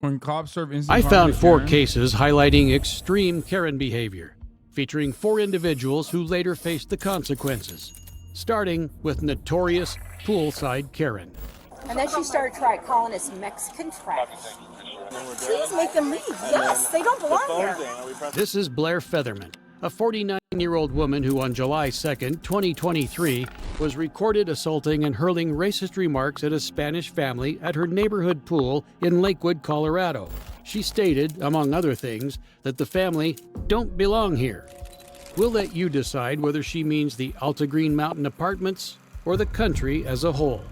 When cops serve instant I found karma to 4 Karen, cases highlighting extreme Karen behavior, featuring 4 individuals who later faced the consequences, starting with notorious poolside Karen. And then she started calling us Mexican trash. Please make them leave. Yes, they don't belong here. This is Blair Featherman, a 49-year-old woman who on July 2nd, 2023, was recorded assaulting and hurling racist remarks at a Spanish family at her neighborhood pool in Lakewood, Colorado. She stated, among other things, that the family don't belong here. We'll let you decide whether she means the Alta Green Mountain apartments or the country as a whole.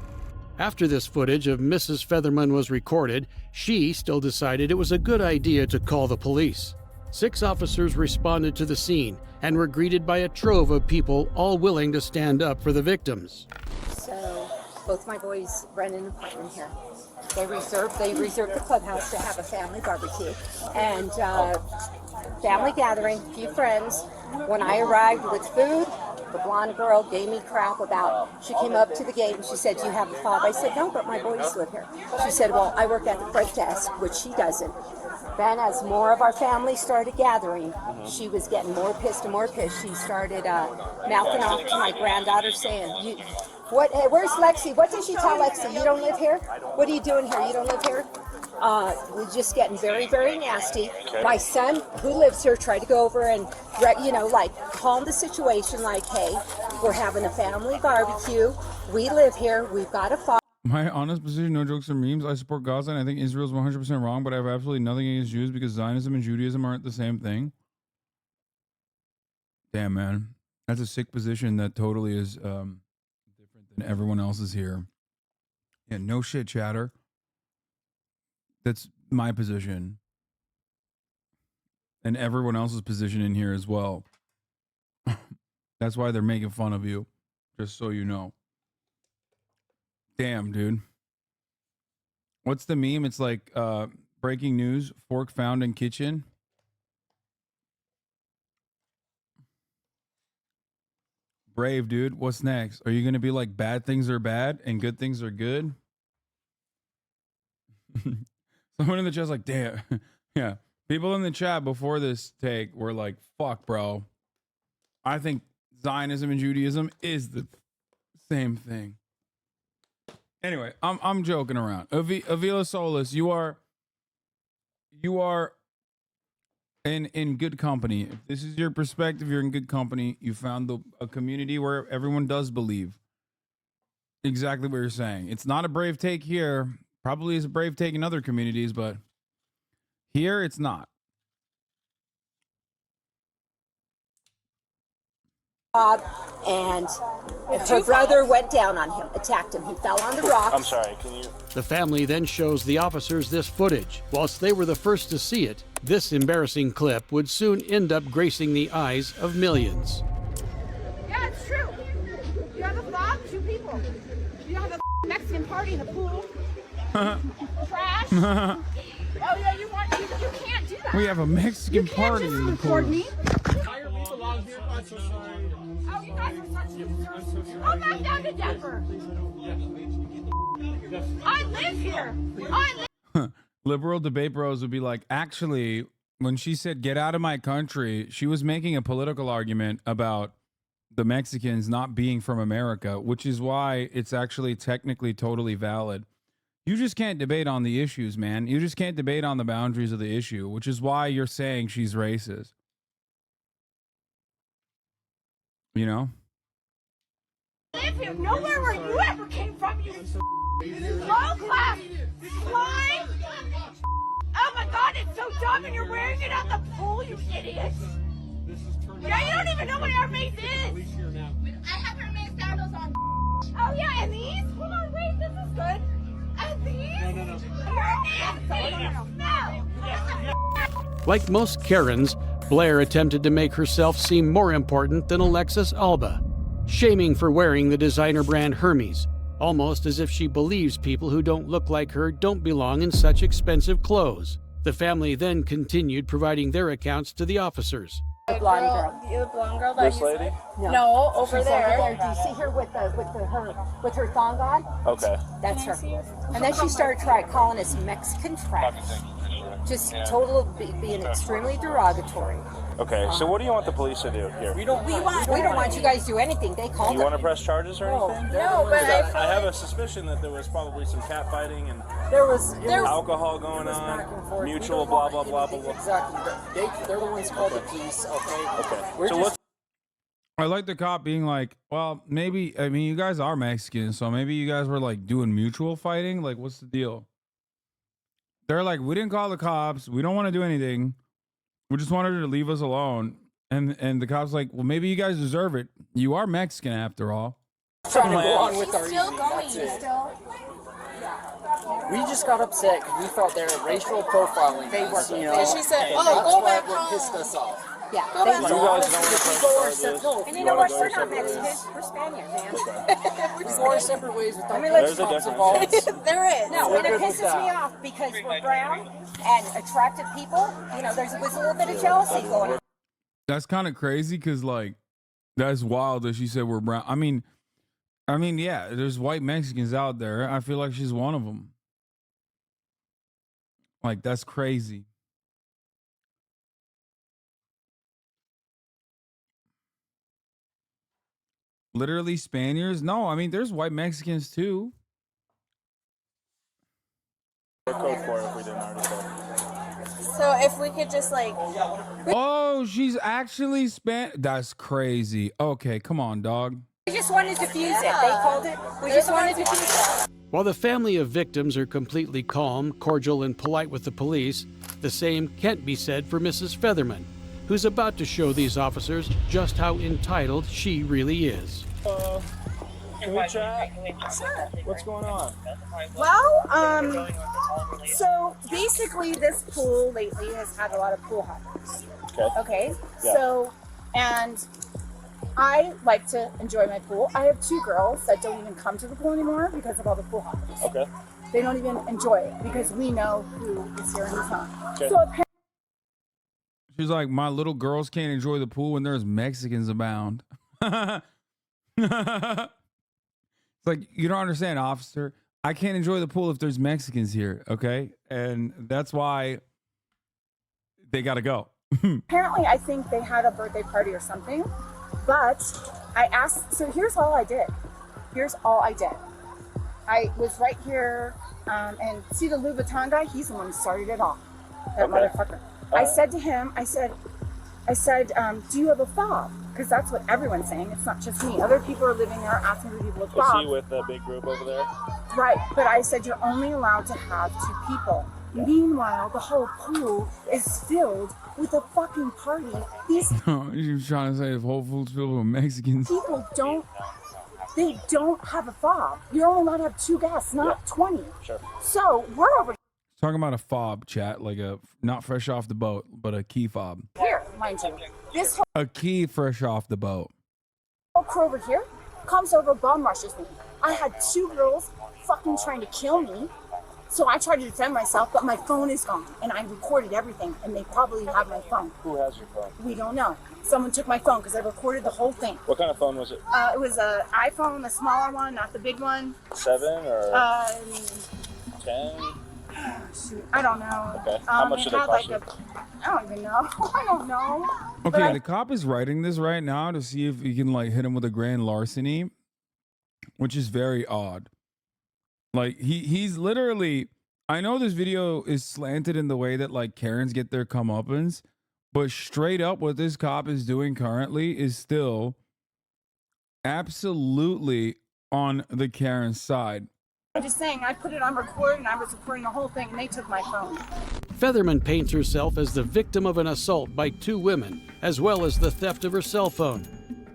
After this footage of Mrs. Featherman was recorded, she still decided it was a good idea to call the police. 6 officers responded to the scene and were greeted by a trove of people all willing to stand up for the victims. So both my boys rent an apartment here. They reserved the clubhouse to have a family barbecue and family gathering, a few friends. When I arrived with food, the blonde girl gave me crap about, she came up to the gate and she said, "Do you have a fob?" I said, "No, but my boys live here." She said, "Well, I work at the front desk," which she doesn't. Then as more of our family started gathering, she was getting more pissed and more pissed. She started mouthing off to my granddaughter saying, hey, where's Lexi? What did she tell Lexi? You don't live here? What are you doing here? You don't live here? We're just getting very, very nasty. My son, who lives here, tried to go over and, calm the situation like, hey, we're having a family barbecue. We live here. We've got a father. my honest position, no jokes or memes, I support Gaza and I think Israel's 100% wrong, but I have absolutely nothing against Jews because Zionism and Judaism aren't the same thing. Damn, man. That's a sick position that totally is different than everyone else's here. Yeah, no shit, chatter. That's my position. And everyone else's position in here as well. That's why they're making fun of you. Just so you know. Damn, dude. What's the meme? It's like breaking news, fork found in kitchen. Brave, dude. What's next? Are you going to be like bad things are bad and good things are good? Someone in the chat's like, damn. Yeah. People in the chat before this take were like, fuck, bro. I think Zionism and Judaism is the same thing. Anyway, I'm joking around. Avila Solis, you are in good company. If this is your perspective, you're in good company. You found a community where everyone does believe exactly what you're saying. It's not a brave take here. Probably is a brave take in other communities, but here it's not. And her brother went down on him, attacked him. He fell on the rocks. I'm sorry, can you? The family then shows the officers this footage. Whilst they were the first to see it, this embarrassing clip would soon end up gracing the eyes of millions. Yeah, it's true. You have a vlog, 2 people. You have a Mexican party in the pool. Trash. Oh yeah, you can't do that. We have a Mexican party in the pool. Me? Oh, you guys are such losers. Go back down to Denver. I live here. Liberal debate bros would be like, actually, when she said get out of my country, she was making a political argument about the Mexicans not being from America, which is why it's actually technically totally valid. You just can't debate on the issues, man. You just can't debate on the boundaries of the issue, which is why you're saying she's racist. You know? Live here. Nowhere where you ever came from, you low class slime. Oh my God, it's so dumb, and you're wearing it at the pool, you idiot. Yeah, you don't even know what our base is. I have Hermes sandals on. Oh yeah, and these? Hold on, wait, this is good. And these? No. Like most Karens, Blair attempted to make herself seem more important than Alexis Alba, shaming for wearing the designer brand Hermes, almost as if she believes people who don't look like her don't belong in such expensive clothes. The family then continued providing their accounts to the officers. The blonde girl. The blonde girl that This lady? No, over She's there. over there. Do you see her with her thong on? Okay. That's her. And then she started calling us Mexican trash. Just being extremely derogatory. Okay. So what do you want the police to do here? We don't want you guys to do anything. They called Do you want to press charges or anything? No, but I I have a suspicion that there was probably some cat fighting and There was alcohol going back and on, forth. mutual blah blah blah blah blah. Exactly. They're the ones called the police. Okay. Okay. We're So just, what's I like the cop being like, well, maybe, I mean, you guys are Mexican, so maybe you guys were like doing mutual fighting. Like, what's the deal? They're like, we didn't call the cops. We don't want to do anything. We just wanted her to leave us alone. And the cop's like, well, maybe you guys deserve it. You are Mexican after all. trying to go on with She's our still evening. going. That's it. We just got upset because we thought they were racial profiling. They were. You know, And she said, and "Oh, that's go what back what home." pissed us off. Yeah. Go they back were. you guys don't want to press charges? And you know what? We're not Mexicans. We're Spaniards, man. We're going separate ways with There's a cops difference. involved. There is. No, We're and it good with pisses that. me off because we're brown and attractive people. You know, there was a little bit of jealousy going on. That's kind of crazy because, like, that's wild that she said we're brown. I mean, yeah, there's white Mexicans out there. I feel like she's one of them. Like, that's crazy. Literally Spaniards? No, I mean, there's white Mexicans too. code for it if we didn't already say? So if we could just like, Oh, she's actually That's crazy. Okay, come on, dog. We just wanted to fuse it. They called it. We just wanted to fuse it. While the family of victims are completely calm, cordial, and polite with the police, the same can't be said for Mrs. Featherman, who's about to show these officers just how entitled she really is. Can we chat? What's going on? Well, so basically this pool lately has had a lot of pool hoppers. Okay. Okay, Yeah. so, and I like to enjoy my pool. I have two girls that don't even come to the pool anymore because of all the pool hoppers. Okay. They don't even enjoy it because we know who is here and who's not. Okay. So apparently She's like, my little girls can't enjoy the pool when there's Mexicans abound. It's like, you don't understand, officer. I can't enjoy the pool if there's Mexicans here, okay? And that's why they got to go. apparently I think they had a birthday party or something, but I asked, so here's all I did. Here's all I did. I was right here, and see the Louis Vuitton guy? He's the one who started it all. That Okay. motherfucker. I said to him, I said, do you have a fob? Because that's what everyone's saying. It's not just me. Other people are living there asking for people with Was he fobs. with the big group over there? Right, but I said you're only allowed to have 2 people. Meanwhile, the whole pool is filled with a fucking party. These You're trying to say if Whole Foods filled with Mexicans? people don't have a fob. You're only allowed to have 2 guests, not 20. Sure. So we're over Talking about a fob, chat, like a not fresh off the boat, but a key fob. here, mind you. This A key fresh off the boat. whole crew over here comes over, bum rushes me. I had 2 girls fucking trying to kill me. So I tried to defend myself, but my phone is gone. And I recorded everything, and they probably have my phone. Who has your phone? We don't know. Someone took my phone because I recorded the whole thing. What kind of phone was it? It was an iPhone, the smaller one, not the big one. 7 or 10? Shoot, I don't know. Okay. How much it did it had cost like I don't even know. I don't know. But Okay, the cop is writing this right now to see if he can like hit him with a grand larceny, which is very odd. Like he's literally, I know this video is slanted in the way that like Karens get their comeuppance, but straight up what this cop is doing currently is still absolutely on the Karen side. I'm just saying, I put it on record and I was recording the whole thing and they took my phone. Featherman paints herself as the victim of an assault by 2 women, as well as the theft of her cell phone.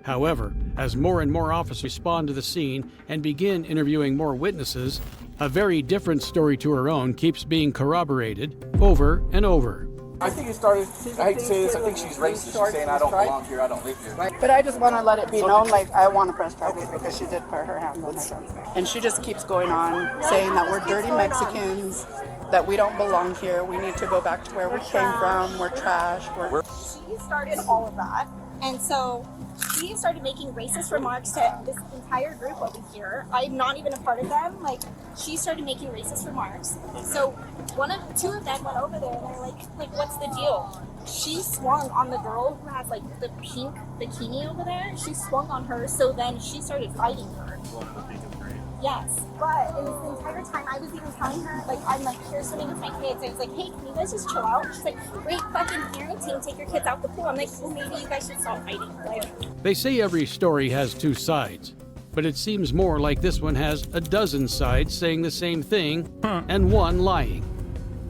However, as more and more officers respond to the scene and begin interviewing more witnesses, a very different story to her own keeps being corroborated over and over. I think it started, I hate to say this, I think she's racist. She's saying I don't belong here, I don't live here. But I just want to let it be known, like, I want to press charges because she did put her hands on my son. And she just keeps going on saying that we're dirty Mexicans, that we don't belong here. We need to go back to where we came from. We're trash. She started all of that. And so she started making racist remarks to this entire group over here. I'm not even a part of them. Like, she started making racist remarks. So two of them went over there and they're like, what's the deal? She swung on the girl who has like the pink bikini over there. She swung on her, so then she started fighting her. Yes, but in this entire time, I was even telling her, like, I'm like here swimming with my kids. I was like, hey, can you guys just chill out? She's like, great fucking parenting, take your kids out the pool. I'm like, well, maybe you guys should stop fighting. Like, They say every story has two sides, but it seems more like this one has a dozen sides saying the same thing and one lying.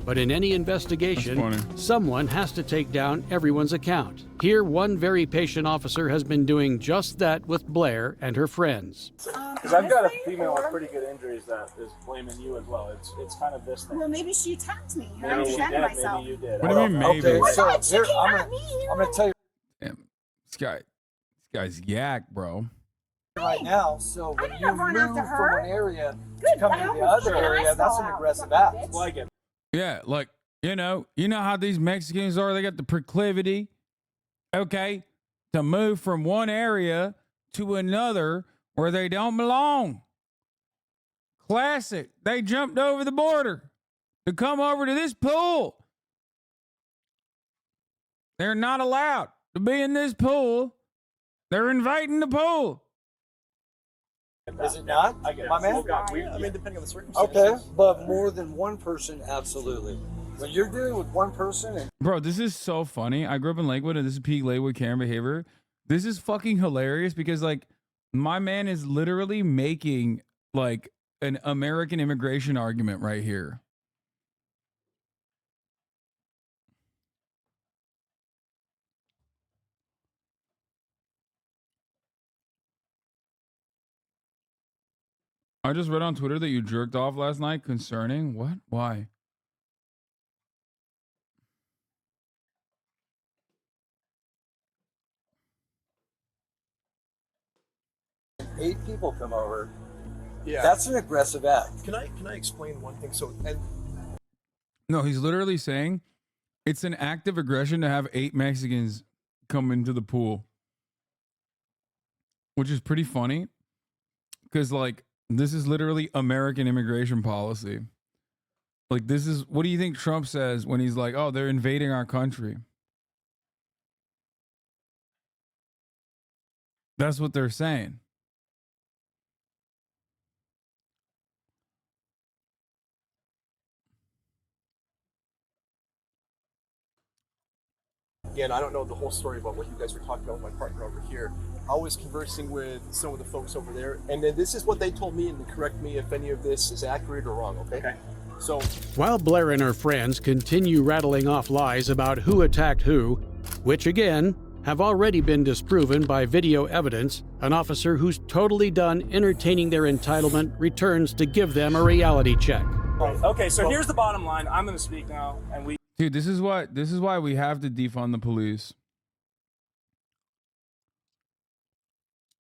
But in any investigation, someone has to take down everyone's account. Here, one very patient officer has been doing just that with Blair and her friends. Because I've got a female with pretty good injuries that is blaming you as well. It's kind of this thing. well, maybe she attacked me. I Maybe you understand did, myself. maybe you did. What do you mean, maybe? Okay, so God, she here, came I'm at me. gonna tell you Damn, this guy's yak, bro. right now. So when didn't you run after move her. from one area Good, to come but to I the almost other got my area, eyes that's fell an out. aggressive Fuck that act. bitch. Well, I get it. Yeah, like, you know how these Mexicans are. They got the proclivity, okay, to move from one area to another where they don't belong. Classic. They jumped over the border to come over to this pool. They're not allowed to be in this pool. They're invading the pool. Is it not? I get it. My man? I mean, depending on the circumstances. Okay, but more than one person, absolutely. When you're dealing with one person and Bro, this is so funny. I grew up in Lakewood, and this is peak Lakewood Karen behavior. This is fucking hilarious because, like, my man is literally making, like, an American immigration argument right here. I just read on Twitter that you jerked off last night concerning what? Why? eight people come over, Yeah. that's an aggressive act. Can I explain one thing? So, and No, he's literally saying it's an act of aggression to have 8 Mexicans come into the pool, which is pretty funny because, like, this is literally American immigration policy. Like, this is, what do you think Trump says when he's like, oh, they're invading our country? That's what they're saying. again, I don't know the whole story about what you guys were talking about with my partner over here. I was conversing with some of the folks over there, and then this is what they told me, and correct me if any of this is accurate or wrong, okay? So, While Blair and her friends continue rattling off lies about who attacked who, which again have already been disproven by video evidence, an officer who's totally done entertaining their entitlement returns to give them a reality check. Okay, so here's the bottom line. I'm going to speak now, and we. Dude, this is why we have to defund the police.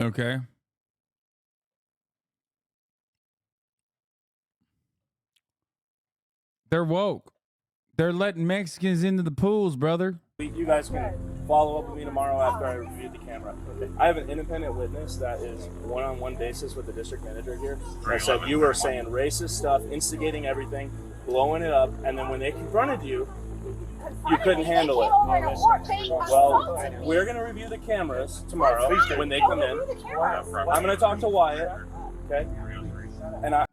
Okay? They're woke. They're letting Mexicans into the pools, brother. You guys can follow up with me tomorrow after I review the camera. Okay. I have an independent witness that is one-on-one basis with the district manager here. I said you were saying racist stuff, instigating everything, blowing it up, and then when they confronted you, you couldn't handle it. Well, we're going to review the cameras tomorrow when they come in. I'm going to talk to Wyatt, okay?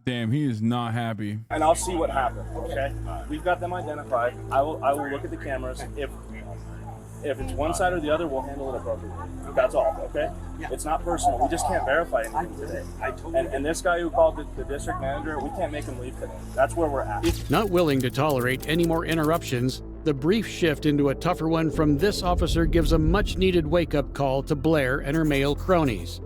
Damn, he is not happy. And I'll see what happened, okay? We've got them identified. I will look at the cameras. If it's one side or the other, we'll handle it appropriately. That's all, okay? It's not personal. We just can't verify anything today. And this guy who called the district manager, we can't make him leave today. That's where we're at. Not willing to tolerate any more interruptions, the brief shift into a tougher one from this officer gives a much-needed wake-up call to Blair and her male cronies.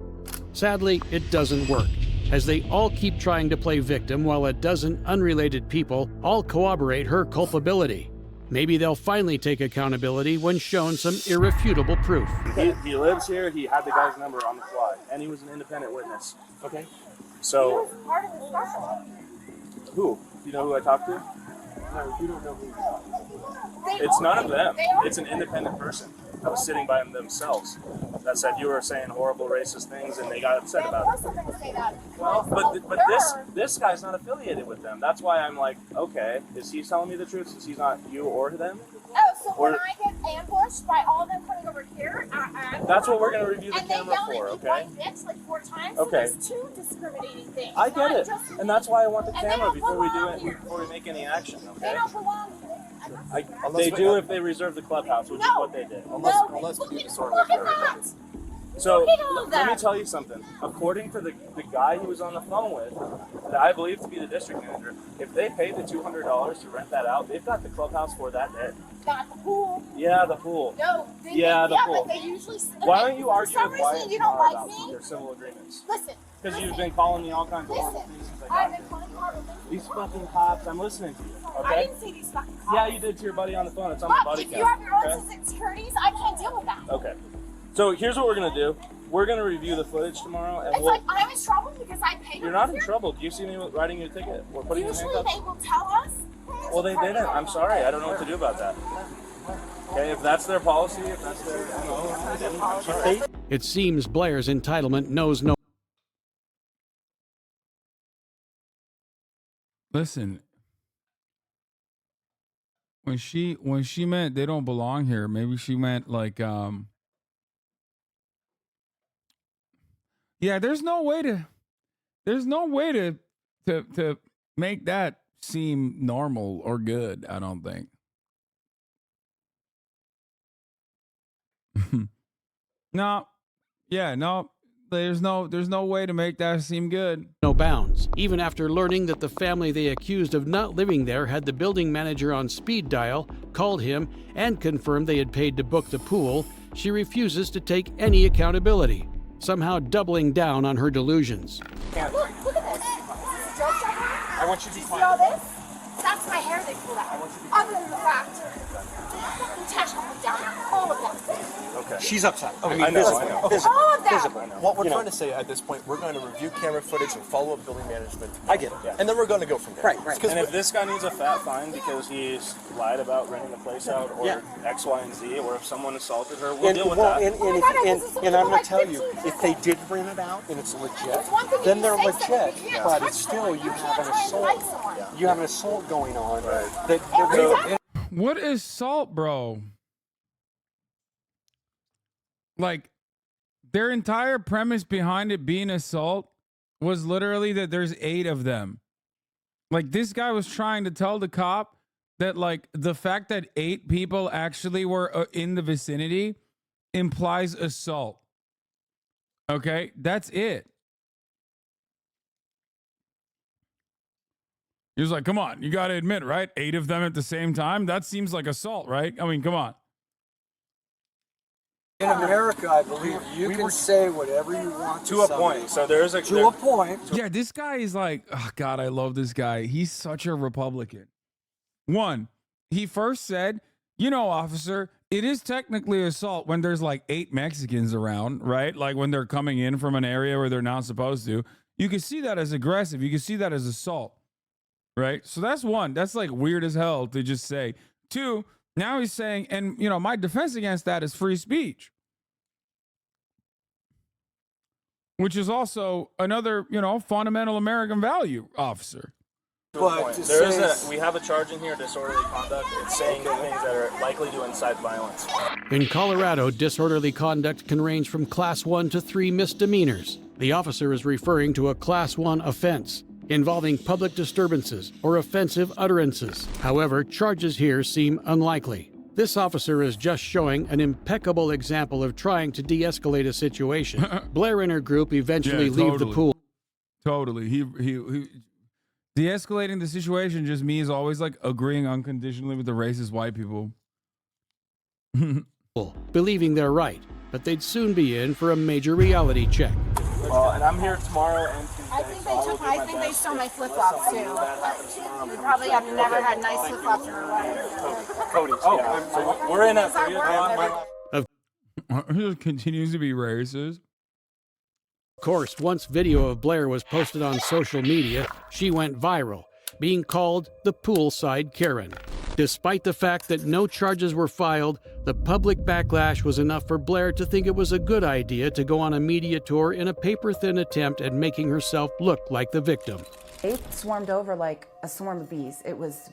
Sadly, it doesn't work, as they all keep trying to play victim while a dozen unrelated people all corroborate her culpability. Maybe they'll finally take accountability when shown some irrefutable proof. He lives here. He had the guy's number on the fly, and he was an independent witness. Okay? So was part of the special. who? Do you know who I talked to? No, you don't know who you're talking about. It's none of them. It's an independent person that was sitting by themselves that said you were saying horrible racist things, and they got upset about it. Of course I'm going to say that. Well, but this guy's not affiliated with them. That's why I'm like, okay, is he telling me the truth? Is he not you or them? Oh, so Or- when I get ambushed by all of them coming over here, That's what we're gonna review the and they camera yell for, at me okay? white bitch like 4 times. Okay. So there's 2 discriminating things. I get not it, just me. and that's why I want the And they camera don't before we do belong it, here. before we make any action, They okay? don't belong here. They do if they reserve the clubhouse, which is No. what they did. Unless look, we at, sort look of at that. So Look at all of let me that. tell you something. According to the guy he was on the phone with, that I believe to be the district manager, if they paid the $200 to rent that out, they've got the clubhouse for that day. Not the pool. Yeah, the pool. No. Yeah, the pool. But they usually. Why don't you argue For some with Wyatt reason, you don't tomorrow like about me. their civil agreements? Listen. Because you've listen, been calling me all kinds of horrible Listen. things since I I've got been here. calling horrible things. These fucking cops, I'm listening to you, I okay? didn't say these fucking cops. Yeah, you did to your buddy on the phone. It's on the Look, buddy if you have your cam. own securities, I can't deal with that. Okay. So here's what we're gonna do. We're gonna review the footage tomorrow, and It's like I'm in trouble because I paid. You're not in trouble. Do you see me writing you a ticket or putting you in Usually handcuffs? they will tell us. Well, they didn't. I'm sorry. I don't know what to do about that. Okay, if that's their policy, if that's their MO, they didn't. I'm sorry. It seems Blair's entitlement knows no Listen, when she meant they don't belong here, maybe she meant like yeah, there's no way to make that seem normal or good, I don't think. No. Yeah, no. There's no way to make that seem good. bounds, even after learning that the family they accused of not living there had the building manager on speed dial, called him, and confirmed they had paid to book the pool. She refuses to take any accountability, somehow doubling down on her delusions. Look at this. This is a joke shop. I want you to Do be you see quiet. all this? That's my hair they pulled out. Other than the fact, fucking Tash put down all of them. Okay. She's upset. Okay, I know, visibly, I know. visibly. All of them. Visibly. What we're You know. trying to say at this point, we're going to review camera footage and follow up building management. I get it. And then we're going to go from there. Right, right. Because And if this guy needs a fat fine because he's lied about renting the place out, or Yeah. X, Y, and Z, or if someone assaulted her, we'll And, deal with well, that. and, Oh my and, God, I and, was and I'm going like to tell you, 15 if they did rent it out and it's legit, It's one thing then if they're you say something, legit. you can't But touch it's still, someone. you You have can't an try and assault. like someone. You have an assault going on. Right. That What is salt, bro? Like, their entire premise behind it being assault was literally that there's 8 of them. Like, this guy was trying to tell the cop that, like, the fact that 8 people actually were in the vicinity implies assault. Okay? That's it. He was like, come on, you got to admit, right? 8 of them at the same time? That seems like assault, right? I mean, come on. in America, I believe you can say whatever you want To a somebody. point. So there's a To a point. Yeah, this guy is like, oh God, I love this guy. He's such a Republican. One, he first said, you know, officer, it is technically assault when there's like 8 Mexicans around, right? Like when they're coming in from an area where they're not supposed to. You can see that as aggressive. You can see that as assault, right? So that's one. That's like weird as hell to just say. 2, now he's saying, and you know, my defense against that is free speech, which is also another, you know, fundamental American value, officer. But to There say is we have a charge in here, disorderly conduct. It's saying things that are likely to incite violence. In Colorado, disorderly conduct can range from Class 1 to 3 misdemeanors. The officer is referring to a Class 1 offense involving public disturbances or offensive utterances. However, charges here seem unlikely. This officer is just showing an impeccable example of trying to de-escalate a situation. Blair and her group eventually Yeah, leave the totally. pool. Totally. He de-escalating the situation just means always like agreeing unconditionally with the racist white people. Believing they're right, but they'd soon be in for a major reality check. Well, and I'm here tomorrow and Tuesday. I think so they will took. do I my think they best stole my to flip let flops something too. bad happen tomorrow. You probably have never had nice flip flops in your life. Cody's. Oh, yeah. So we're in at 3 o'clock. He just continues to be racist. Of course, once video of Blair was posted on social media, she went viral, being called the poolside Karen. Despite the fact that no charges were filed, the public backlash was enough for Blair to think it was a good idea to go on a media tour in a paper-thin attempt at making herself look like the victim. They swarmed over like a swarm of bees. It was...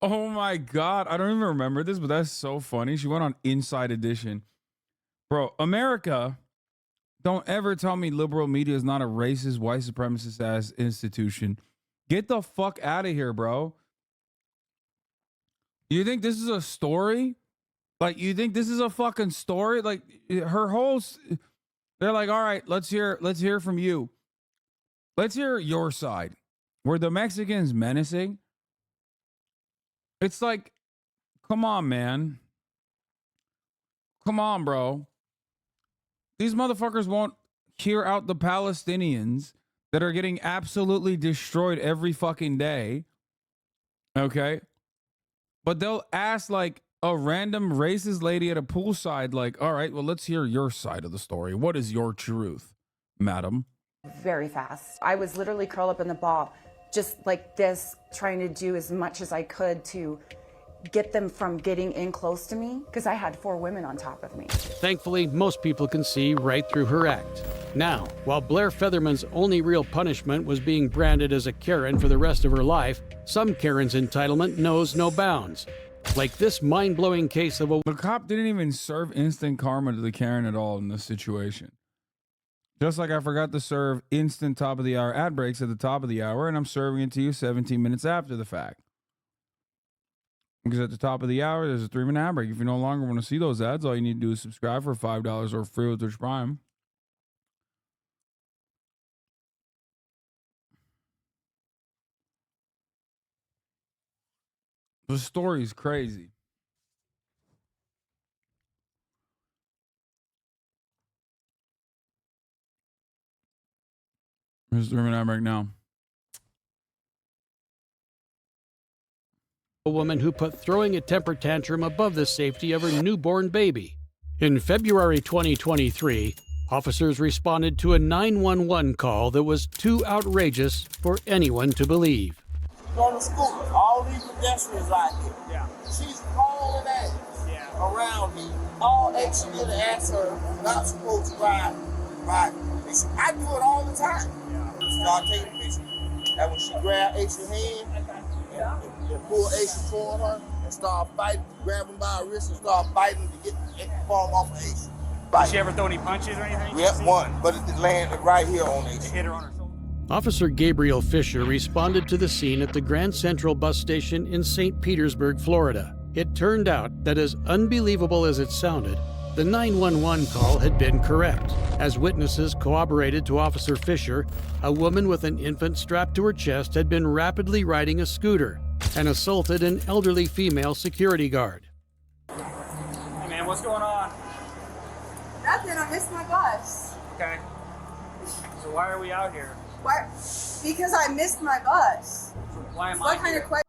Oh my God. I don't even remember this, but that's so funny. She went on Inside Edition. Bro, America, don't ever tell me liberal media is not a racist, white supremacist ass institution. Get the fuck out of here, bro. You think this is a story? Like, you think this is a fucking story? Like, her whole... They're like, all right, let's hear from you. Let's hear your side. Were the Mexicans menacing? It's like, come on, man. Come on, bro. These motherfuckers won't hear out the Palestinians that are getting absolutely destroyed every fucking day. Okay? But they'll ask like a random racist lady at a poolside, like, all right, well, let's hear your side of the story. What is your truth, madam? Very fast. I was literally curled up in the ball, just like this, trying to do as much as I could to get them from getting in close to me, because I had 4 women on top of me. Thankfully, most people can see right through her act. Now, while Blair Featherman's only real punishment was being branded as a Karen for the rest of her life, some Karen's entitlement knows no bounds. Like this mind-blowing case of a... The cop didn't even serve instant karma to the Karen at all in this situation. Just like I forgot to serve instant top of the hour ad breaks at the top of the hour, and I'm serving it to you 17 minutes after the fact. Because at the top of the hour, there's a 3-minute ad break. If you no longer want to see those ads, all you need to do is subscribe for $5 or free with Twitch Prime. The story's crazy. Here's the 3-minute ad break now. A woman who put throwing a temper tantrum above the safety of her newborn baby. In February 2023, officers responded to a 911 call that was too outrageous for anyone to believe. Going to school, all these pedestrians out here. Yeah. She's hauling ass around me. All that she did ask her not supposed to ride. I do it all the time. Yeah. Start taking pictures. And when she grabbed Ace's hand and pulled Ace toward her and start fighting, grab him by her wrist and start fighting to get the palm off of Ace. Did she ever throw any punches or anything? Yep, one, but it landed right here on Ace. Hit her on her shoulder. Officer Gabriel Fisher responded to the scene at the Grand Central bus station in St. Petersburg, Florida. It turned out that, as unbelievable as it sounded, the 911 call had been correct. As witnesses corroborated to Officer Fisher, a woman with an infant strapped to her chest had been rapidly riding a scooter and assaulted an elderly female security guard. Hey man, what's going on? Nothing, I missed my bus. Okay. So why are we out here? Why? Because I missed my bus. So why am What I kind here? of question?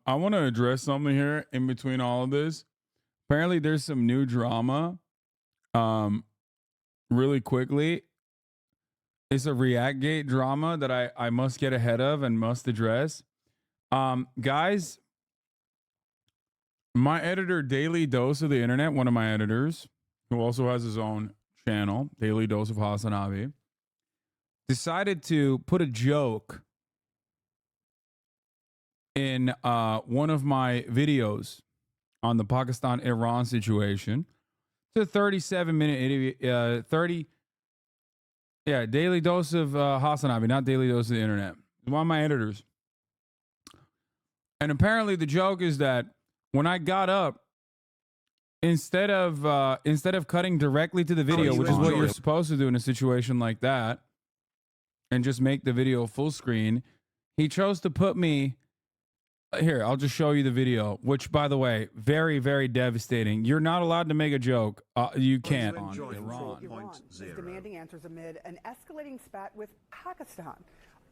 I want to address something here in between all of this. Apparently, there's some new drama. Really quickly, it's a Reactgate drama that I must get ahead of and must address. Guys, my editor, Daily Dose of the Internet, one of my editors, who also has his own channel, Daily Dose of HasanAbi, decided to put a joke in one of my videos on the Pakistan-Iran situation. It's a 37-minute Daily Dose of HasanAbi, not Daily Dose of the Internet. One of my editors. And apparently the joke is that when I got up, instead of cutting directly to the video, which is what you're supposed to do in a situation like that, and just make the video full screen, he chose to put me here. I'll just show you the video, which, by the way, very, very devastating. You're not allowed to make a joke. You can't on Iran. Iran is demanding answers amid an escalating spat with Pakistan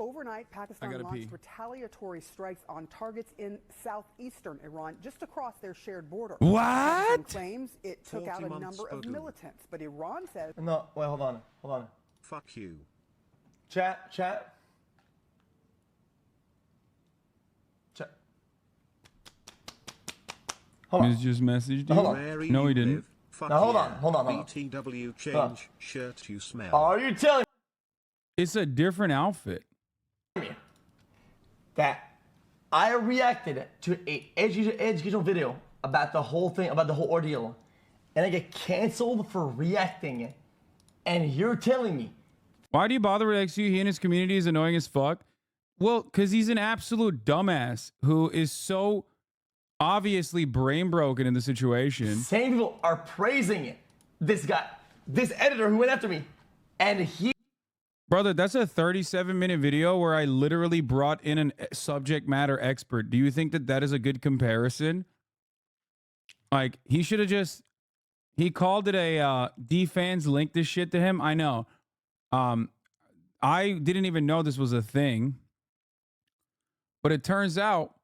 Overnight, Pakistan gotta launched pee. retaliatory strikes on targets in southeastern Iran, just across their shared border. What? Pakistan claims it took 40 out a months number of ago. militants, but Iran says... No, wait, hold on. Fuck you. Chat. Hold on. He's just messaged you? Hold on. Where No, he you didn't. live. Fuck Now, hold yeah. on. BTW change Hold on. shirt you smell. Are you telling It's a different outfit. me that I reacted to a educational video about the whole thing, about the whole ordeal, and I get canceled for reacting, and you're telling me? Why do you bother with XU? He and his community is annoying as fuck. Well, because he's an absolute dumbass who is so obviously brain broken in the situation. Same people are praising this guy, this editor who went after me, and he... Brother, that's a 37-minute video where I literally brought in a subject matter expert. Do you think that that is a good comparison? Like, he should have just... He called it a... D-fans linked this shit to him. I know. I didn't even know this was a thing. But it turns out...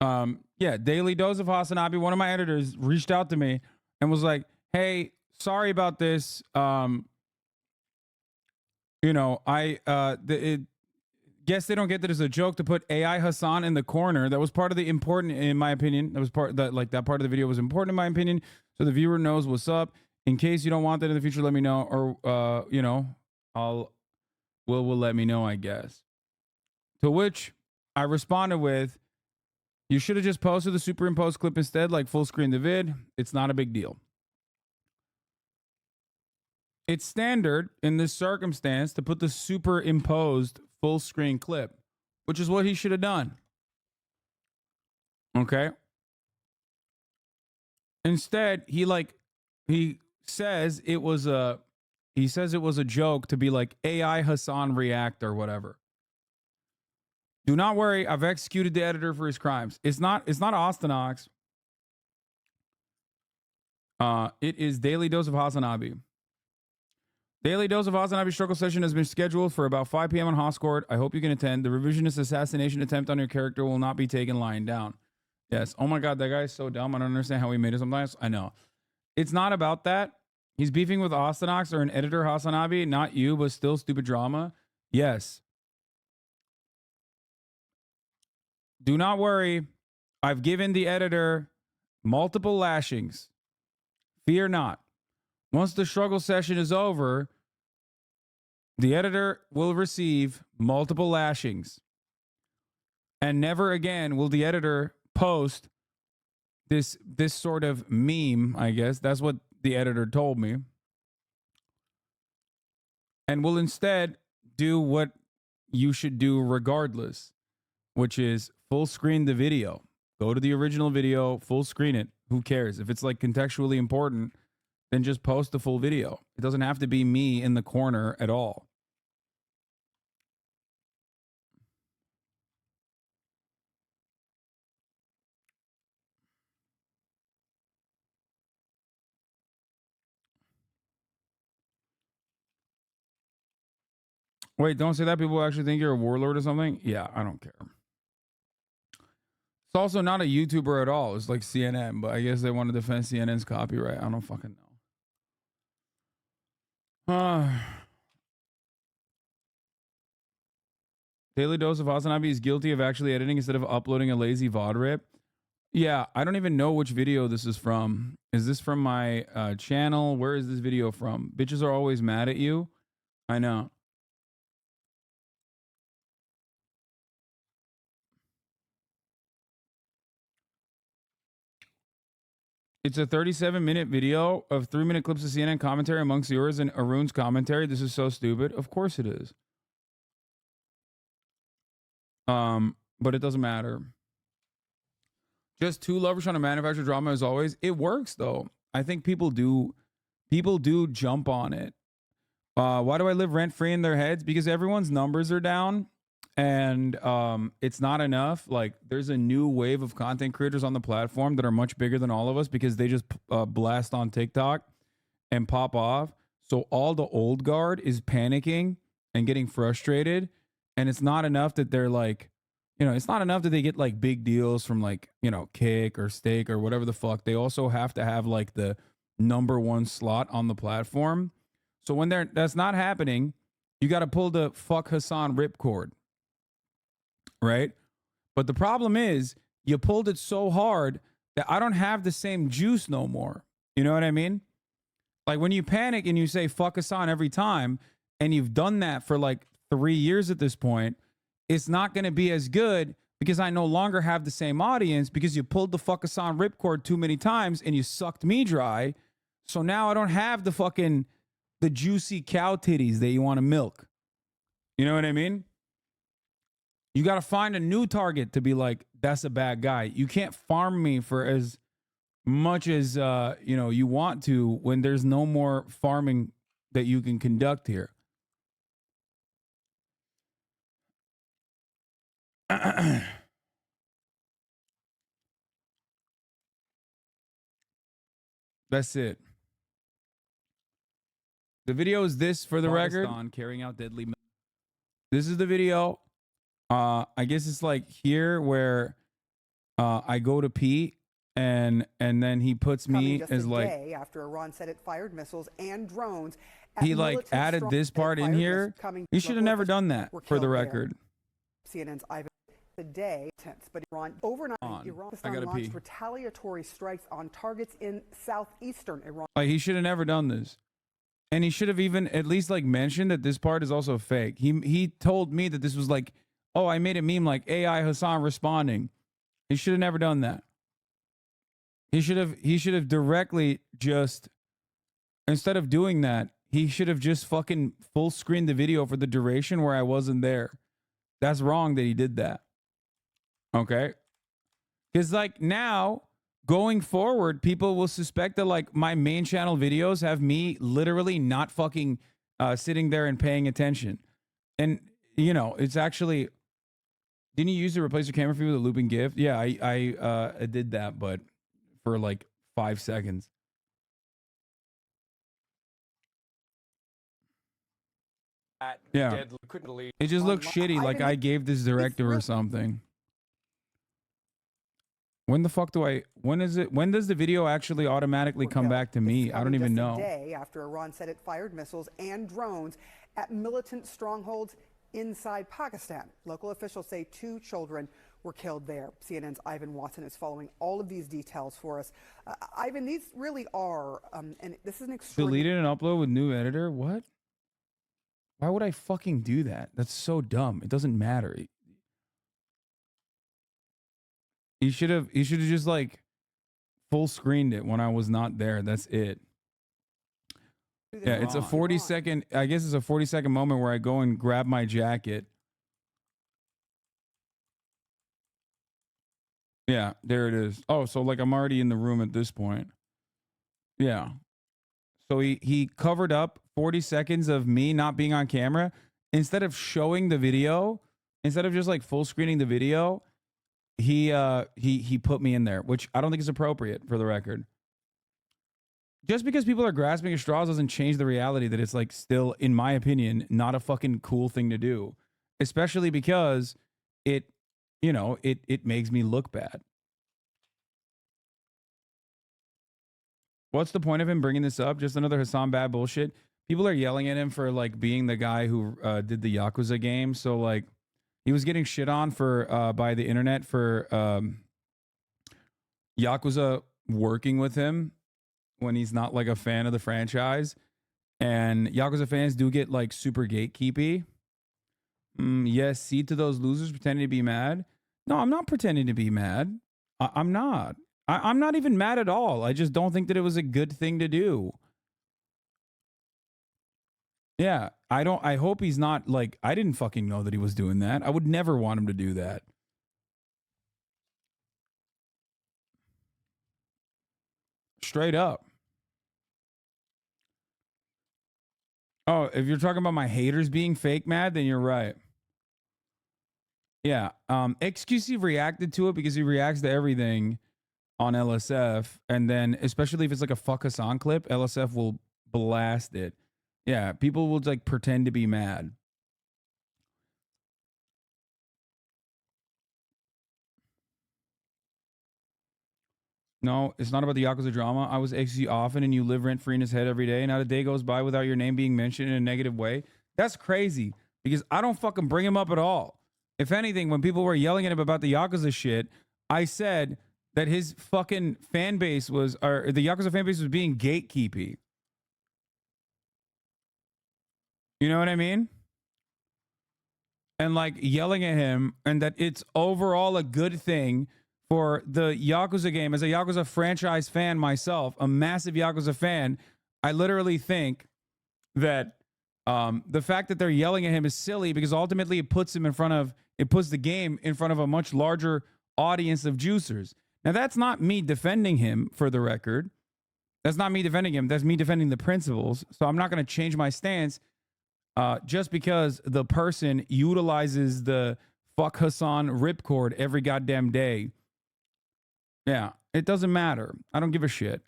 yeah, Daily Dose of HasanAbi, one of my editors, reached out to me and was like, hey, sorry about this. You know, guess they don't get that as a joke to put AI Hassan in the corner. That was part of the important, in my opinion. That was part that, like, that part of the video was important in my opinion. So the viewer knows what's up. In case you don't want that in the future, let me know, or you know, we'll let me know, I guess. To which I responded with, you should have just posted the superimposed clip instead, like full screen the vid. It's not a big deal. It's standard in this circumstance to put the superimposed full screen clip, which is what he should have done. Okay. Instead, he says it was a joke to be like AI Hassan react or whatever. Do not worry, I've executed the editor for his crimes. It's not Ostenox. It is Daily Dose of HasanAbi. Daily Dose of HasanAbi struggle session has been scheduled for about 5 p.m. on Hoscord. I hope you can attend. The revisionist assassination attempt on your character will not be taken lying down. Yes. Oh my God, that guy is so dumb. I don't understand how he made it sometimes. I know. It's not about that. He's beefing with Ostenox or an editor HasanAbi, not you, but still stupid drama. Yes. Do not worry. I've given the editor multiple lashings. Fear not. Once the struggle session is over, the editor will receive multiple lashings. And never again will the editor post this sort of meme, I guess. That's what the editor told me. And will instead do what you should do regardless, which is full screen the video. Go to the original video, full screen it. Who cares? If it's like contextually important, then just post the full video. It doesn't have to be me in the corner at all. Wait, don't say that. People actually think you're a warlord or something. Yeah, I don't care. It's also not a YouTuber at all. It's like CNN, but I guess they want to defend CNN's copyright. I don't fucking know. Daily Dose of HasanAbi is guilty of actually editing instead of uploading a lazy VOD rip. Yeah, I don't even know which video this is from. Is this from my channel? Where is this video from? Bitches are always mad at you. I know. It's a 37-minute video of 3-minute clips of CNN commentary amongst yours and Arun's commentary. This is so stupid. Of course it is. But it doesn't matter. Just two lovers trying to manufacture drama as always. It works though. I think people do jump on it. Why do I live rent free in their heads? Because everyone's numbers are down and it's not enough. Like there's a new wave of content creators on the platform that are much bigger than all of us because they just blast on TikTok and pop off. So all the old guard is panicking and getting frustrated And it's not enough that they're like, you know, it's not enough that they get like big deals from like, you know, Kick or Stake or whatever the fuck. They also have to have like the #1 slot on the platform. So when that's not happening, you got to pull the fuck Hasan ripcord, right? But the problem is you pulled it so hard that I don't have the same juice no more. You know what I mean? Like when you panic and you say fuck Hasan every time, and you've done that for like 3 years at this point, it's not going to be as good because I no longer have the same audience because you pulled the fuck Hasan ripcord too many times and you sucked me dry. So now I don't have the juicy cow titties that you want to milk. You know what I mean? You got to find a new target to be like, that's a bad guy. You can't farm me for as much as you know you want to when there's no more farming that you can conduct here. That's it. The video is this for the record. Carrying out deadly. This is the video. I guess it's like here where I go to pee and then he puts me as like day after Iran said it fired missiles and drones. He like added this part in here. He should have never done that for the record. CNN's Ivan today, but Iran overnight Iran launched retaliatory strikes on targets in southeastern Iran. Like he should have never done this. And he should have even at least like mentioned that this part is also fake. He told me that this was like, oh, I made a meme like AI Hasan responding. He should have never done that. He should have directly just, instead of doing that, he should have just fucking full screened the video for the duration where I wasn't there. That's wrong that he did that. Okay? Because like now, going forward, people will suspect that like my main channel videos have me literally not fucking sitting there and paying attention. And, you know, it's actually, didn't you use to replace your camera feed with a looping GIF? Yeah, I did that, but for like 5 seconds. Yeah. It just looks shitty, like I gave this directive or something. When the fuck when does the video actually automatically come back to me? I don't even know. Day after Iran said it fired missiles and drones at militant strongholds inside Pakistan. Local officials say 2 children were killed there. CNN's Ivan Watson is following all of these details for us. Ivan, these really are, and this is an extraordinary... Deleted and upload with new editor? What? Why would I fucking do that? That's so dumb. It doesn't matter. He should have just like full screened it when I was not there. That's it. Yeah, it's a 40-second, I guess it's a 40-second moment where I go and grab my jacket. Yeah, there it is. Oh, so like I'm already in the room at this point. Yeah. So he covered up 40 seconds of me not being on camera. Instead of showing the video, instead of just like full screening the video, he put me in there, which I don't think is appropriate for the record. Just because people are grasping at straws doesn't change the reality that it's like still, in my opinion, not a fucking cool thing to do. Especially because it, you know, it makes me look bad. What's the point of him bringing this up? Just another Hasan bad bullshit. People are yelling at him for like being the guy who did the Yakuza game. So like he was getting shit on for by the internet for Yakuza working with him when he's not like a fan of the franchise. And Yakuza fans do get like super gatekeepy. Yes, cede to those losers pretending to be mad. No, I'm not pretending to be mad. I'm not. I'm not even mad at all. I just don't think that it was a good thing to do. Yeah, I hope he's not like, I didn't fucking know that he was doing that. I would never want him to do that. Straight up. Oh, if you're talking about my haters being fake mad, then you're right. Yeah, XQC reacted to it because he reacts to everything on LSF, and then especially if it's like a fuck Hasan clip, LSF will blast it. Yeah, people will like pretend to be mad. No, it's not about the Yakuza drama. I was XC often and you live rent free in his head every day. Not a day goes by without your name being mentioned in a negative way. That's crazy because I don't fucking bring him up at all. If anything, when people were yelling at him about the Yakuza shit, I said that his fucking fan base was, or the Yakuza fan base was being gatekeepy. You know what I mean? And like yelling at him, and that it's overall a good thing for the Yakuza game. As a Yakuza franchise fan myself, a massive Yakuza fan, I literally think that the fact that they're yelling at him is silly because ultimately it puts the game in front of a much larger audience of juicers. Now, that's not me defending him, for the record. That's not me defending him. That's me defending the principles. So I'm not going to change my stance just because the person utilizes the fuck Hassan ripcord every goddamn day. Yeah, it doesn't matter. I don't give a shit.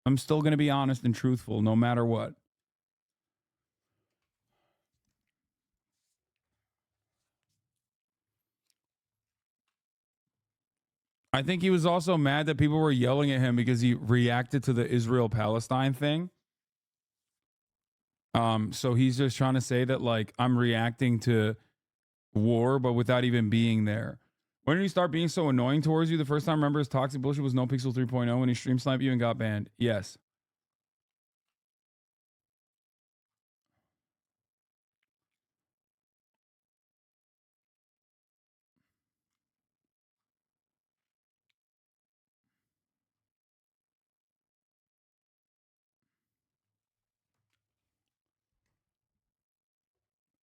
I'm still going to be honest and truthful no matter what. I think he was also mad that people were yelling at him because he reacted to the Israel-Palestine thing. So he's just trying to say that, like, I'm reacting to war, but without even being there. When did he start being so annoying towards you? The first time I remember his toxic bullshit was No Pixel 3.0 when he stream sniped you and got banned. Yes.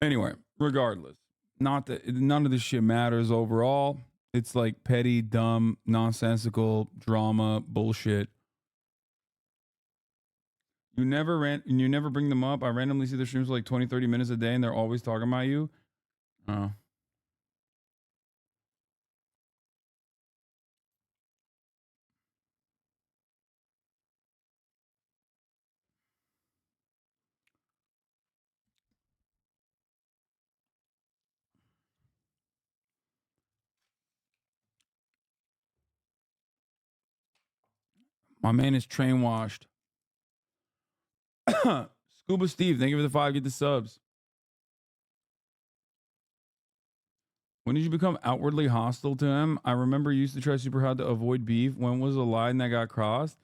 Anyway, regardless, not that none of this shit matters overall. It's like petty, dumb, nonsensical drama bullshit. You never bring them up. I randomly see their streams for like 20, 30 minutes a day and they're always talking about you. Oh. My man is train washed. Scuba Steve, thank you for the 5. Get the subs. When did you become outwardly hostile to him? I remember you used to try super hard to avoid beef. When was a line that got crossed?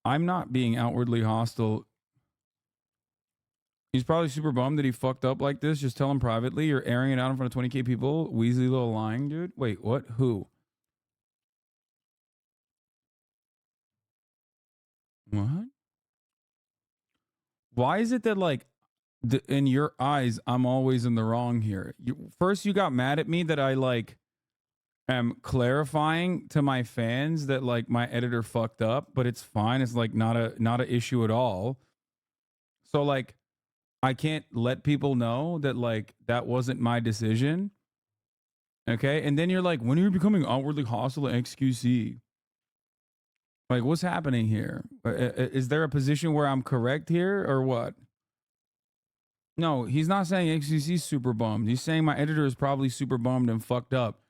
I'm not being outwardly hostile. He's probably super bummed that he fucked up like this. Just tell him privately. You're airing it out in front of 20K people. Weasley little lying, dude. Wait, what? Who? What? Why is it that, like, in your eyes, I'm always in the wrong here? First, you got mad at me that I, like, am clarifying to my fans that, like, my editor fucked up, but it's fine. It's like not a issue at all. So, like, I can't let people know that, like, that wasn't my decision. Okay. And then you're like, when are you becoming outwardly hostile to XQC? Like, what's happening here? Is there a position where I'm correct here or what? No, he's not saying XQC's super bummed. He's saying my editor is probably super bummed and fucked up,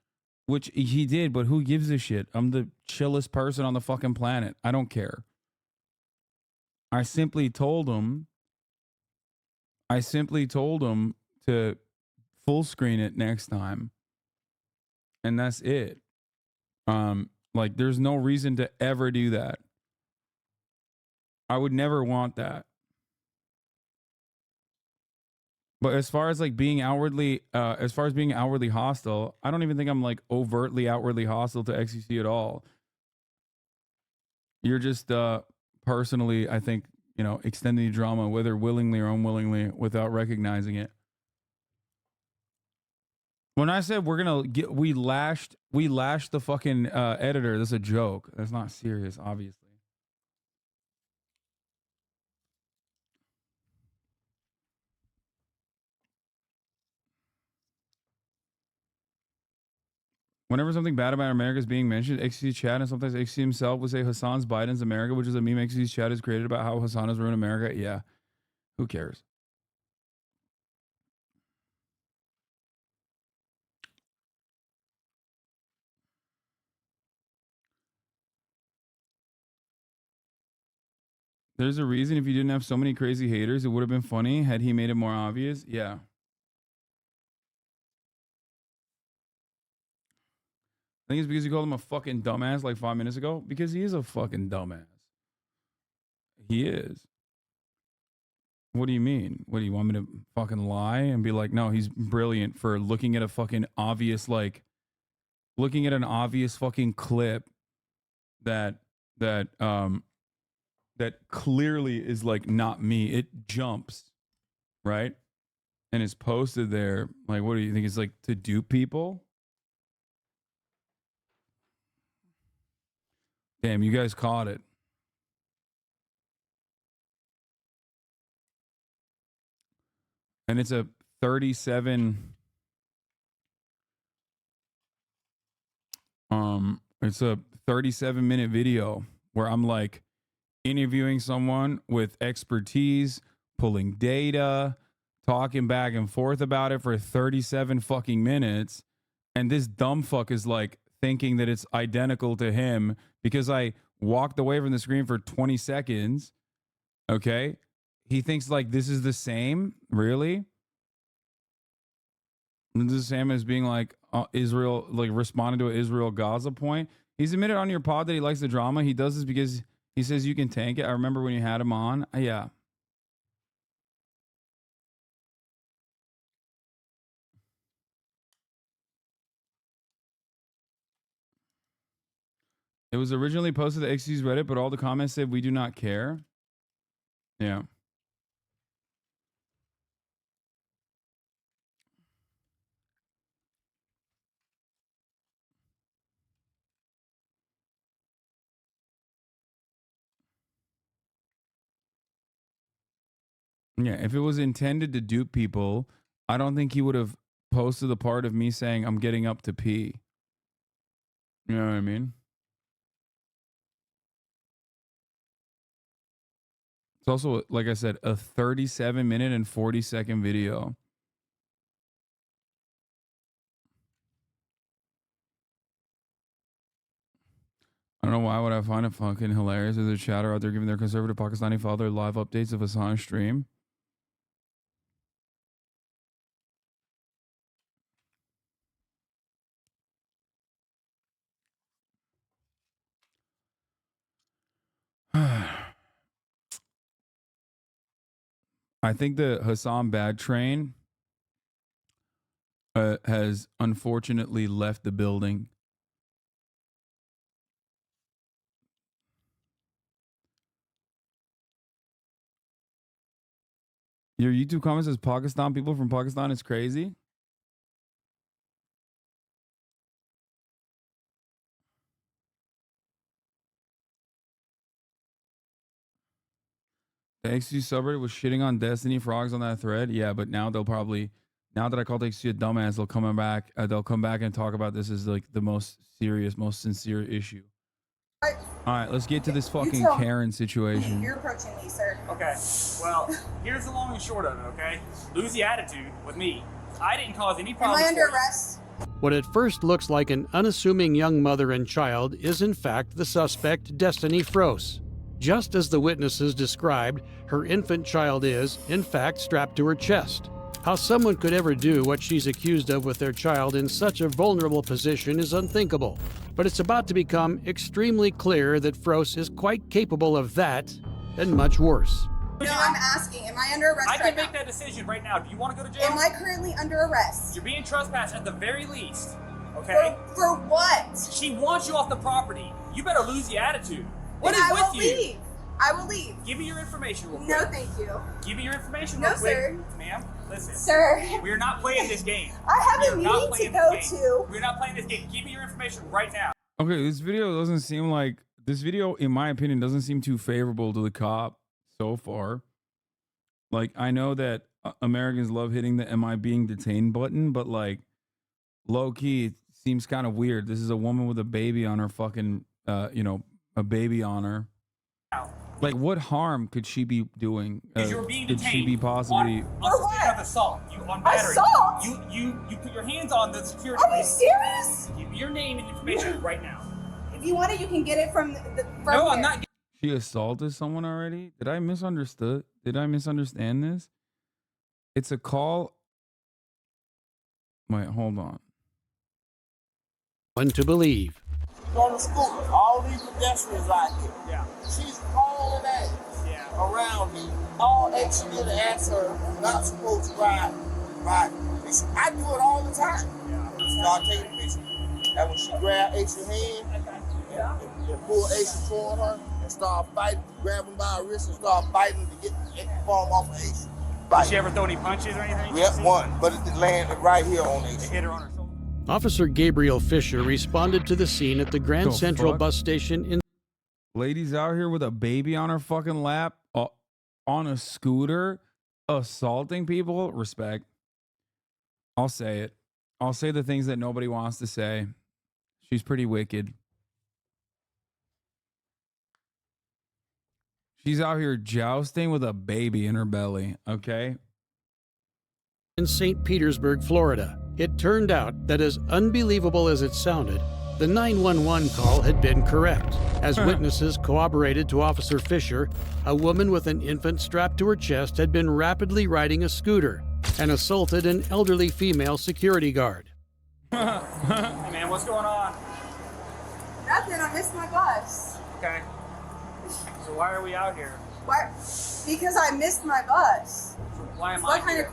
which he did, but who gives a shit? I'm the chillest person on the fucking planet. I don't care. I simply told him to full screen it next time. And that's it. Like, there's no reason to ever do that. I would never want that. But as far as, like, being outwardly hostile, I don't even think I'm, like, overtly outwardly hostile to XQC at all. You're just personally, I think, you know, extending the drama, whether willingly or unwillingly, without recognizing it. When I said we lashed the fucking editor, that's a joke. That's not serious, obviously. Whenever something bad about America is being mentioned, XC chat and sometimes XC himself would say Hassan's Biden's America, which is a meme XC's chat has created about how Hassan has ruined America. Yeah. Who cares? There's a reason if you didn't have so many crazy haters, it would have been funny had he made it more obvious. Yeah. I think it's because you called him a fucking dumbass like 5 minutes ago. Because he is a fucking dumbass. He is. What do you mean? What do you want me to fucking lie and be like, no, he's brilliant for looking at a fucking obvious, like, looking at an obvious fucking clip that clearly is like not me. It jumps, right? And it's posted there. Like, what do you think? It's like to dupe people? Damn, you guys caught it. And it's a 37 it's a 37-minute video where I'm like interviewing someone with expertise, pulling data, talking back and forth about it for 37 fucking minutes, and this dumb fuck is like thinking that it's identical to him because I walked away from the screen for 20 seconds. Okay? He thinks like this is the same? Really? This is the same as being like Israel, like responding to an Israel-Gaza point. He's admitted on your pod that he likes the drama. He does this because he says you can tank it. I remember when you had him on. Yeah. It was originally posted to XQ's Reddit, but all the comments said we do not care. Yeah. Yeah, if it was intended to dupe people, I don't think he would have posted the part of me saying I'm getting up to pee. You know what I mean? It's also, like I said, a 37-minute and 40-second video. I don't know why would I find it fucking hilarious. There's a chatter out there giving their conservative Pakistani father live updates of Hasan's stream. I think the Hasan bad train has unfortunately left the building. Your YouTube comment says Pakistan, people from Pakistan is crazy. The XQ subreddit was shitting on Destiny frogs on that thread. Yeah, but now they'll probably, now that I called XQ a dumbass, they'll come back. They'll come back and talk about this as like the most serious, most sincere issue. All right, let's get to this fucking Karen situation. You're approaching me, sir. Okay, well, here's the long and short of it, okay? Lose the attitude with me. I didn't cause any Am problems. I under for you. arrest? What at first looks like an unassuming young mother and child is in fact the suspect, Destiny Froese. Just as the witnesses described, her infant child is, in fact, strapped to her chest. How someone could ever do what she's accused of with their child in such a vulnerable position is unthinkable. But it's about to become extremely clear that Froese is quite capable of that and much worse. No, I'm asking. Am I under arrest I can right make now? that decision right now. Do you want to go to jail? Am I currently under arrest? You're being trespassed at the very least, okay? For what? She wants you off the property. You better lose the attitude. What is Then with I will you? leave. I will leave. Give me your information real quick. No, thank you. Give me your information No, real quick. sir. Ma'am, listen. Sir. We're not playing this game. I have a We are not meeting to playing go this game. to. We're not playing this game. Give me your information right now. Okay, this video doesn't seem like, this video, in my opinion, doesn't seem too favorable to the cop so far. Like, I know that Americans love hitting the am I being detained button, but like, low key, it seems kind of weird. This is a woman with a baby on her fucking, you know, a baby on her. Like, what harm could she be doing? You're being could detained she be possibly? on suspicion of assault. You on battery. Assault? You put your hands on the security. Are you serious? Give me your name and information right now. If you want it, you can get it from the. No, I'm not. She assaulted someone already? Did I misunderstood? Did I misunderstand this? It's a call. Wait, hold on. One to believe. On the school, all these pedestrians out here. Yeah. She's hauling ass around me. All extra little ass are not supposed to ride. I do it all the time. Yeah. Start taking pictures. And when she grab Aisha's hand and pull Aisha toward her and start fighting, grab him by her wrist and start fighting to get the palm off of Aisha. Did she ever throw any punches or anything? Yep, one, but it landed right here on Aisha. They hit her on her shoulder. Officer Gabriel Fisher responded to the scene at the Grand The Central fuck? bus station in Ladies out here with a baby on her fucking lap, on a scooter, assaulting people. Respect. I'll say it. I'll say the things that nobody wants to say. She's pretty wicked. She's out here jousting with a baby in her belly, okay? in St. Petersburg, Florida. It turned out that, as unbelievable as it sounded, the 911 call had been correct. As witnesses corroborated to Officer Fisher, a woman with an infant strapped to her chest had been rapidly riding a scooter and assaulted an elderly female security guard. Hey man, what's going on? Nothing, I missed my bus. Okay. So why are we out here? Why? Because I missed my bus. Why am What I kind here?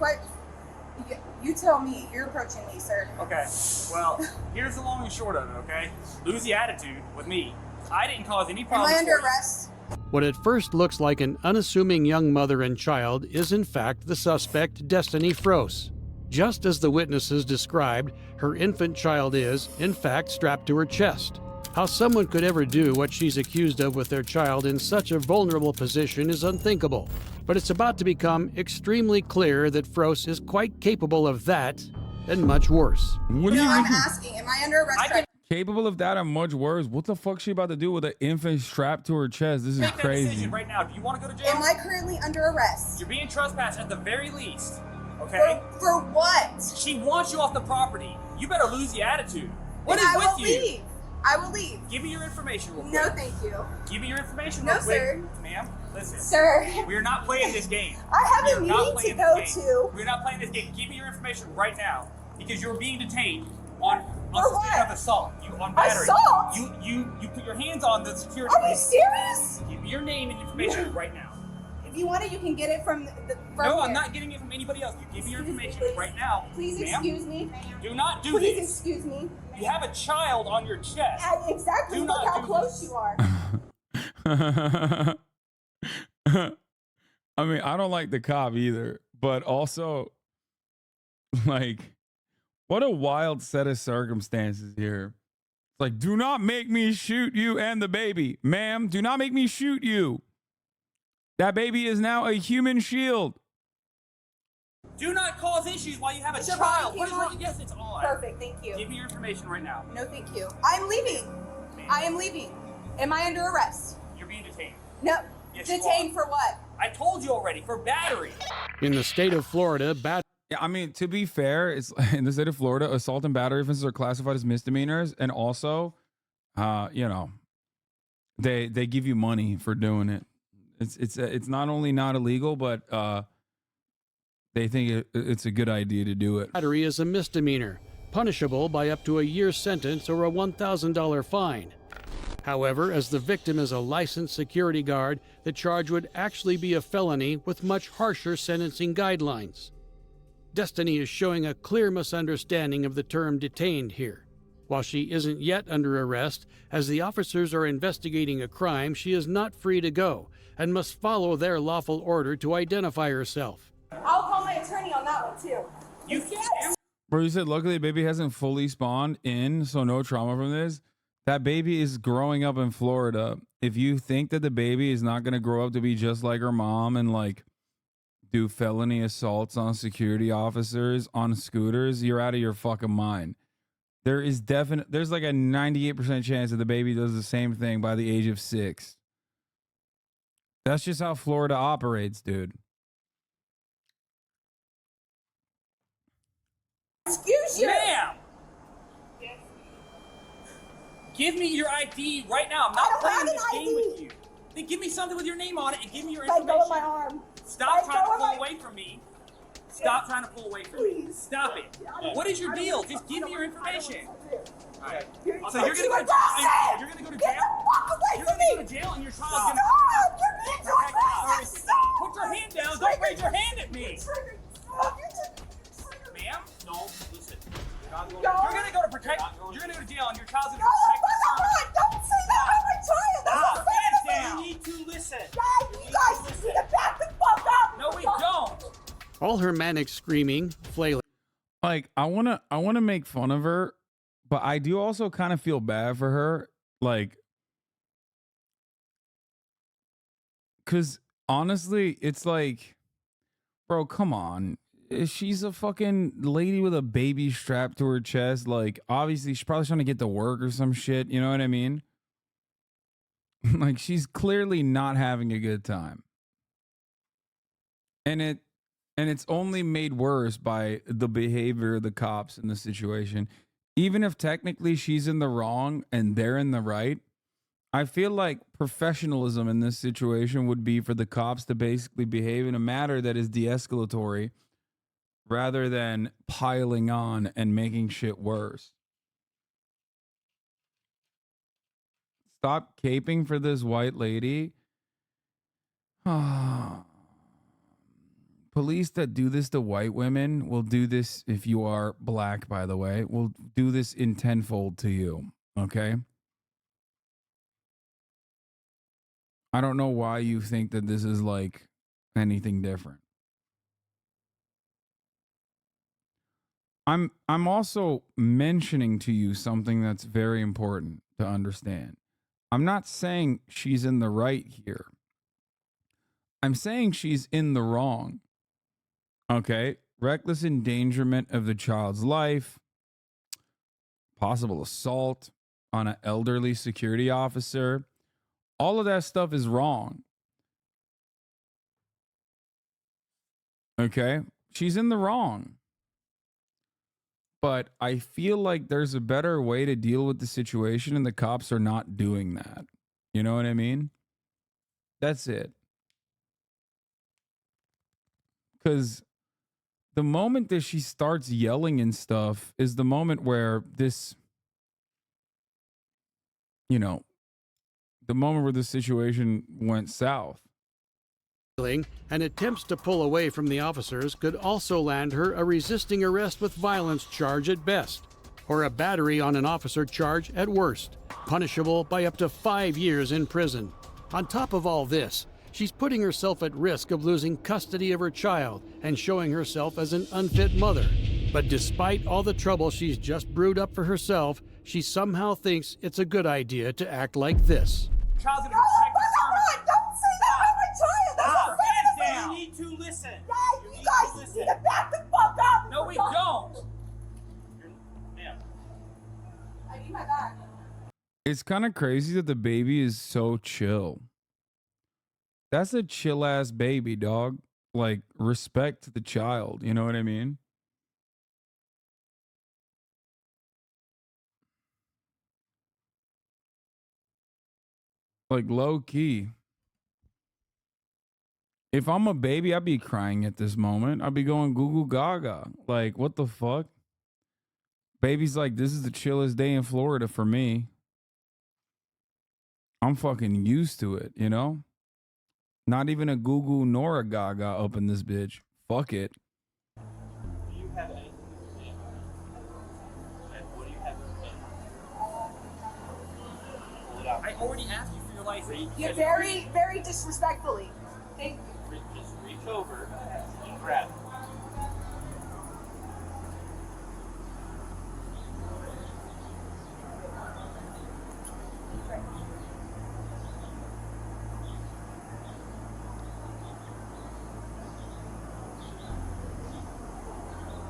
of You tell me. You're approaching me, sir. Okay. Well, here's the long and short of it, okay? Lose the attitude with me. I didn't cause any Am problems. I under for you. arrest? What at first looks like an unassuming young mother and child is in fact the suspect, Destiny Froese. Just as the witnesses described, her infant child is, in fact, strapped to her chest. How someone could ever do what she's accused of with their child in such a vulnerable position is unthinkable. But it's about to become extremely clear that Froese is quite capable of that and much worse. What do you I'm mean? asking. Am I under arrest right Capable of that and much worse? What the fuck she about to do with an infant strapped to her chest? This is Make that crazy. decision right now. Do you want to go to jail? Am I currently under arrest? You're being trespassed at the very least. Okay? For what? She wants you off the property. You better lose the attitude. What Then is I with will you? leave. I will leave. Give me your information real quick. No, thank you. Give me your information No, real quick. sir. Ma'am, listen. Sir. We're not playing this game. I have We a are not meeting to playing go this game. to. We're not playing this game. Give me your information right now because you're being detained on For suspicion what? of assault. On battery. Assault? You put your hands on the security. Are you serious? Give me your name and information right now. If you want it, you can get it from from No, I'm here. not getting it from anybody else. You give me your information Please. right now. Please ma'am. excuse me. Do not do Please this. excuse me. You have a child on your chest. Exactly. Do Look not how do close this. you are. I mean, I don't like the cop either, but also, like, what a wild set of circumstances here. It's like, do not make me shoot you and the baby. Ma'am, do not make me shoot you. That baby is now a human shield. Do not cause issues while you have a Is your child. body What is cam on? wrong? Yes, it's on. Perfect. Thank you. Give me your information right now. No, thank you. I'm leaving. I am leaving. Am I under arrest? You're being detained. No. Yes, you Detained for what? I told you already, for battery. In the state of Florida, Yeah, I mean, to be fair, it's in the state of Florida, assault and battery offenses are classified as misdemeanors, and also, you know, they give you money for doing it. It's not only not illegal, but they think it's a good idea to do it. battery is a misdemeanor, punishable by up to a year's sentence or a $1,000 fine. However, as the victim is a licensed security guard, the charge would actually be a felony with much harsher sentencing guidelines. Destiny is showing a clear misunderstanding of the term detained here. While she isn't yet under arrest, as the officers are investigating a crime, she is not free to go and must follow their lawful order to identify herself. I'll call my attorney on that one too. You can't. Bro, you said luckily the baby hasn't fully spawned in, so no trauma from this. That baby is growing up in Florida. If you think that the baby is not going to grow up to be just like her mom and like do felony assaults on security officers on scooters, you're out of your fucking mind. There's like a 98% chance that the baby does the same thing by the age of 6. That's just how Florida operates, dude. Excuse you. Ma'am! Give me your ID right now. I'm not I don't playing have this an game ID. with you. Then give me something with your name on it and give me your Let information. go of my arm. Stop Let trying go to of pull my- away from me. Stop trying to pull away from me. Stop it. What is your deal? Just give me your information. Alright. So you're gonna go to jail. You're gonna go to jail. You're gonna go to jail and your child's gonna. Stop! You're being too aggressive. Stop! Put your hand down. Don't raise your hand at me. Ma'am? No, listen. You're gonna go to protect. You're gonna go to jail and your child's gonna go to protect the service. Don't say that about my child. That's Stop. not fair. Hands down. You need to listen. Guys, you guys need to back the fuck up. No, we don't. All her manic screaming, flailing. Like, I wanna make fun of her, but I do also kind of feel bad for her. Like, cause honestly, it's like, bro, come on. She's a fucking lady with a baby strapped to her chest. Like, obviously, she's probably trying to get to work or some shit. You know what I mean? Like, she's clearly not having a good time. And it's only made worse by the behavior of the cops in the situation. Even if technically she's in the wrong and they're in the right, I feel like professionalism in this situation would be for the cops to basically behave in a manner that is de-escalatory rather than piling on and making shit worse. Stop caping for this white lady. Police that do this to white women will do this, if you are black, by the way, will do this in tenfold to you, okay? I don't know why you think that this is like anything different. I'm also mentioning to you something that's very important to understand. I'm not saying she's in the right here. I'm saying she's in the wrong. Okay? Reckless endangerment of the child's life, possible assault on an elderly security officer. All of that stuff is wrong. Okay? She's in the wrong. But I feel like there's a better way to deal with the situation, and the cops are not doing that. You know what I mean? That's it. Because the moment that she starts yelling and stuff is the moment where this, you know, the moment where the situation went south. And attempts to pull away from the officers could also land her a resisting arrest with violence charge at best, or a battery on an officer charge at worst, punishable by up to 5 years in prison. On top of all this, she's putting herself at risk of losing custody of her child and showing herself as an unfit mother. But despite all the trouble she's just brewed up for herself, she somehow thinks it's a good idea to act like this. Child's gonna protect the service. Don't say that about my child. That's not fair. Hands down. You need to listen. Guys, you guys need to back the fuck up. No, we don't. Ma'am. I need my bag. It's kind of crazy that the baby is so chill. That's a chill ass baby, dog. Like, respect to the child. You know what I mean? Like, low key. If I'm a baby, I'd be crying at this moment. I'd be going goo goo gaga. Like, what the fuck? Baby's like, this is the chillest day in Florida for me. I'm fucking used to it, you know? Not even a goo goo nor a gaga up in this bitch. Fuck it. Do you have anything to say? What do you have to say? I already asked you for your license. You're very, very disrespectfully. Thank you. Just reach over and grab it.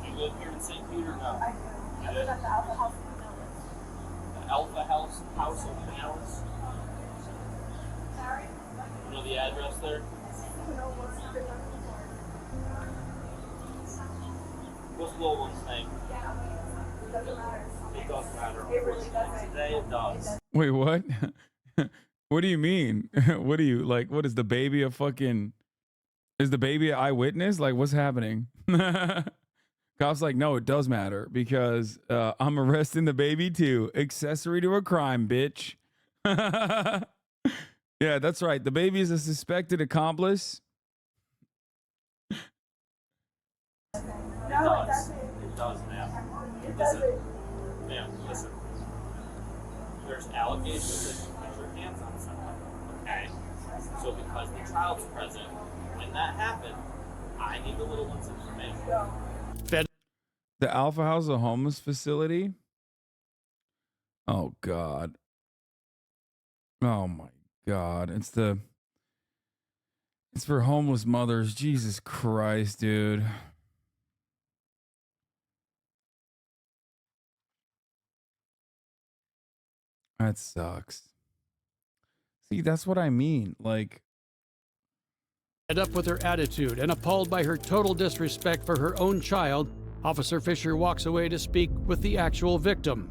Do you live here in St. Peter? No. I do. You I do? live at the Alpha House in The Alpha House of Malice. Sorry? You know the address there? What's the little one's name? It doesn't matter. It does matter. It really doesn't. Today it does. Wait, what? What do you mean? What do you like? What is the baby a fucking? Is the baby an eyewitness? Like, what's happening? Cops like, no, it does matter because I'm arresting the baby too. Accessory to a crime, bitch. Yeah, that's right. The baby is a suspected accomplice. It does. It does, ma'am. Listen. Ma'am, listen. There's allegations that you put your hands on someone, okay? So because the child's present, when that happened, I need the little one's information. The Alpha House is a homeless facility. Oh God. Oh my God. It's for homeless mothers. Jesus Christ, dude. That sucks. See, that's what I mean. Like, Fed up with her attitude and appalled by her total disrespect for her own child, Officer Fisher walks away to speak with the actual victim.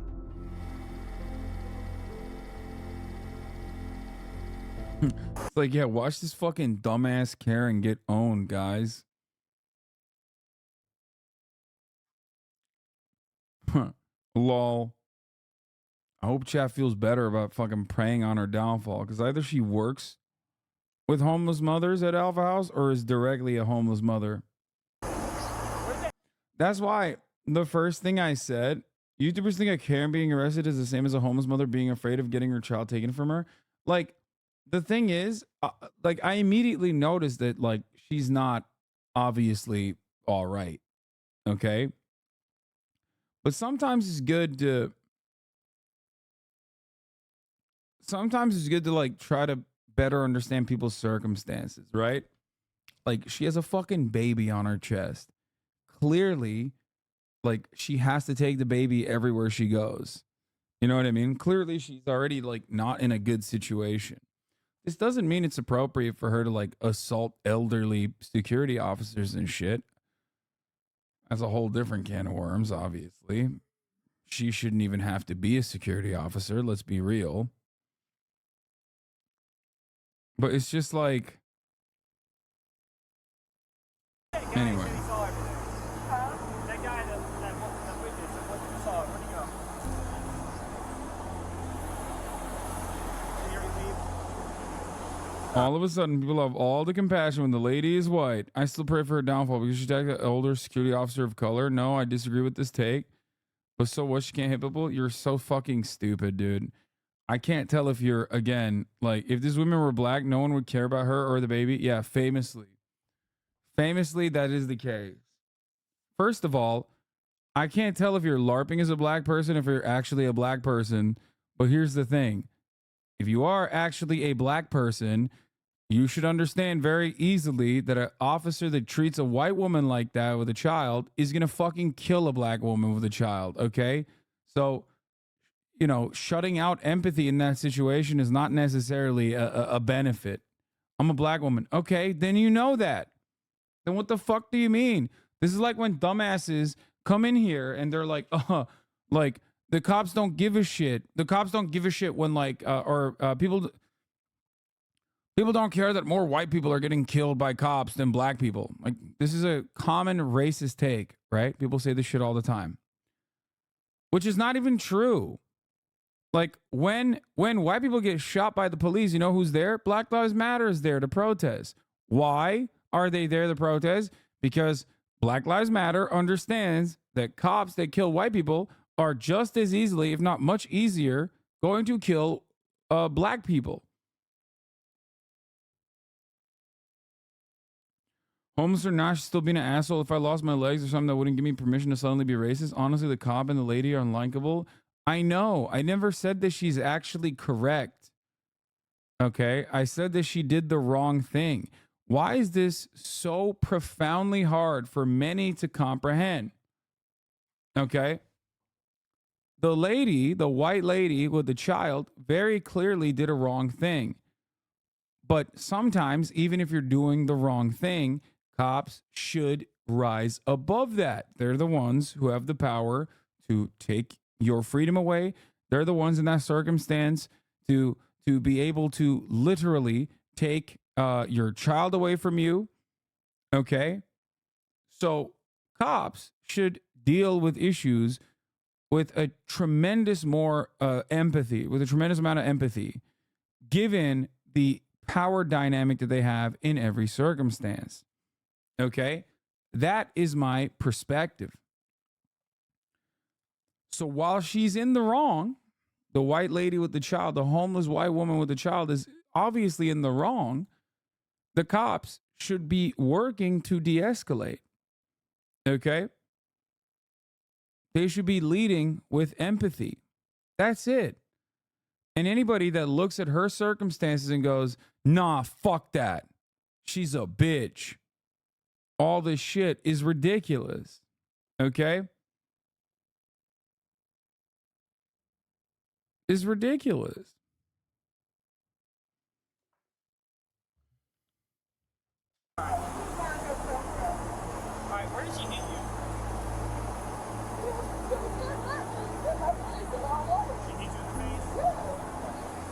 it's like, yeah, watch this fucking dumbass Karen get owned, guys. Lol. I hope chat feels better about fucking preying on her downfall because either she works with homeless mothers at Alpha House or is directly a homeless mother. That's why the first thing I said, YouTubers think a Karen being arrested is the same as a homeless mother being afraid of getting her child taken from her. Like, the thing is, like, I immediately noticed that, like, she's not obviously all right. Okay. But sometimes it's good to like try to better understand people's circumstances, right? Like, she has a fucking baby on her chest. Clearly, like, she has to take the baby everywhere she goes. You know what I mean? Clearly, she's already, like, not in a good situation. This doesn't mean it's appropriate for her to, like, assault elderly security officers and shit. That's a whole different can of worms, obviously. She shouldn't even have to be a security officer, let's be real. But it's just like, anyway. That guy that witness, what you saw, where'd he go? All of a sudden, people have all the compassion when the lady is white. I still pray for her downfall because she attacked an older security officer of color. No, I disagree with this take. But so what? She can't hit people? You're so fucking stupid, dude. I can't tell if you're, again, like, if these women were black, no one would care about her or the baby. Yeah, famously. Famously, that is the case. First of all, I can't tell if you're LARPing as a black person, if you're actually a black person. But here's the thing. If you are actually a black person, you should understand very easily that an officer that treats a white woman like that with a child is going to fucking kill a black woman with a child, okay? So, you know, shutting out empathy in that situation is not necessarily a benefit. I'm a black woman. Okay, then you know that. Then what the fuck do you mean? This is like when dumbasses come in here and they're like, like, the cops don't give a shit. The cops don't give a shit when, like, people don't care that more white people are getting killed by cops than black people. Like, this is a common racist take, right? People say this shit all the time, which is not even true. Like, when white people get shot by the police, you know who's there? Black Lives Matter is there to protest. Why are they there to protest? Because Black Lives Matter understands that cops that kill white people are just as easily, if not much easier, going to kill black people. Homeless or not, she's still being an asshole. If I lost my legs or something, that wouldn't give me permission to suddenly be racist. Honestly, the cop and the lady are unlikable. I know. I never said that she's actually correct. Okay? I said that she did the wrong thing. Why is this so profoundly hard for many to comprehend? Okay? The lady, the white lady with the child, very clearly did a wrong thing. But sometimes, even if you're doing the wrong thing, cops should rise above that. They're the ones who have the power to take your freedom away. They're the ones in that circumstance to to be able to literally take your child away from you. Okay. So cops should deal with issues with a tremendous more empathy, with a tremendous amount of empathy, given the power dynamic that they have in every circumstance. Okay. That is my perspective. So while she's in the wrong, the white lady with the child, the homeless white woman with the child is obviously in the wrong. The cops should be working to de-escalate. Okay? They should be leading with empathy. That's it. And anybody that looks at her circumstances and goes, nah, fuck that. She's a bitch. All this shit is ridiculous. Okay? Is ridiculous. Alright, where did she hit you? She hit you in the face?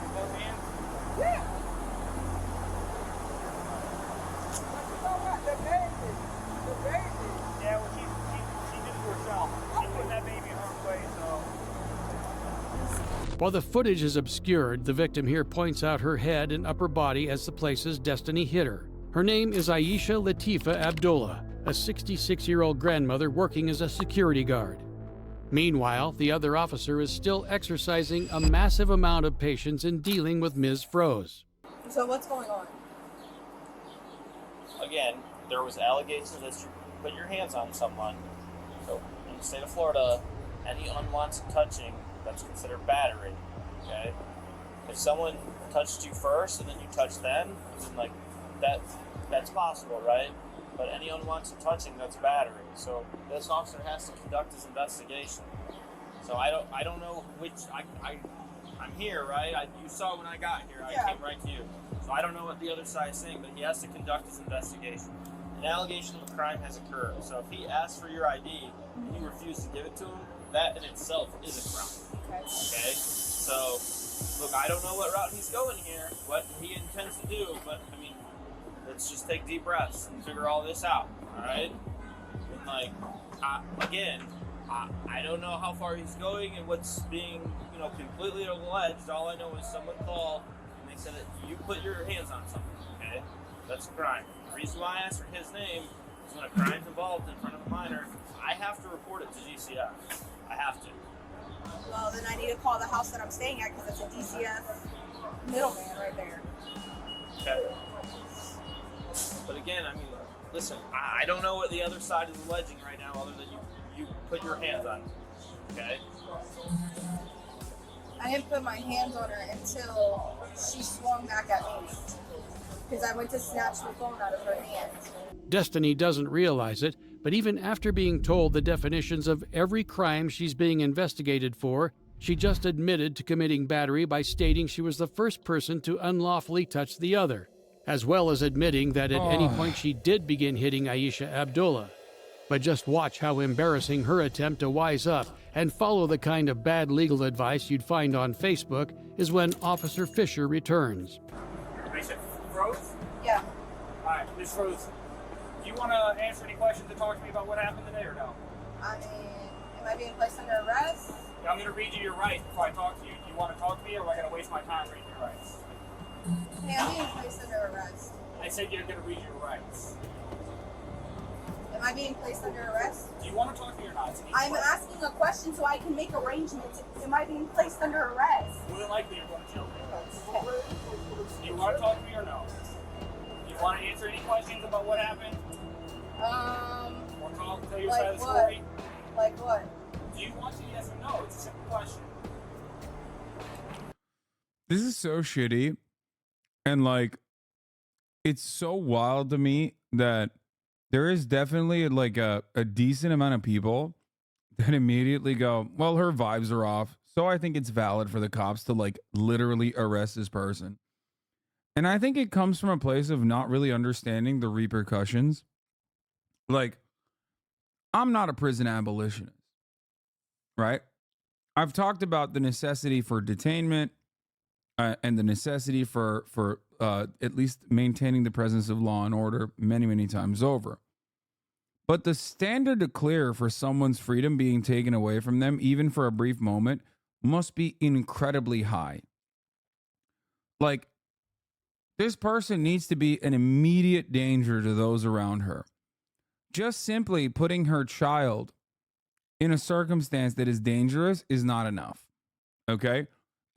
With both hands? Yeah. The baby. Yeah, well, she did it to herself. She put that baby in her way, so. While the footage is obscured, the victim here points out her head and upper body as the places Destiny hit her. Her name is Aisha Latifa Abdullah, a 66-year-old grandmother working as a security guard. Meanwhile, the other officer is still exercising a massive amount of patience in dealing with Ms. Froze. So what's going on? Again, there was allegations that you put your hands on someone. So in the state of Florida, any unwanted touching, that's considered battery. Okay? If someone touched you first and then you touch them, then like that's possible, right? But any unwanted touching, that's battery. So this officer has to conduct his investigation. So I don't know which I'm here, right? You saw when I got here, I came right to you. So I don't know what the other side is saying, but he has to conduct his investigation. An allegation of a crime has occurred. So if he asks for your ID and you refuse to give it to him, that in itself is a crime. Okay? So look, I don't know what route he's going here, what he intends to do, but I mean, let's just take deep breaths and figure all this out, all right? And like, I don't know how far he's going and what's being, completely alleged. All I know is someone called and they said that you put your hands on something, okay? That's a crime. The reason why I asked for his name is when a crime's involved in front of a minor, I have to report it to GCF. I have to. Well, then I need to call the house that I'm staying at because it's a DCF middleman right there. Okay. But again, I mean, listen, I don't know what the other side is alleging right now other than you put your hands on it, okay? I didn't put my hands on her until she swung back at me because I went to snatch the phone out of her hands. Destiny doesn't realize it, but even after being told the definitions of every crime she's being investigated for, she just admitted to committing battery by stating she was the first person to unlawfully touch the other, as well as admitting that at any point she did begin hitting Aisha Abdullah. But just watch how embarrassing her attempt to wise up and follow the kind of bad legal advice you'd find on Facebook is when Officer Fisher returns. Rose? Yeah. Alright, Miss Rose, do you want to answer any questions and talk to me about what happened today or no? I mean, am I being placed under arrest? Yeah, I'm going to read you your rights before I talk to you. Do you want to talk to me or am I going to waste my time reading your rights? Hey, I'm being placed under arrest. I said you're going to read your rights. Am I being placed under arrest? Do you want to talk to me or not? I'm asking a question so I can make arrangements. Am I being placed under arrest? More than likely you're going to jail. Do you want to talk to me or no? Do you want to answer any questions about what happened? Or tell your side of the story? Like what? Do you want to, yes or no? It's a simple question. This is so shitty. And like, it's so wild to me that there is definitely like a decent amount of people that immediately go, well, her vibes are off. So I think it's valid for the cops to like literally arrest this person. And I think it comes from a place of not really understanding the repercussions. Like, I'm not a prison abolitionist, right? I've talked about the necessity for detainment. and the necessity for at least maintaining the presence of law and order many times over. But the standard to clear for someone's freedom being taken away from them, even for a brief moment, must be incredibly high. Like, this person needs to be an immediate danger to those around her. Just simply putting her child in a circumstance that is dangerous is not enough. Okay?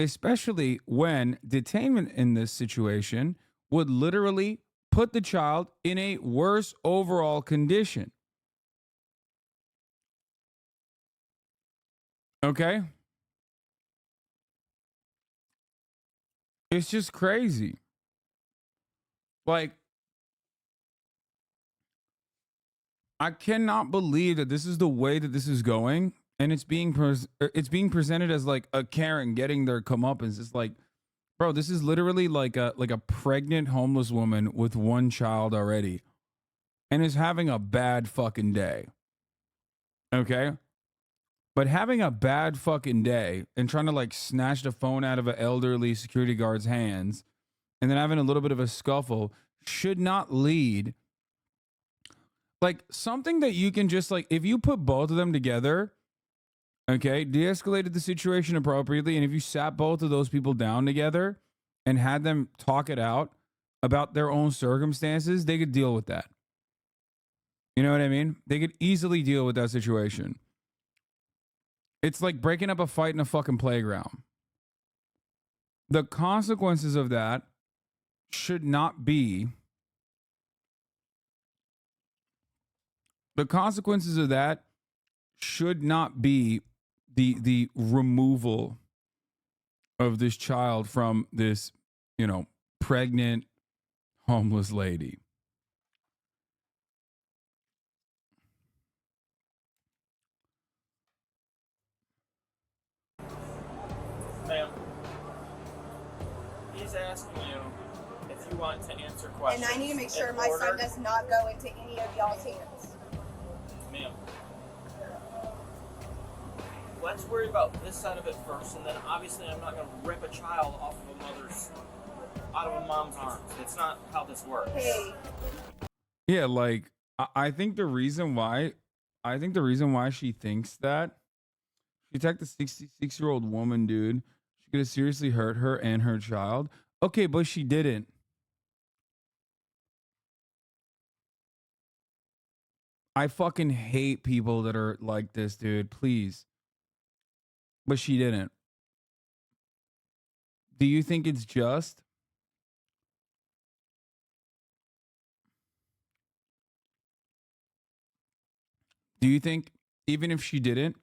Especially when detainment in this situation would literally put the child in a worse overall condition. Okay? It's just crazy. Like, I cannot believe that this is the way that this is going, and it's being presented as like a Karen getting their comeuppance. It's like, bro, this is literally like a pregnant homeless woman with one child already, and is having a bad fucking day. Okay, but having a bad fucking day and trying to like snatch the phone out of an elderly security guard's hands, and then having a little bit of a scuffle should not lead. Like, something that you can just like, if you put both of them together, okay, de-escalated the situation appropriately, and if you sat both of those people down together and had them talk it out about their own circumstances, they could deal with that. You know what I mean? They could easily deal with that situation. It's like breaking up a fight in a fucking playground. The consequences of that should not be the removal of this child from this, pregnant homeless lady. Ma'am, he's asking you if you want to answer questions. And I need to make sure my son does not go into any of y'all's hands. Ma'am, let's worry about this side of it first, and then obviously I'm not going to rip a child out of a mom's arms. It's not how this works. Hey. Yeah, like I think the reason why she thinks that, she attacked a 66-year-old woman, dude. She could have seriously hurt her and her child. Okay, but she didn't. I fucking hate people that are like this, dude. Please. But she didn't. Do you think it's just? Do you think even if she didn't,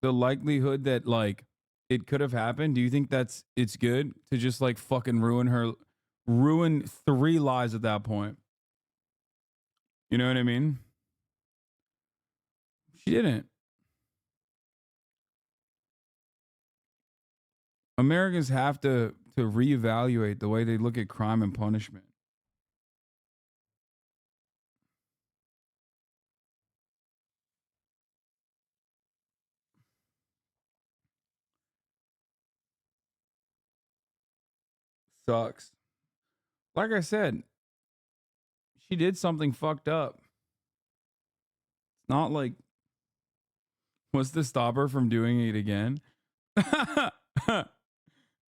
the likelihood that like it could have happened, do you think it's good to just like fucking ruin 3 lives at that point? You know what I mean? She didn't. Americans have to reevaluate the way they look at crime and punishment. Sucks. Like I said, she did something fucked up. It's not like, what's to stop her from doing it again?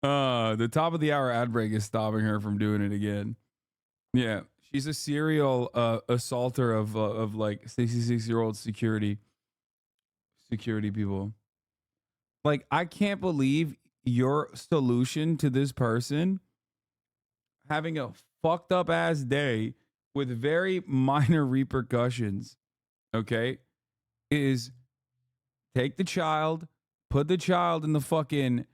The top of the hour ad break is stopping her from doing it again. Yeah, she's a serial assaulter of like 66-year-old security people. Like, I can't believe your solution to this person having a fucked up ass day with very minor repercussions, okay, is take the child, put the child in the system,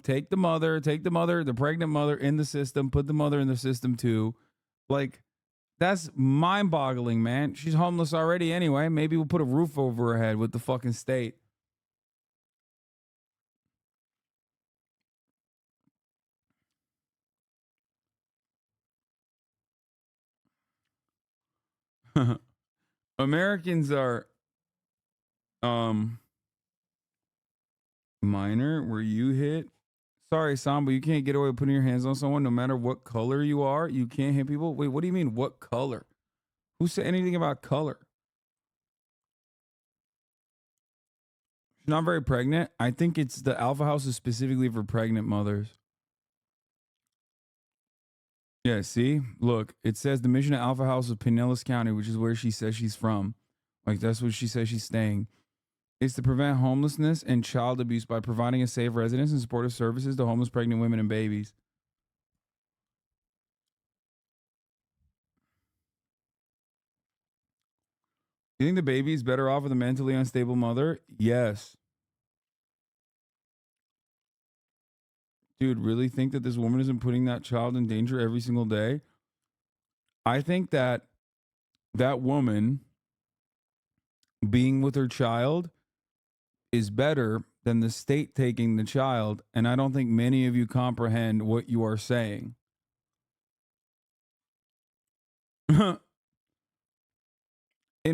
take the pregnant mother in the system, put the mother in the system too. Like, that's mind-boggling, man. She's homeless already anyway. Maybe we'll put a roof over her head with the fucking state. Americans are minor, were you hit? Sorry, Sam, but you can't get away with putting your hands on someone no matter what color you are. You can't hit people. Wait, what do you mean? What color? Who said anything about color? She's not very pregnant. I think it's the Alpha House is specifically for pregnant mothers. Yeah, see? Look, it says the mission at Alpha House of Pinellas County, which is where she says she's from. Like, that's what she says she's staying. Is to prevent homelessness and child abuse by providing a safe residence and supportive services to homeless pregnant women and babies. You think the baby is better off with a mentally unstable mother? Yes. Dude, really think that this woman isn't putting that child in danger every single day? I think that that woman being with her child is better than the state taking the child, and I don't think many of you comprehend what you are saying. In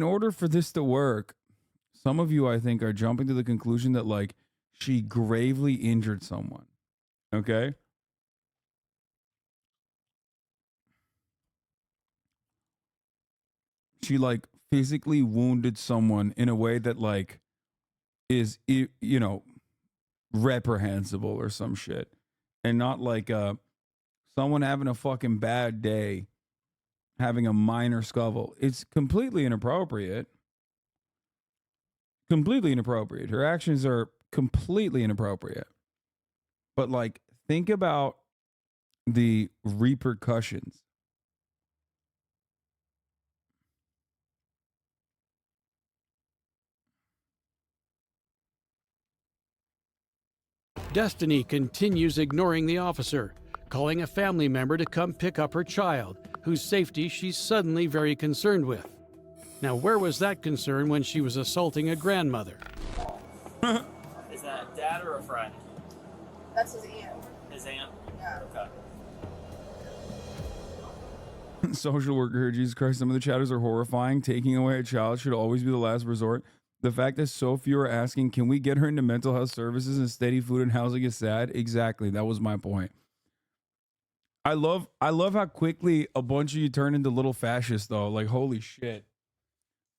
order for this to work, some of you, I think, are jumping to the conclusion that, like, she gravely injured someone. Okay? She, like, physically wounded someone in a way that, like, is, you know, reprehensible or some shit. And not like someone having a fucking bad day, having a minor scuffle. It's completely inappropriate. Completely inappropriate. Her actions are completely inappropriate. But, like, think about the repercussions. Destiny continues ignoring the officer, calling a family member to come pick up her child, whose safety she's suddenly very concerned with. Now, where was that concern when she was assaulting a grandmother? Is that dad or a friend? That's his aunt. His aunt? Yeah. Okay. Social worker, Jesus Christ, some of the chatters are horrifying. Taking away a child should always be the last resort. The fact that so few are asking, can we get her into mental health services and steady food and housing is sad. Exactly. That was my point. I love how quickly a bunch of you turn into little fascists, though. Like, holy shit.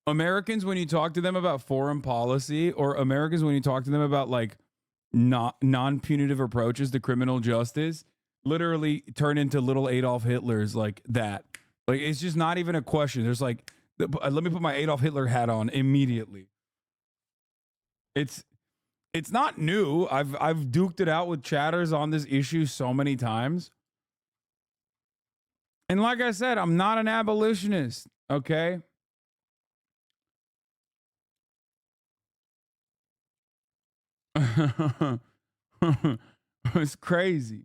Americans, when you talk to them about foreign policy, or Americans, when you talk to them about, like, non-punitive approaches to criminal justice, literally turn into little Adolf Hitlers like that. Like, it's just not even a question. There's like, let me put my Adolf Hitler hat on immediately. It's not new. I've duked it out with chatters on this issue so many times. And like I said, I'm not an abolitionist, okay? It's crazy.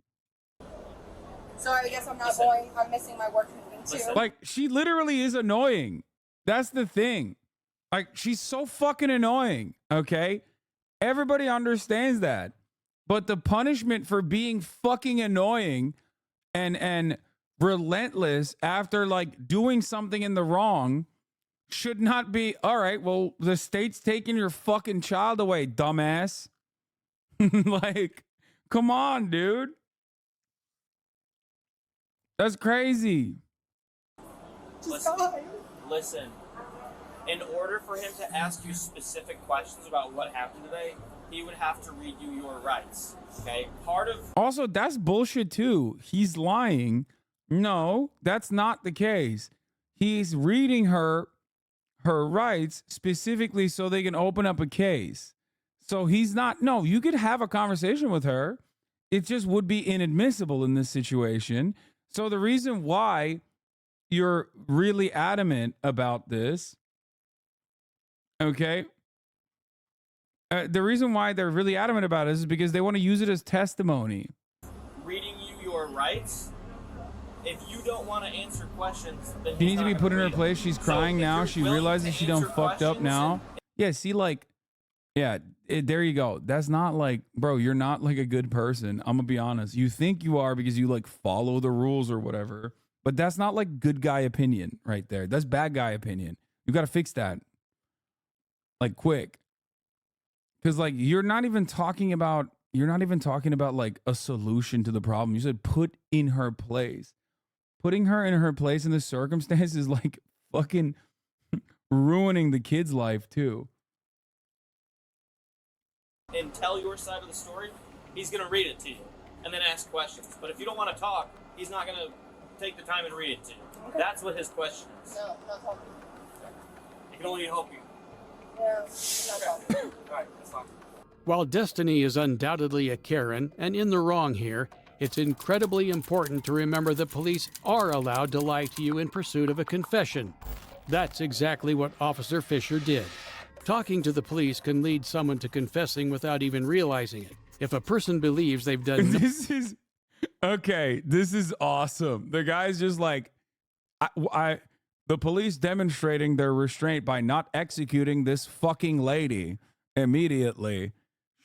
So I guess I'm not going. I'm missing my work meeting too. Like, she literally is annoying. That's the thing. Like, she's so fucking annoying, okay? Everybody understands that. But the punishment for being fucking annoying and relentless after, like, doing something in the wrong should not be, all right, well, the state's taking your fucking child away, dumbass. Like, come on, dude. That's crazy. Listen. In order for him to ask you specific questions about what happened today, he would have to read you your rights. Okay? Also, that's bullshit too. He's lying. No, that's not the case. He's reading her rights specifically so they can open up a case. So he's not, no, you could have a conversation with her. It just would be inadmissible in this situation. So the reason why you're really adamant about this, okay, the reason why they're really adamant about it is because they want to use it as testimony. Reading you your rights, if you don't want to answer questions, then She needs to be put in her place. She's crying now. She realizes she done fucked up now. Yeah, see, like, yeah, there you go. That's not like, bro, you're not like a good person. I'm gonna be honest. You think you are because you like follow the rules or whatever, but that's not like good guy opinion right there. That's bad guy opinion. You got to fix that. Like, quick. Because, like, you're not even talking about you're not even talking about like a solution to the problem. You said put in her place. Putting her in her place in this circumstance is like fucking ruining the kid's life too. And tell your side of the story, he's going to read it to you and then ask questions. But if you don't want to talk, he's not going to take the time and read it to you. Okay. That's what his question is. No, not talking. He can only help you. Yeah, not talking. All right, that's fine. While Destiny is undoubtedly a Karen and in the wrong here, it's incredibly important to remember that police are allowed to lie to you in pursuit of a confession. That's exactly what Officer Fisher did. Talking to the police can lead someone to confessing without even realizing it. If a person believes they've done This is okay. This is awesome. The guy's just like, the police demonstrating their restraint by not executing this fucking lady immediately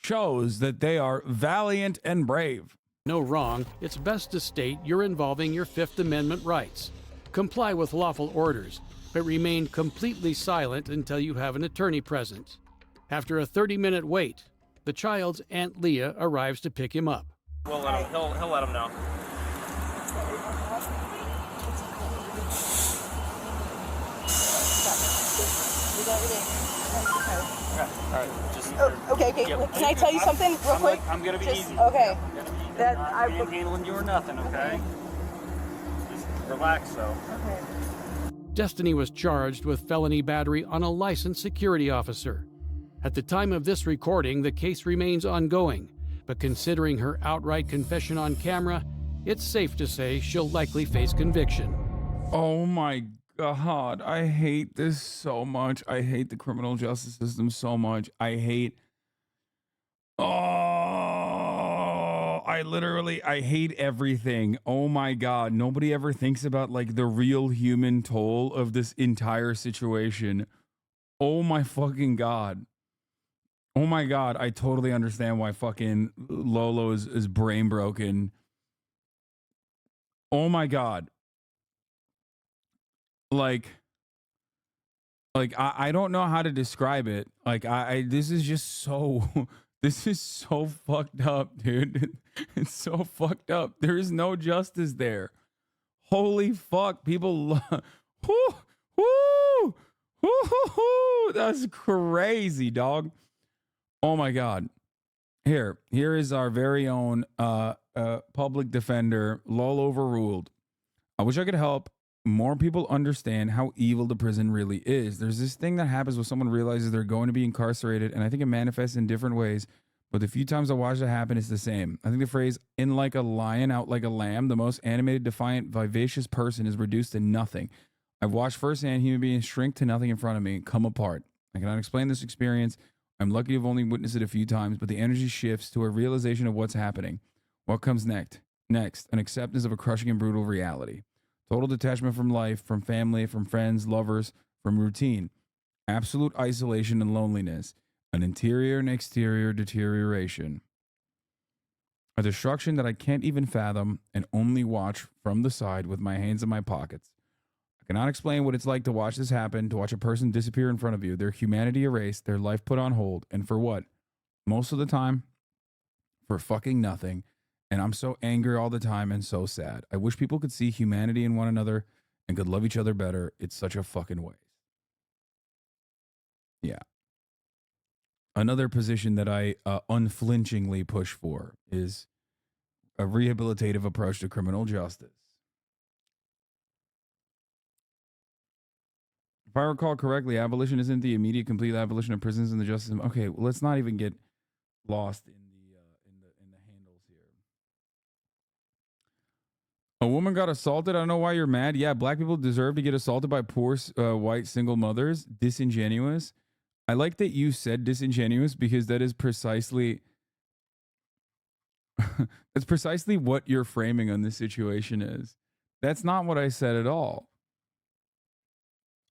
shows that they are valiant and brave. no wrong, it's best to state you're involving your Fifth Amendment rights. Comply with lawful orders, but remain completely silent until you have an attorney present. After a 30-minute wait, the child's Aunt Leah arrives to pick him up. We'll let him, he'll let him know. Okay. Yep. Can I tell you something real quick? I'm gonna be Just- easy. Okay. That I handling you or nothing, okay? Just relax, though. Destiny was charged with felony battery on a licensed security officer. At the time of this recording, the case remains ongoing, but considering her outright confession on camera, it's safe to say she'll likely face conviction. Oh my God. I hate this so much. I hate the criminal justice system so much. I hate. I hate everything. Oh my God. Nobody ever thinks about like the real human toll of this entire situation. Oh my fucking God. Oh my God. I totally understand why fucking Lolo is brain broken. Oh my God. Like I don't know how to describe it. Like this is just so this is so fucked up, dude. It's so fucked up. There is no justice there. Holy fuck. People that's crazy, dog. Oh my God. Here is our very own public defender, Lol overruled. I wish I could help more people understand how evil the prison really is. There's this thing that happens when someone realizes they're going to be incarcerated, and I think it manifests in different ways, but the few times I watch it happen, it's the same. I think the phrase, in like a lion, out like a lamb, the most animated, defiant, vivacious person is reduced to nothing. I've watched firsthand human beings shrink to nothing in front of me and come apart. I cannot explain this experience. I'm lucky to have only witnessed it a few times, but the energy shifts to a realization of what's happening. What comes next? Next, an acceptance of a crushing and brutal reality. Total detachment from life, from family, from friends, lovers, from routine. Absolute isolation and loneliness. An interior and exterior deterioration. A destruction that I can't even fathom and only watch from the side with my hands in my pockets. I cannot explain what it's like to watch this happen, to watch a person disappear in front of you, their humanity erased, their life put on hold, and for what? Most of the time, for fucking nothing. And I'm so angry all the time and so sad. I wish people could see humanity in one another and could love each other better. It's such a fucking waste. Yeah. Another position that I unflinchingly push for is a rehabilitative approach to criminal justice. If I recall correctly, abolition isn't the immediate complete abolition of prisons and the justice system. Okay, well, let's not even get lost in the handles here. A woman got assaulted. I don't know why you're mad. Yeah, black people deserve to get assaulted by poor white single mothers. Disingenuous. I like that you said disingenuous because that is precisely that's precisely what your framing on this situation is. That's not what I said at all.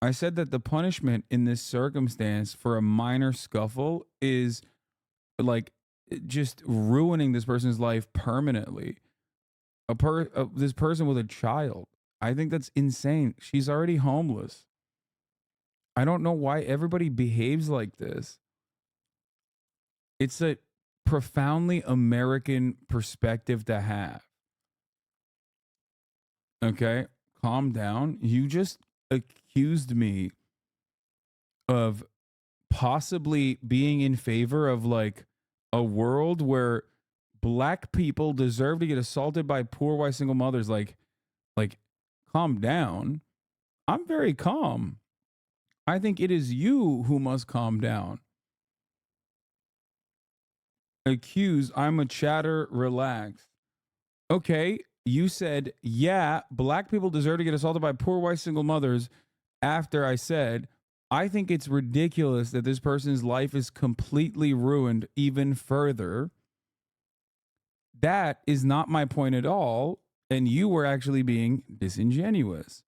I said that the punishment in this circumstance for a minor scuffle is like just ruining this person's life permanently. This person with a child. I think that's insane. She's already homeless. I don't know why everybody behaves like this. It's a profoundly American perspective to have. Okay, calm down. You just accused me of possibly being in favor of like a world where black people deserve to get assaulted by poor white single mothers. Like, calm down. I'm very calm. I think it is you who must calm down. Accuse, I'm a chatter, relax. Okay, you said, yeah, black people deserve to get assaulted by poor white single mothers after I said, I think it's ridiculous that this person's life is completely ruined even further. That is not my point at all. And you were actually being disingenuous.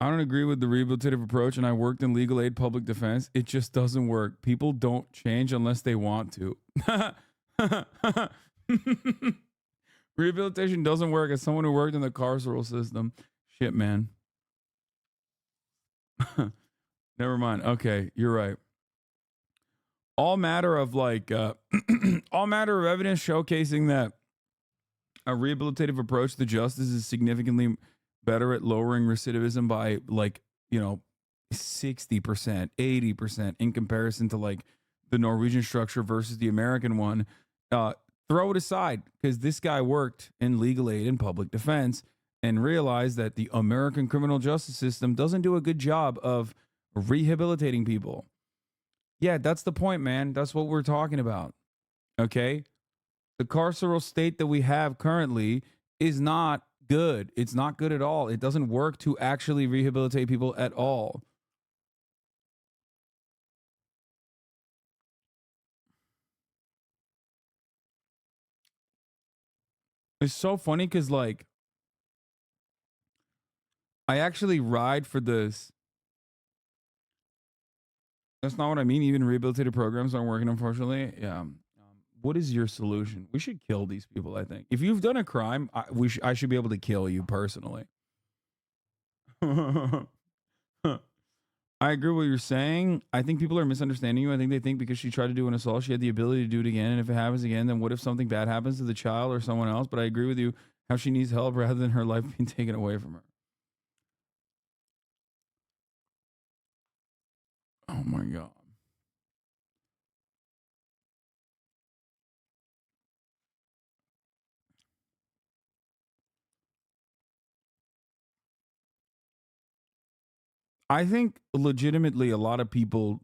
I don't agree with the rehabilitative approach, and I worked in legal aid public defense. It just doesn't work. People don't change unless they want to. Rehabilitation doesn't work as someone who worked in the carceral system. Shit, man. Never mind. Okay, you're right. All matter of like, all matter of evidence showcasing that a rehabilitative approach to justice is significantly better at lowering recidivism by like, 60%, 80% in comparison to like the Norwegian structure versus the American one. Throw it aside because this guy worked in legal aid and public defense and realized that the American criminal justice system doesn't do a good job of rehabilitating people. Yeah, that's the point, man. That's what we're talking about. Okay? The carceral state that we have currently is not good. It's not good at all. It doesn't work to actually rehabilitate people at all. It's so funny because, like, I actually ride for this. That's not what I mean. Even rehabilitative programs aren't working, unfortunately. Yeah. What is your solution? We should kill these people, I think. If you've done a crime, I should be able to kill you personally. I agree with what you're saying. I think people are misunderstanding you. I think they think because she tried to do an assault, she had the ability to do it again. And if it happens again, then what if something bad happens to the child or someone else? But I agree with you how she needs help rather than her life being taken away from her. Oh my God. I think legitimately a lot of people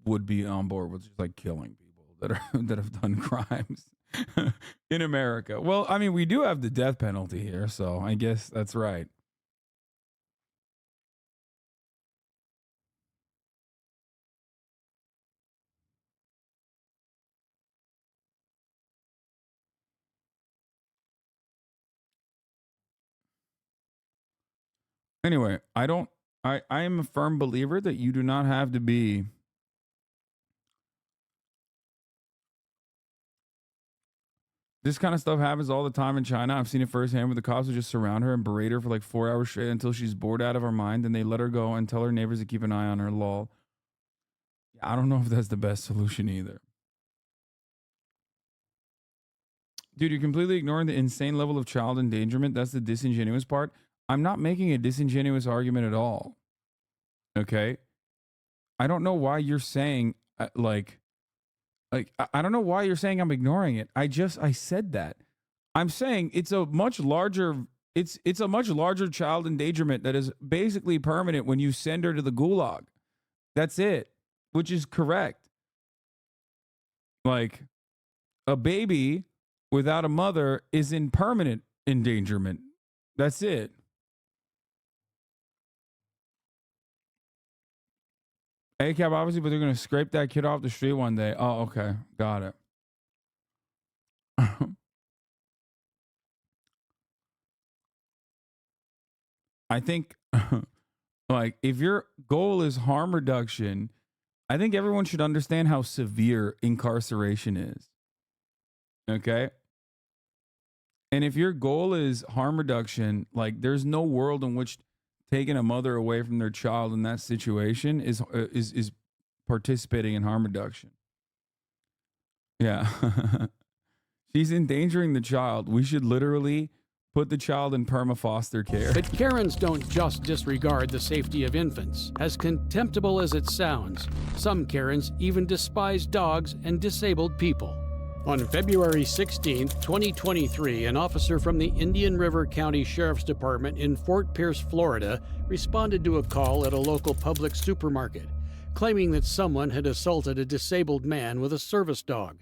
would be on board with just like killing people that have done crimes in America. Well, I mean, we do have the death penalty here, so I guess that's right. Anyway, I am a firm believer that you do not have to be this kind of stuff happens all the time in China. I've seen it firsthand where the cops will just surround her and berate her for like 4 hours straight until she's bored out of her mind. Then they let her go and tell her neighbors to keep an eye on her. Lol. I don't know if that's the best solution either. Dude, you're completely ignoring the insane level of child endangerment. That's the disingenuous part. I'm not making a disingenuous argument at all. Okay? I don't know why you're saying I don't know why you're saying I'm ignoring it. I said that. I'm saying it's a much larger child endangerment that is basically permanent when you send her to the gulag. That's it, which is correct. Like a baby without a mother is in permanent endangerment. That's it. ACAB, obviously, but they're going to scrape that kid off the street one day. Oh, okay. Got it. I think, like, if your goal is harm reduction, I think everyone should understand how severe incarceration is. Okay? And if your goal is harm reduction, like, there's no world in which taking a mother away from their child in that situation is participating in harm reduction. Yeah. She's endangering the child. We should literally put the child in perma foster care. But Karens don't just disregard the safety of infants. As contemptible as it sounds, some Karens even despise dogs and disabled people. On February 16, 2023, an officer from the Indian River County Sheriff's Department in Fort Pierce, Florida, responded to a call at a local public supermarket, claiming that someone had assaulted a disabled man with a service dog.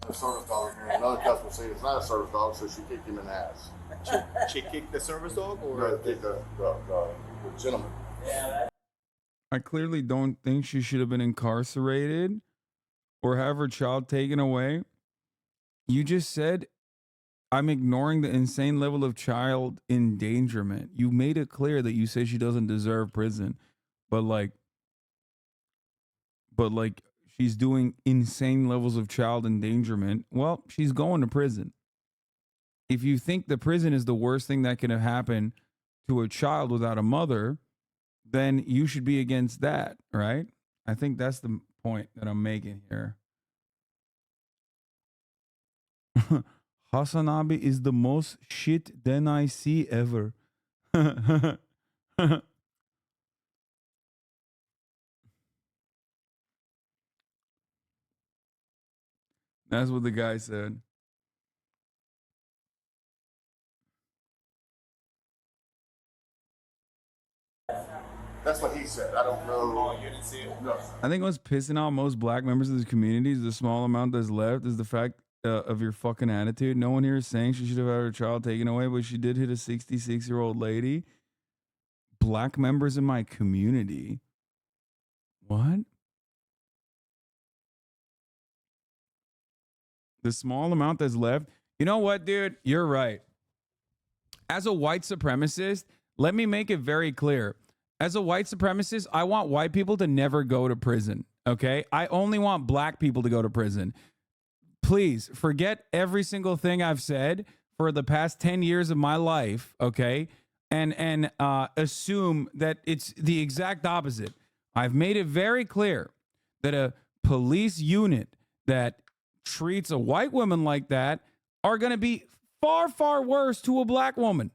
A service dog here. Another customer said it's not a service dog, so she kicked him in the ass. She kicked the service dog, or no, kicked the gentleman. I clearly don't think she should have been incarcerated or have her child taken away. You just said I'm ignoring the insane level of child endangerment. You made it clear that you say she doesn't deserve prison, but like she's doing insane levels of child endangerment. Well, she's going to prison. If you think the prison is the worst thing that can happen to a child without a mother, then you should be against that, right? I think that's the point that I'm making here. HasanAbi is the most shit than I see ever. That's what the guy said. That's what he said. I don't know. Oh, you didn't see it? No. I think what's pissing off most black members of this community is the small amount that's left is the fact of your fucking attitude. No one here is saying she should have had her child taken away, but she did hit a 66-year-old lady. Black members in my community. What? The small amount that's left. You know what, dude? You're right. As a white supremacist, let me make it very clear. As a white supremacist, I want white people to never go to prison, okay? I only want black people to go to prison. Please forget every single thing I've said for the past 10 years of my life, okay? And assume that it's the exact opposite. I've made it very clear that a police unit that treats a white woman like that are going to be far, far worse to a black woman,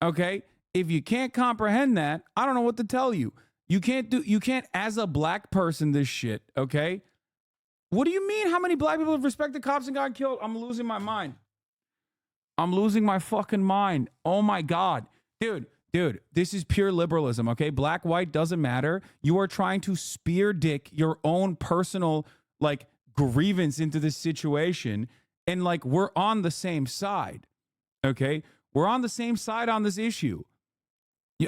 okay? If you can't comprehend that, I don't know what to tell you. You can't as a black person this shit, okay? What do you mean? How many black people have respected cops and got killed? I'm losing my mind. I'm losing my fucking mind. Oh my God. Dude, this is pure liberalism, okay? Black, white, doesn't matter. You are trying to spear dick your own personal, like, grievance into this situation. And, like, we're on the same side, okay? We're on the same side on this issue.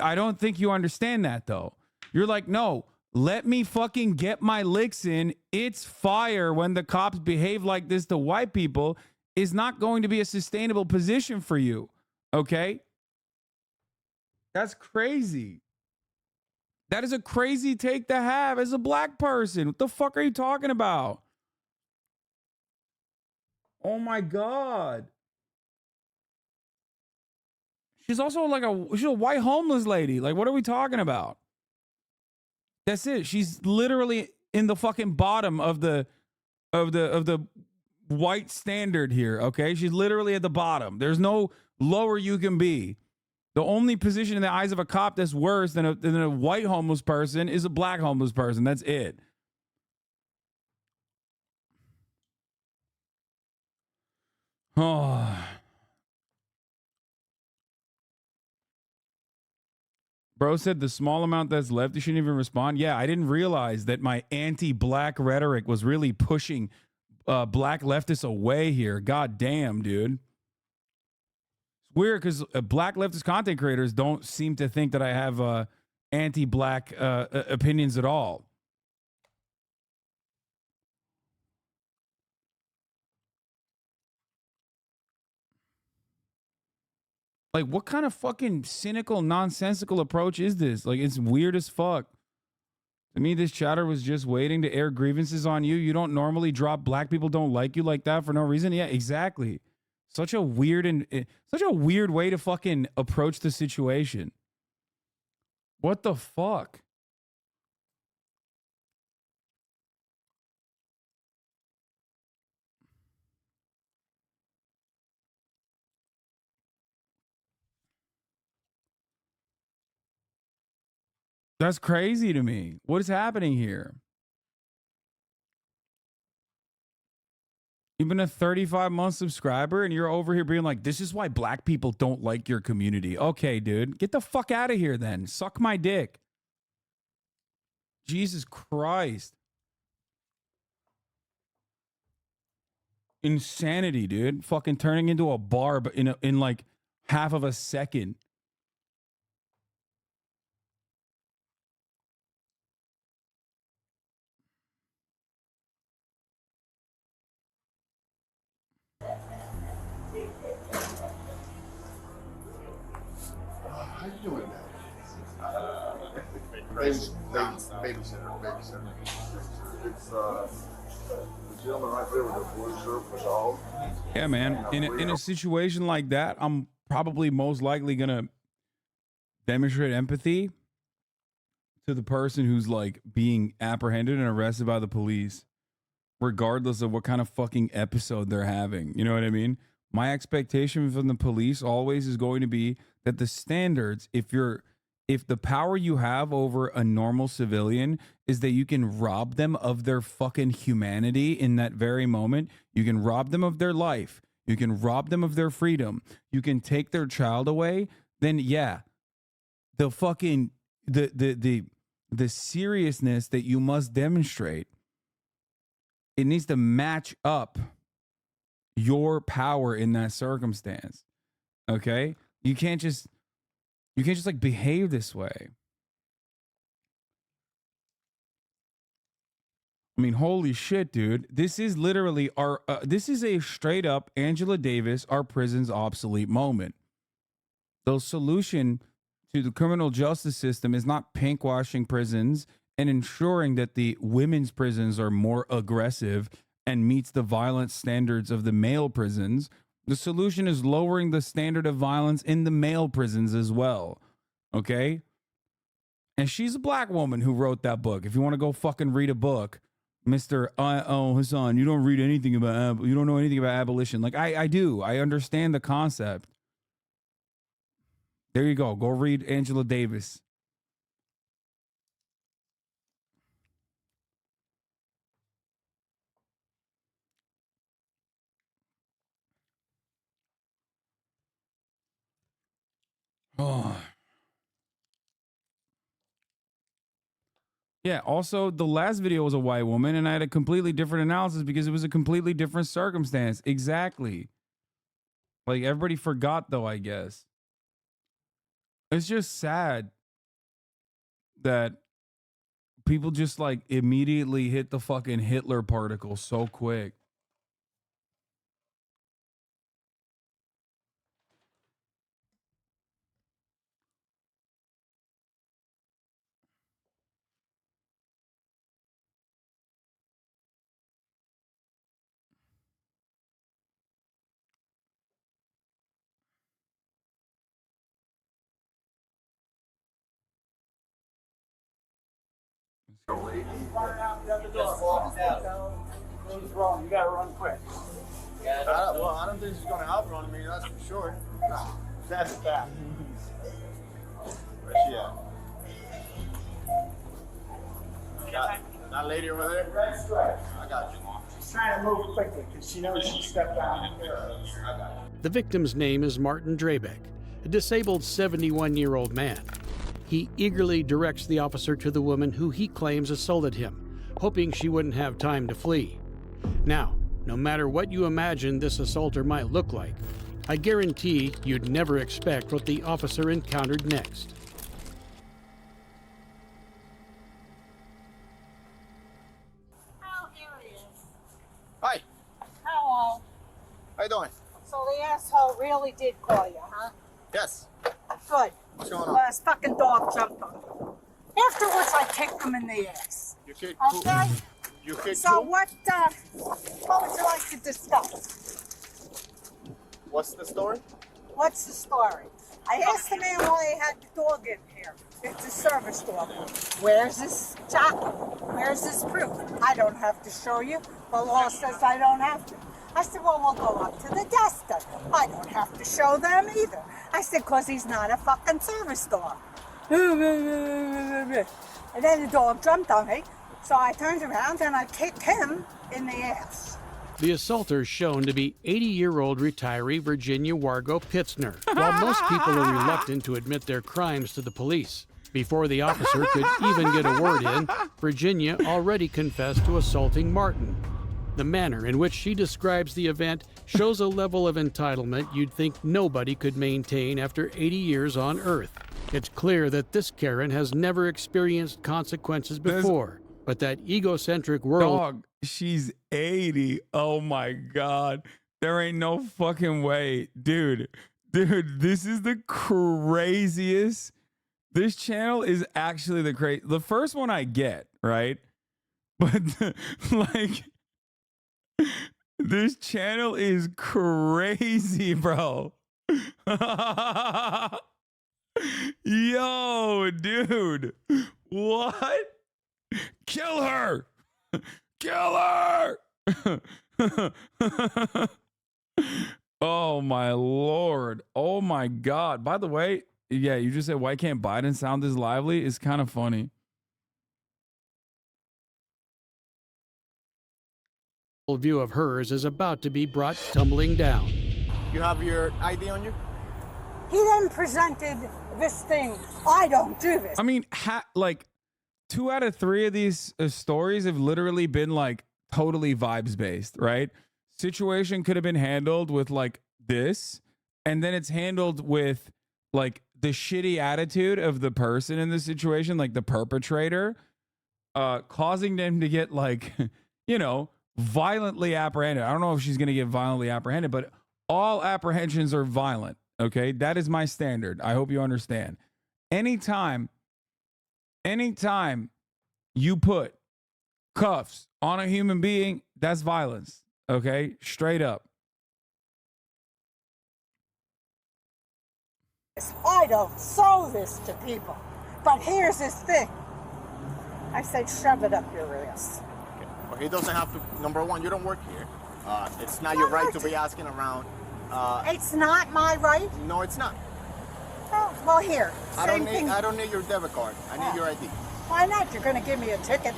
I don't think you understand that, though. You're like, no, let me fucking get my licks in. It's fire when the cops behave like this to white people is not going to be a sustainable position for you, okay? That's crazy. That is a crazy take to have as a black person. What the fuck are you talking about? Oh my God. She's also like she's a white homeless lady. Like, what are we talking about? That's it. She's literally in the fucking bottom of the white standard here, okay? She's literally at the bottom. There's no lower you can be. The only position in the eyes of a cop that's worse than a white homeless person is a black homeless person. That's it. Oh. Bro said the small amount that's left, you shouldn't even respond. Yeah, I didn't realize that my anti-black rhetoric was really pushing black leftists away here. God damn, dude. It's weird because black leftist content creators don't seem to think that I have anti-black opinions at all. Like, what kind of fucking cynical, nonsensical approach is this? Like, it's weird as fuck. To me, this chatter was just waiting to air grievances on you. You don't normally drop black people don't like you like that for no reason. Yeah, exactly. Such a weird way to fucking approach the situation. What the fuck? That's crazy to me. What is happening here? You've been a 35-month subscriber and you're over here being like, this is why black people don't like your community. Okay, dude. Get the fuck out of here then. Suck my dick. Jesus Christ. Insanity, dude. Fucking turning into a bar in like half of a second. How you doing now? Babysitter. It's the gentleman right there with the blue shirt was all. Yeah, man. In a situation like that, I'm probably most likely gonna demonstrate empathy to the person who's like being apprehended and arrested by the police, regardless of what kind of fucking episode they're having. You know what I mean? My expectation from the police always is going to be that the standards, if the power you have over a normal civilian is that you can rob them of their fucking humanity in that very moment, you can rob them of their life, you can rob them of their freedom, you can take their child away, then yeah, the fucking the seriousness that you must demonstrate, it needs to match up your power in that circumstance. Okay? You can't just like behave this way. I mean, holy shit, dude. This is literally this is a straight up Angela Davis, our prison's obsolete moment. The solution to the criminal justice system is not pinkwashing prisons and ensuring that the women's prisons are more aggressive and meets the violence standards of the male prisons. The solution is lowering the standard of violence in the male prisons as well. Okay? And she's a black woman who wrote that book. If you want to go fucking read a book, Mr. Hasan, you don't read anything about, you don't know anything about abolition. Like, I do. I understand the concept. There you go. Go read Angela Davis. Oh. Yeah, also, the last video was a white woman, and I had a completely different analysis because it was a completely different circumstance. Exactly. Like, everybody forgot, though, I guess. It's just sad that people just, like, immediately hit the fucking Hitler particle so quick. What's wrong? You gotta run quick. I don't think she's gonna outrun me, that's for sure. That's a fact. Where's she at? That lady over there? I got you. She's trying to move quickly because she knows she stepped down here. I got you. The victim's name is Martin Drabeck, a disabled 71-year-old man. He eagerly directs the officer to the woman who he claims assaulted him, hoping she wouldn't have time to flee. Now, no matter what you imagine this assaulter might look like, I guarantee you'd never expect what the officer encountered next. Oh, here he is. Hi. Hello. How you doing? So the asshole really did call you, huh? Yes. Good. What's going on? His fucking dog jumped on him. Afterwards, I kicked him in the ass. You kicked Okay? You kicked So who? what would you like to discuss? What's the story? What's the story? I asked the man why he had the dog in here. It's a service dog. Where's this jacket? Where's this proof? I don't have to show you. The law says I don't have to. I said, well, we'll go up to the desk then. I don't have to show them either. I said, because he's not a fucking service dog. And then the dog jumped on me, so I turned around and I kicked him in the ass. The assaulter shown to be 80-year-old retiree Virginia Wargo Pitzner. While most people are reluctant to admit their crimes to the police, before the officer could even get a word in, Virginia already confessed to assaulting Martin. The manner in which she describes the event shows a level of entitlement you'd think nobody could maintain after 80 years on Earth. It's clear that this Karen has never experienced consequences before, but that egocentric world... Dog, she's 80. Oh my God. There ain't no fucking way. Dude, this is the craziest. This channel is actually the first one I get, right? But like, this channel is crazy, bro. Yo, dude. What? Kill her. Kill her. Oh my Lord. Oh my God. By the way, yeah, you just said, why can't Biden sound this lively? It's kind of funny. View of hers is about to be brought tumbling down. You have your ID on you? He then presented this thing. I don't do this. I mean, like 2 out of 3 of these stories have literally been like totally vibes based, right? Situation could have been handled with like this, and then it's handled with like the shitty attitude of the person in the situation, like the perpetrator, causing them to get like, you know, violently apprehended. I don't know if she's going to get violently apprehended, but all apprehensions are violent. Okay. That is my standard. I hope you understand. Anytime you put cuffs on a human being, that's violence. Okay. Straight up. I don't sow this to people. But here's this thing. I said, shove it up your ass. Well, he doesn't have to. Number one, you don't work here. It's not your right to be asking around. It's not my right? No, it's not. Oh, well, here. I don't need your debit card. I need your ID. Why not? You're going to give me a ticket.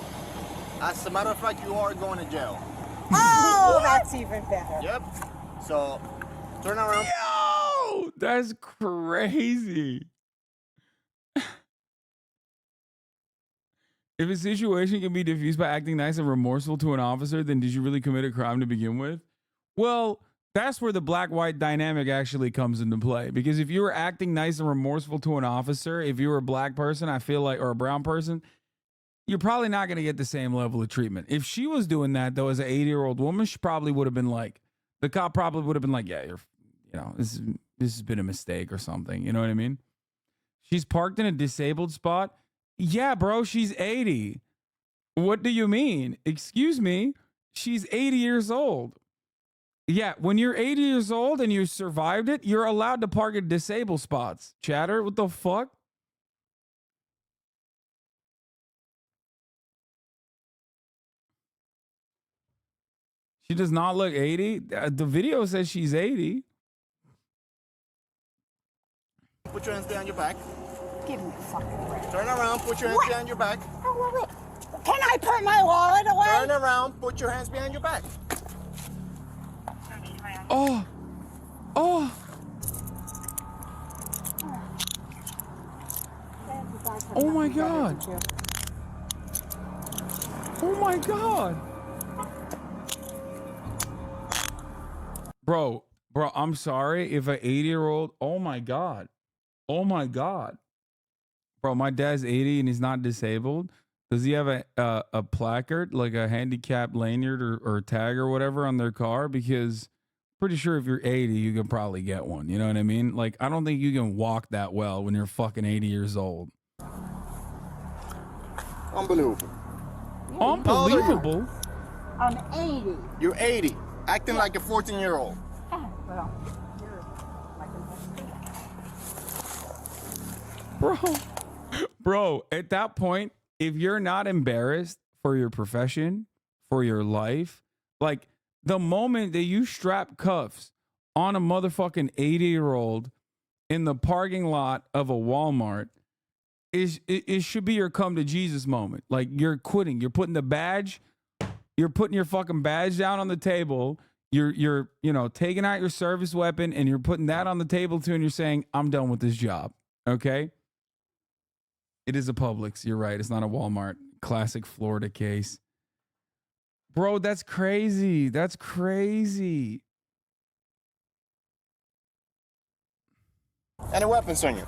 As a matter of fact, you are going to jail. Oh, that's even better. Yep. So, turn around. Yo, that's crazy. If a situation can be diffused by acting nice and remorseful to an officer, then did you really commit a crime to begin with? Well, that's where the black-white dynamic actually comes into play. Because if you were acting nice and remorseful to an officer, if you were a black person, I feel like, or a brown person, you're probably not going to get the same level of treatment. If she was doing that, though, as an 80-year-old woman, she probably would have been like, the cop probably would have been like, yeah, this has been a mistake or something. You know what I mean? She's parked in a disabled spot. Yeah, bro, she's 80. What do you mean? Excuse me? She's 80 years old. Yeah, when you're 80 years old and you survived it, you're allowed to park at disabled spots. Chatter, what the fuck? She does not look 80. The video says she's 80. Put your hands behind your back. Give me a fucking break. Turn around, put your hands behind your back. Oh, wait. Can I put my wallet away? Turn around, put your hands behind your back. Oh. Oh. Oh my God. Oh my God. Bro, I'm sorry if an 80-year-old, oh my God. Oh my God. Bro, my dad's 80 and he's not disabled. Does he have a placard, like a handicap lanyard or tag or whatever on their car? Because pretty sure if you're 80, you can probably get one. You know what I mean? Like, I don't think you can walk that well when you're fucking 80 years old. Unbelievable. Unbelievable? I'm 80. You're 80, acting like a 14-year-old. Well, bro. Bro, at that point, if you're not embarrassed for your profession, for your life, like the moment that you strap cuffs on a motherfucking 80-year-old in the parking lot of a Walmart, it should be your come to Jesus moment. Like you're quitting. You're putting you're putting your fucking badge down on the table. You're taking out your service weapon and you're putting that on the table too, and you're saying, I'm done with this job. Okay? It is a Publix. You're right. It's not a Walmart. Classic Florida case. Bro, that's crazy. That's crazy. Any weapons on you?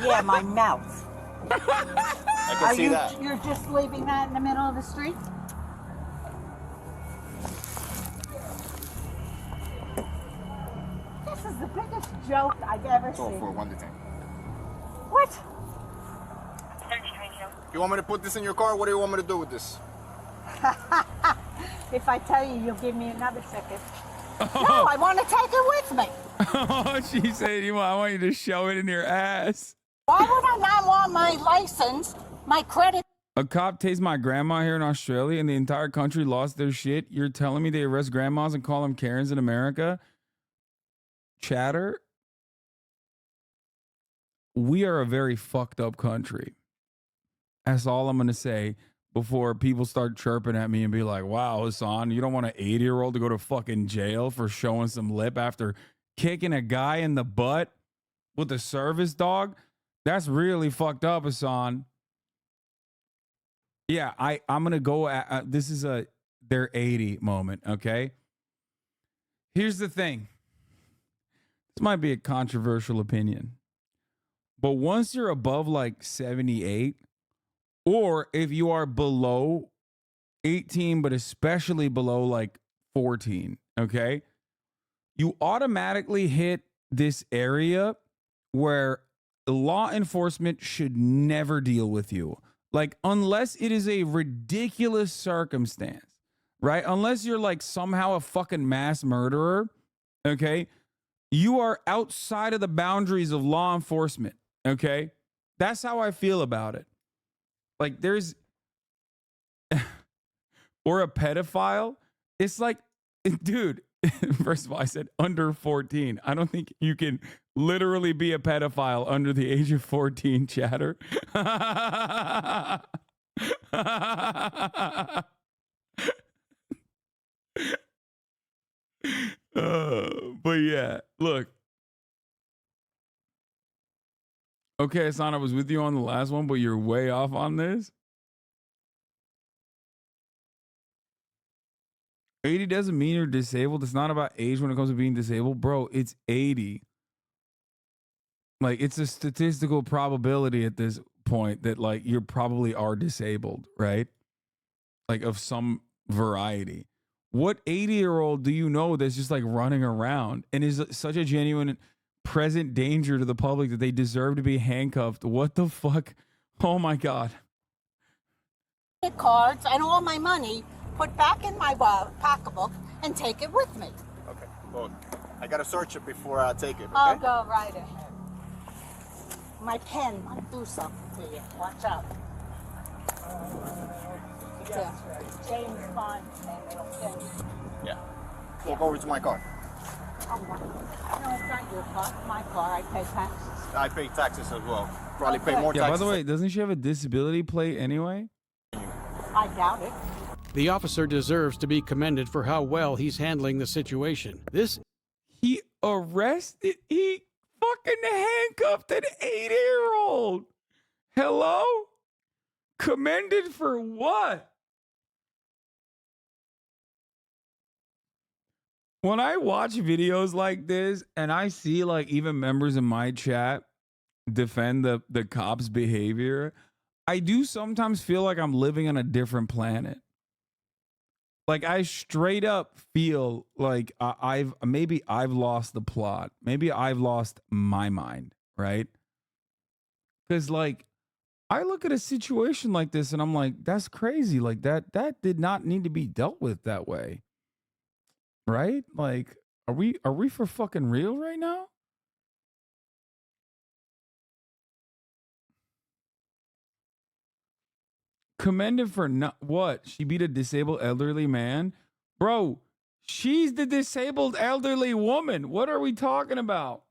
Yeah, my mouth. I can see that. You're just leaving that in the middle of the street? This is the biggest joke I've ever So seen. for one detain. What? You want me to put this in your car? What do you want me to do with this? If I tell you, you'll give me another second. No, I want to take it with me. Oh, she said, I want you to show it in your ass. Why would I not want my license, my credit? A cop tased my grandma here in Australia and the entire country lost their shit. You're telling me they arrest grandmas and call them Karens in America? Chatter? We are a very fucked up country. That's all I'm going to say before people start chirping at me and be like, wow, Hassan, you don't want an 80-year-old to go to fucking jail for showing some lip after kicking a guy in the butt with a service dog? That's really fucked up, Hassan. Yeah, I'm going to go at, this is their 80 moment, okay? Here's the thing. This might be a controversial opinion. But once you're above like 78, or if you are below 18, but especially below like 14, okay, you automatically hit this area where law enforcement should never deal with you. Like, unless it is a ridiculous circumstance, right? Unless you're like somehow a fucking mass murderer, okay? You are outside of the boundaries of law enforcement, okay? That's how I feel about it. Like there's, or a pedophile. It's like, dude, first of all, I said under 14. I don't think you can literally be a pedophile under the age of 14, chatter. But yeah, look. Okay, Hassan, I was with you on the last one, but you're way off on this. 80 doesn't mean you're disabled. It's not about age when it comes to being disabled. Bro, it's 80. Like, it's a statistical probability at this point that, like, you probably are disabled, right? Like, of some variety. What 80-year-old do you know that's just, like, running around and is such a genuine present danger to the public that they deserve to be handcuffed? What the fuck? Oh, my God. Cards and all my money put back in my pocketbook and take it with me. Okay. Well, I gotta search it before I take it. Okay? I'll go right ahead. My pen might do something to you. Watch out. It's a James Bond thing. Yeah. We'll go over to my car. Oh, no, it's not your car. It's my car. I pay taxes. I pay taxes as well. Probably pay more Yeah, taxes. by the way, doesn't she have a disability plate anyway? I doubt it. The officer deserves to be commended for how well he's handling the situation. He fucking handcuffed an 80-year-old. Hello? Commended for what? When I watch videos like this and I see like even members in my chat defend the cops' behavior, I do sometimes feel like I'm living on a different planet. Like I straight up feel like I've lost the plot. Maybe I've lost my mind, right? Because like I look at a situation like this and I'm like, that's crazy. Like that did not need to be dealt with that way. Right? Like, are we for fucking real right now? Commended for not what? She beat a disabled elderly man? Bro, she's the disabled elderly woman. What are we talking about?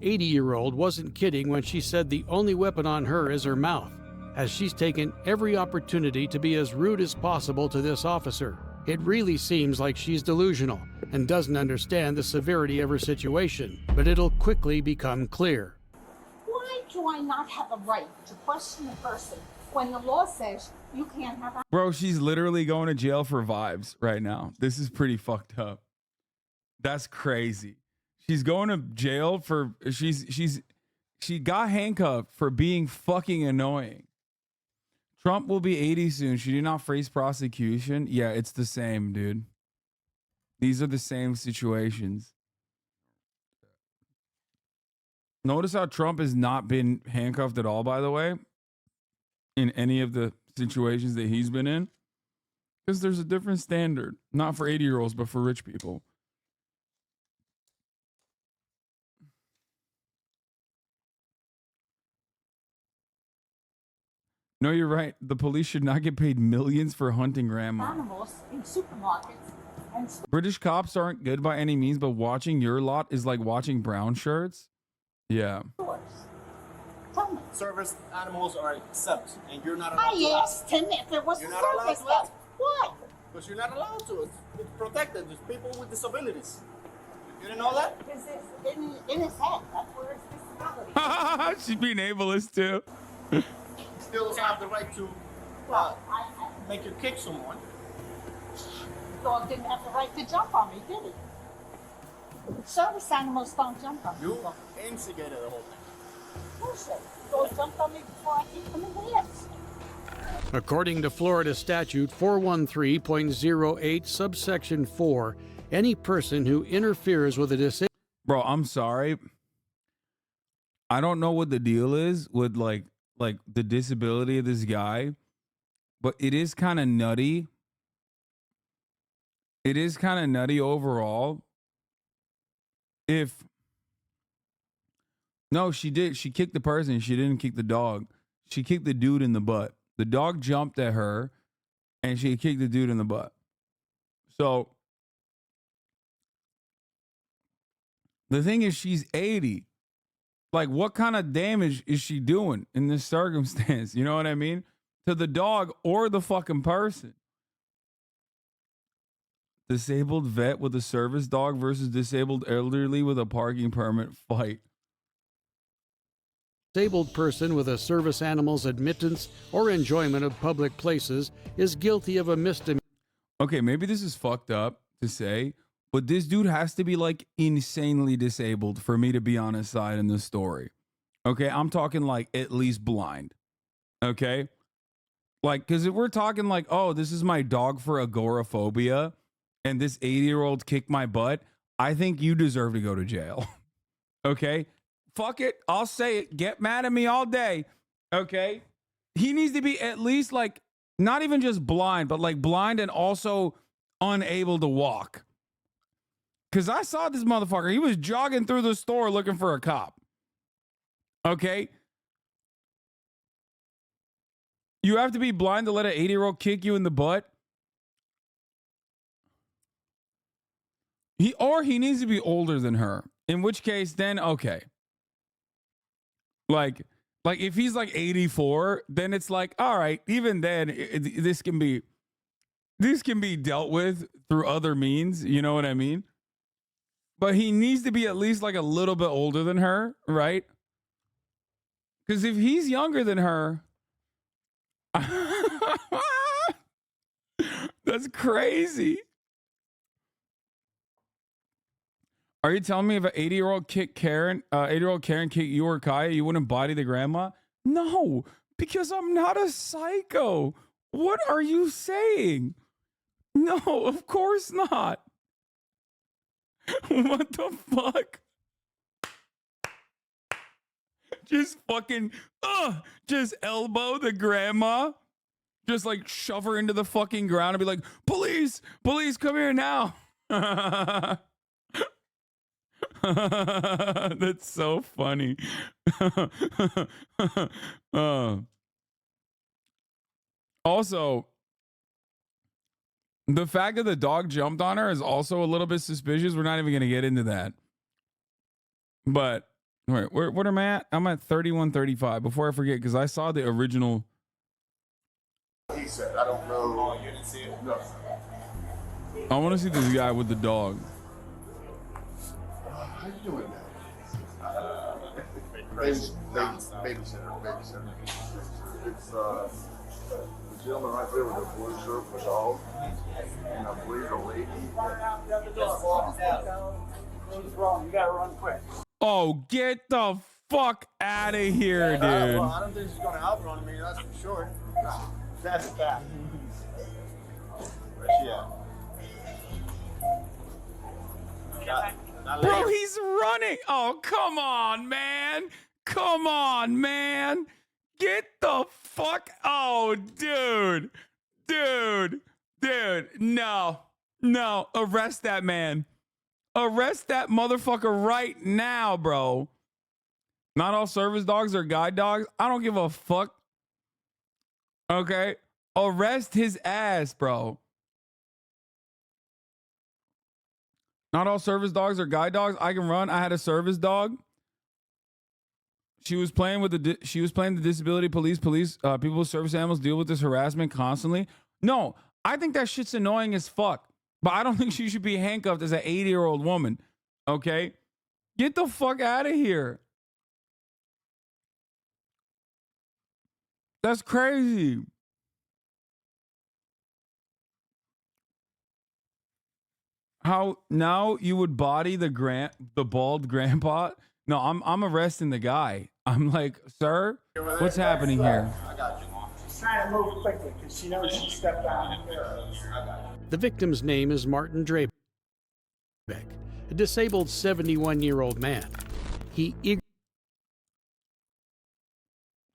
80-year-old wasn't kidding when she said the only weapon on her is her mouth, as she's taken every opportunity to be as rude as possible to this officer. It really seems like she's delusional and doesn't understand the severity of her situation, but it'll quickly become clear. Why do I not have a right to question a person when the law says you can't have a... Bro, she's literally going to jail for vibes right now. This is pretty fucked up. That's crazy. She's going to jail for she got handcuffed for being fucking annoying. Trump will be 80 soon. She did not face prosecution. Yeah, it's the same, dude. These are the same situations. Notice how Trump has not been handcuffed at all, by the way, in any of the situations that he's been in. Because there's a different standard. Not for 80-year-olds, but for rich people. No, you're right. The police should not get paid millions for hunting grandma. Animals in supermarkets and... British cops aren't good by any means, but watching your lot is like watching brown shirts. Yeah. Tell me. Service animals are exempt, and you're not allowed to. I asked him if it was a service dog. Why? Because you're not allowed to. It's protected. There's people with disabilities. You didn't know that? Because it's in his head. That's where his disability. She's being ableist too. Still doesn't have the right to make you kick someone. The dog didn't have the right to jump on me, did he? Service animals don't jump on me. You instigated the whole thing. Bullshit. Dog jumped on me before I kicked him in the ass. According to Florida Statute 413.08, subsection 4, any person who interferes with a disabled... Bro, I'm sorry. I don't know what the deal is with like the disability of this guy, but it is kind of nutty. It is kind of nutty overall. No, she did. She kicked the person. She didn't kick the dog. She kicked the dude in the butt. The dog jumped at her, and she kicked the dude in the butt. So the thing is, she's 80. Like, what kind of damage is she doing in this circumstance? You know what I mean? To the dog or the fucking person. Disabled vet with a service dog versus disabled elderly with a parking permit fight. Disabled person with a service animal's admittance or enjoyment of public places is guilty of a misdemeanor. Okay, maybe this is fucked up to say, but this dude has to be like insanely disabled for me to be on his side in this story. Okay, I'm talking like at least blind. Okay? Like, because if we're talking like, oh, this is my dog for agoraphobia and this 80-year-old kicked my butt, I think you deserve to go to jail. Okay? Fuck it. I'll say it. Get mad at me all day. Okay? He needs to be at least like, not even just blind, but like blind and also unable to walk. Because I saw this motherfucker. He was jogging through the store looking for a cop. Okay? You have to be blind to let an 80-year-old kick you in the butt? He needs to be older than her. In which case, then, okay. Like if he's like 84, then it's like, all right, even then, this can be dealt with through other means. You know what I mean? But he needs to be at least like a little bit older than her, right? Because if he's younger than her, that's crazy. Are you telling me if an 80-year-old kicked Karen kicked you or Kaya, you wouldn't body the grandma? No, because I'm not a psycho. What are you saying? No, of course not. What the fuck? Just fucking, just elbow the grandma. Just like shove her into the fucking ground and be like, police, come here now. That's so funny. Also, the fact that the dog jumped on her is also a little bit suspicious. We're not even going to get into that. But wait, what am I at? I'm at 31:35. Before I forget, because I saw the original. He said, I don't know. Oh, you didn't see it? No. I want to see this guy with the dog. How you doing, man? Babysitter. It's the gentleman right there with the blue shirt with the dog, and I believe a lady. What's wrong? You gotta run quick. Oh, get the fuck out of here, dude. Well, I don't think she's gonna outrun me, that's for sure. That's a fact. Where's she at? Bro, he's running. Oh, come on, man. Come on, man. Get the fuck. Oh, dude. Dude. No. Arrest that man. Arrest that motherfucker right now, bro. Not all service dogs are guide dogs. I don't give a fuck. Okay? Arrest his ass, bro. Not all service dogs are guide dogs. I can run. I had a service dog. She was playing with the disability police. People with service animals deal with this harassment constantly. No, I think that shit's annoying as fuck. But I don't think she should be handcuffed as an 80-year-old woman. Okay? Get the fuck out of here. That's crazy. How now you would body the bald grandpa? No, I'm arresting the guy. I'm like, sir, what's happening here? I got you, Mom. She's trying to move quickly because she knows she stepped down. The victim's name is Martin Drabeck, a disabled 71-year-old man.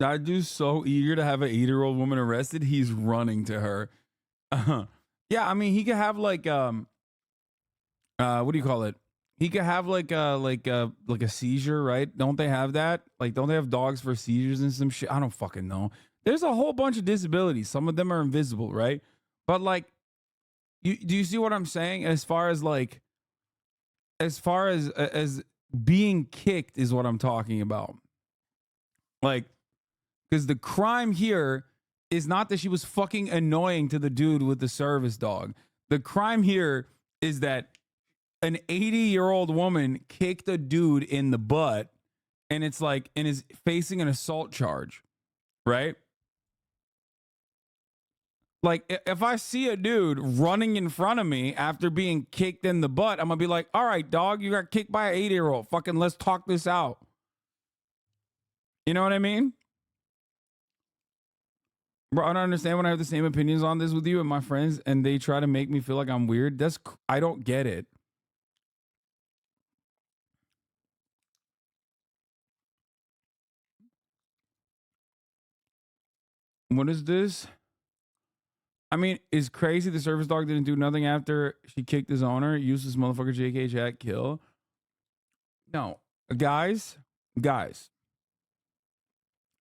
That dude's so eager to have an 80-year-old woman arrested, he's running to her. Yeah, I mean, he could have like what do you call it? He could have like a seizure, right? Don't they have that? Like, don't they have dogs for seizures and some shit? I don't fucking know. There's a whole bunch of disabilities. Some of them are invisible, right? But like, do you see what I'm saying? As far as being kicked is what I'm talking about. Like, because the crime here is not that she was fucking annoying to the dude with the service dog. The crime here is that an 80-year-old woman kicked a dude in the butt and it's like, and is facing an assault charge, right? Like, if I see a dude running in front of me after being kicked in the butt, I'm gonna be like, all right, dog, you got kicked by an 80-year-old. Fucking let's talk this out. You know what I mean? Bro, I don't understand when I have the same opinions on this with you and my friends and they try to make me feel like I'm weird. I don't get it. What is this? I mean, it's crazy the service dog didn't do nothing after she kicked his owner. Useless motherfucker, JK Jack, kill. No, guys.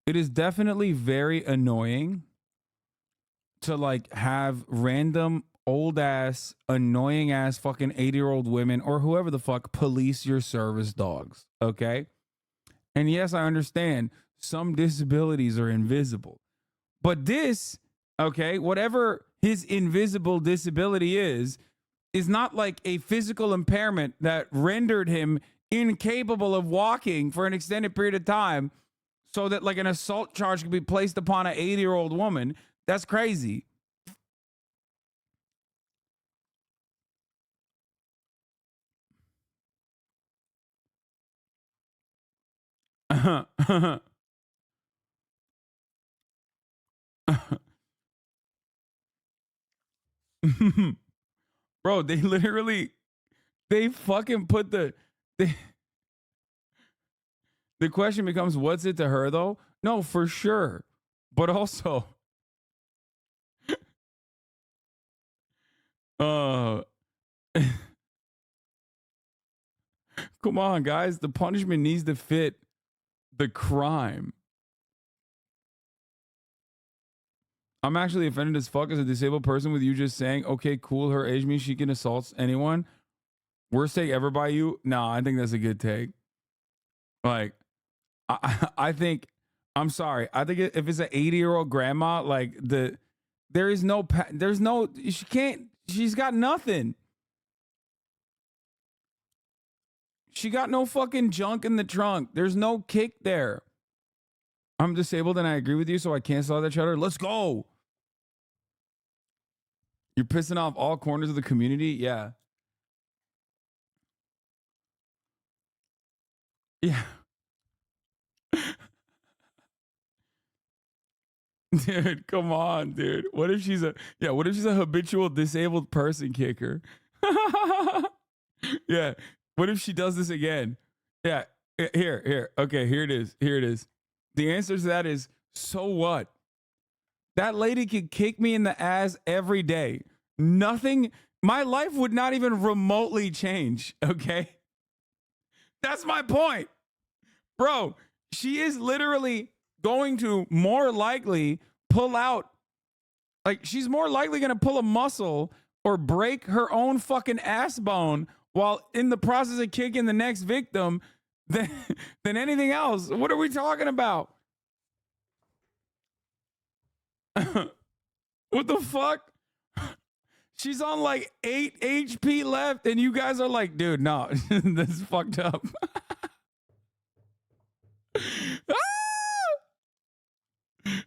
It is definitely very annoying to like have random old ass, annoying ass fucking 80-year-old women or whoever the fuck police your service dogs. Okay. And yes, I understand some disabilities are invisible, but this, okay, whatever his invisible disability is not like a physical impairment that rendered him incapable of walking for an extended period of time so that like an assault charge could be placed upon an 80-year-old woman. That's crazy. Bro, they fucking put the question becomes, what's it to her though? No, for sure. But also, Come on, guys. The punishment needs to fit the crime. I'm actually offended as fuck as a disabled person with you just saying, okay, cool, her age means she can assault anyone. Worst take ever by you? No, I think that's a good take. Like, I think, I'm sorry. I think if it's an 80-year-old grandma, like there's no, she's got nothing. She got no fucking junk in the trunk. There's no kick there. I'm disabled and I agree with you, so I cancel out that chatter. Let's go. You're pissing off all corners of the community? Yeah. Yeah. Dude, come on, dude. What if she's a habitual disabled person kicker? Yeah. What if she does this again? Yeah. Here. Okay, here it is. The answer to that is, so what? That lady could kick me in the ass every day. Nothing, my life would not even remotely change, okay? That's my point. Bro, she is literally going to more likely pull out, like she's more likely going to pull a muscle or break her own fucking ass bone while in the process of kicking the next victim than anything else. What are we talking about? What the fuck? She's on like 8 HP left and you guys are like, dude, no, this is fucked up.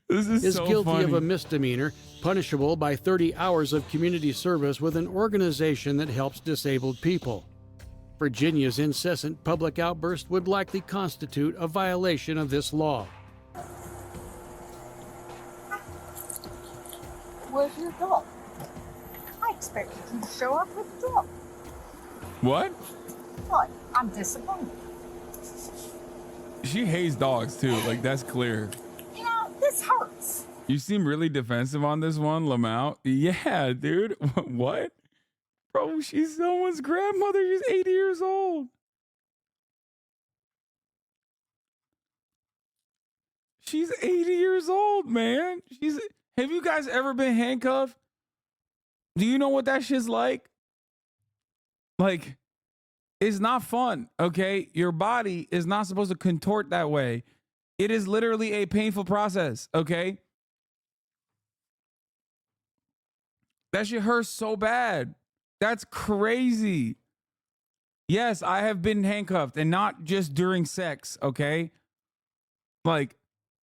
This is so guilty funny. of a misdemeanor, punishable by 30 hours of community service with an organization that helps disabled people. Virginia's incessant public outburst would likely constitute a violation of this law. Where's your dog? I expected you to show up with the dog. What? What? I'm disappointed. She hates dogs too. Like, that's clear. You know, this hurts. You seem really defensive on this one, Lamau. Yeah, dude. What? Bro, she's someone's grandmother. She's 80 years old. She's 80 years old, man. Have you guys ever been handcuffed? Do you know what that shit's like? Like, it's not fun, okay? Your body is not supposed to contort that way. It is literally a painful process, okay? That shit hurts so bad. That's crazy. Yes, I have been handcuffed, and not just during sex, okay? Like,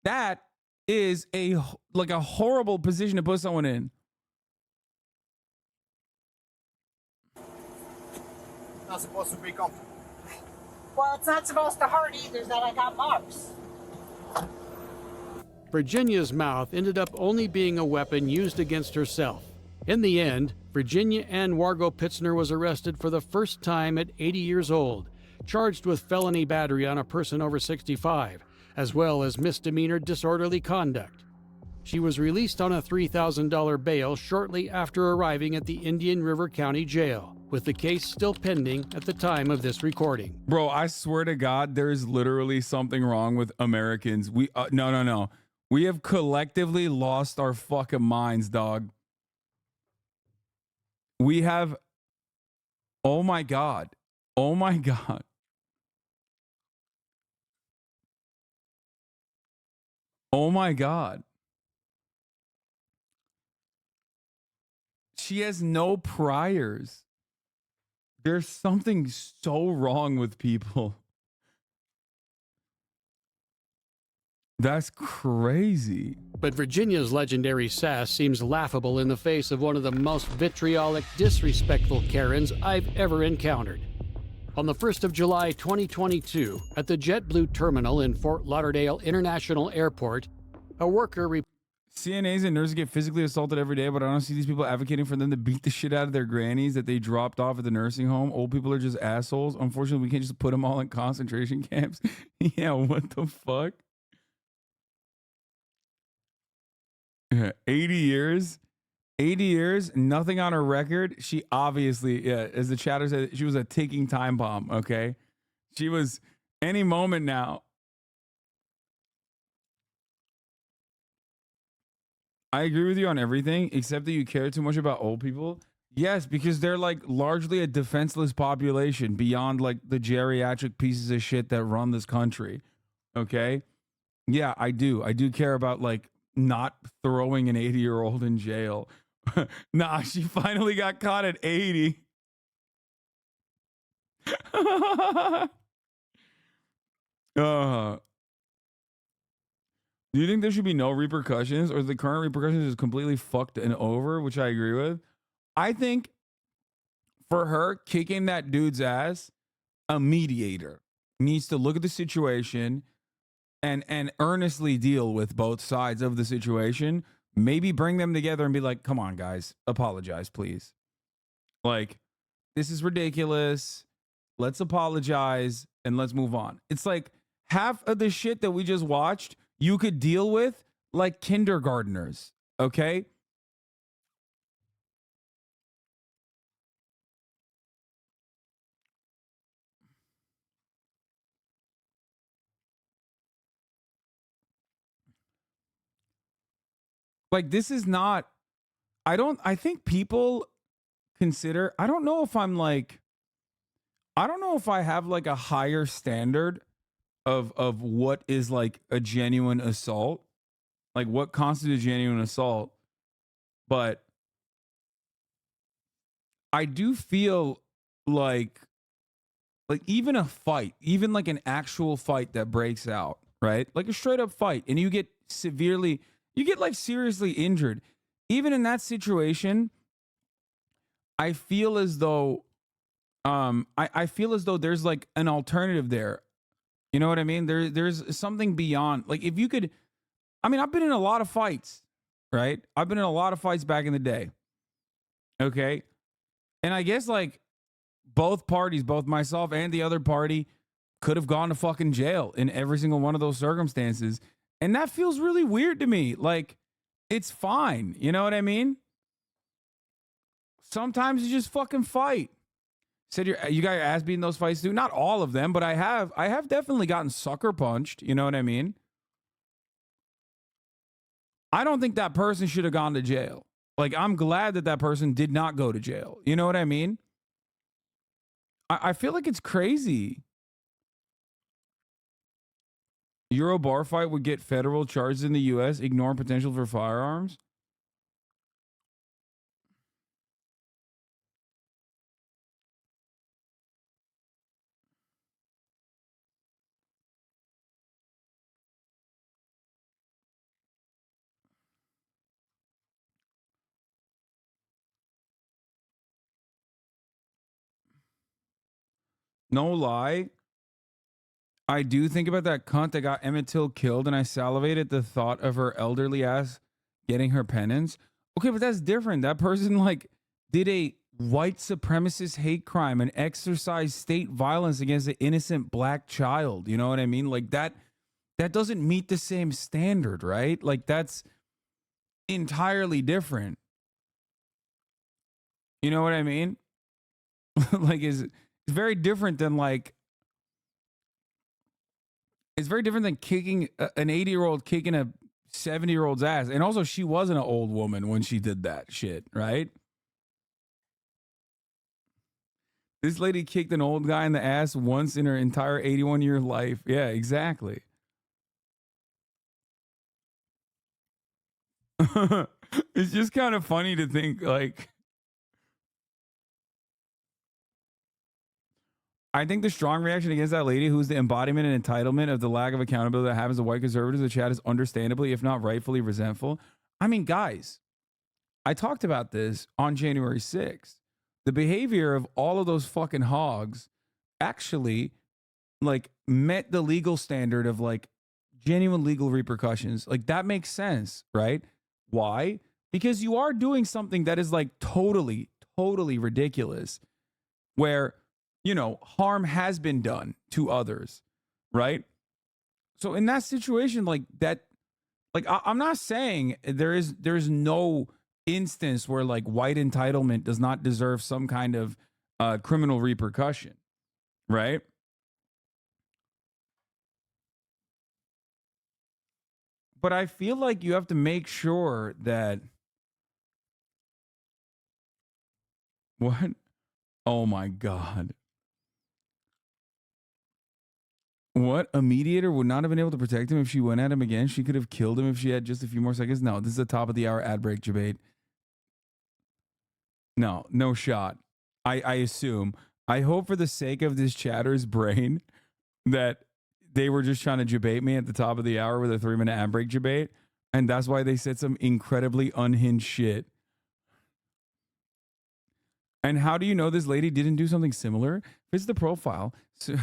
that is a horrible position to put someone in. Not supposed to be comfortable. Well, it's not supposed to hurt either that I got marks. Virginia's mouth ended up only being a weapon used against herself. In the end, Virginia Ann Wargo Pitzner was arrested for the first time at 80 years old, charged with felony battery on a person over 65, as well as misdemeanor disorderly conduct. She was released on a $3,000 bail shortly after arriving at the Indian River County Jail, with the case still pending at the time of this recording. Bro, I swear to God, there is literally something wrong with Americans. No. We have collectively lost our fucking minds, dog. We have, oh my God. Oh my God. Oh my God. She has no priors. There's something so wrong with people. That's crazy. But Virginia's legendary sass seems laughable in the face of one of the most vitriolic, disrespectful Karens I've ever encountered. On the 1st of July 2022, at the JetBlue terminal in Fort Lauderdale International Airport, a worker CNAs and nurses get physically assaulted every day, but I don't see these people advocating for them to beat the shit out of their grannies that they dropped off at the nursing home. Old people are just assholes. Unfortunately, we can't just put them all in concentration camps. Yeah, what the fuck? Yeah, 80 years. 80 years, nothing on her record. She obviously, yeah, as the chatter said, she was a ticking time bomb, okay? She was any moment now. I agree with you on everything except that you care too much about old people. Yes, because they're like largely a defenseless population beyond like the geriatric pieces of shit that run this country. Okay? Yeah, I do. I do care about like not throwing an 80-year-old in jail. Nah, she finally got caught at 80. Do you think there should be no repercussions, or the current repercussions is completely fucked and over, which I agree with? I think for her kicking that dude's ass, a mediator needs to look at the situation and earnestly deal with both sides of the situation. Maybe bring them together and be like, come on, guys, apologize, please. Like, this is ridiculous. Let's apologize and let's move on. It's like half of the shit that we just watched, you could deal with like kindergartners, okay? Like, this is not, I think people consider, I don't know if I have like a higher standard of what is like a genuine assault, like what constitutes genuine assault, but I do feel like even a fight, even like an actual fight that breaks out, right? Like a straight up fight, and you get like seriously injured. Even in that situation, I feel as though I feel as though there's like an alternative there. You know what I mean? There's something beyond. Like if you could, I mean, I've been in a lot of fights, right? I've been in a lot of fights back in the day. Okay. And I guess like both parties, both myself and the other party, could have gone to fucking jail in every single one of those circumstances. And that feels really weird to me. Like, it's fine. You know what I mean? Sometimes you just fucking fight. Said you got your ass beat in those fights too. Not all of them, but I have definitely gotten sucker punched. You know what I mean? I don't think that person should have gone to jail. Like, I'm glad that that person did not go to jail. You know what I mean? I feel like it's crazy. Euro bar fight would get federal charges in the U.S., ignore potential for firearms. No lie. I do think about that cunt that got Emmett Till killed, and I salivate at the thought of her elderly ass getting her penance. Okay, but that's different. That person like did a white supremacist hate crime and exercised state violence against an innocent black child. You know what I mean? Like that doesn't meet the same standard, right? Like that's entirely different. You know what I mean? Like it's very different than like it's very different than kicking an 80-year-old kicking a 70-year-old's ass. And also, she wasn't an old woman when she did that shit, right? This lady kicked an old guy in the ass once in her entire 81-year life. Yeah, exactly. It's just kind of funny to think, like, I think the strong reaction against that lady, who's the embodiment and entitlement of the lack of accountability that happens to white conservatives, the chat is understandably, if not rightfully, resentful. I mean, guys, I talked about this on January 6th. The behavior of all of those fucking hogs actually, like, met the legal standard of, like, genuine legal repercussions. Like, that makes sense, right? Why? Because you are doing something that is, like, totally, totally ridiculous, where, you know, harm has been done to others, right? So in that situation, like that, like I'm not saying there's no instance where like white entitlement does not deserve some kind of criminal repercussion, right? But I feel like you have to make sure that what? Oh my God. What? A mediator would not have been able to protect him if she went at him again. She could have killed him if she had just a few more seconds. No, this is the top of the hour ad break debate. No, no shot. I assume. I hope for the sake of this chatter's brain that they were just trying to debate me at the top of the hour with a 3-minute ad break debate. And that's why they said some incredibly unhinged shit. And how do you know this lady didn't do something similar? Fits the profile.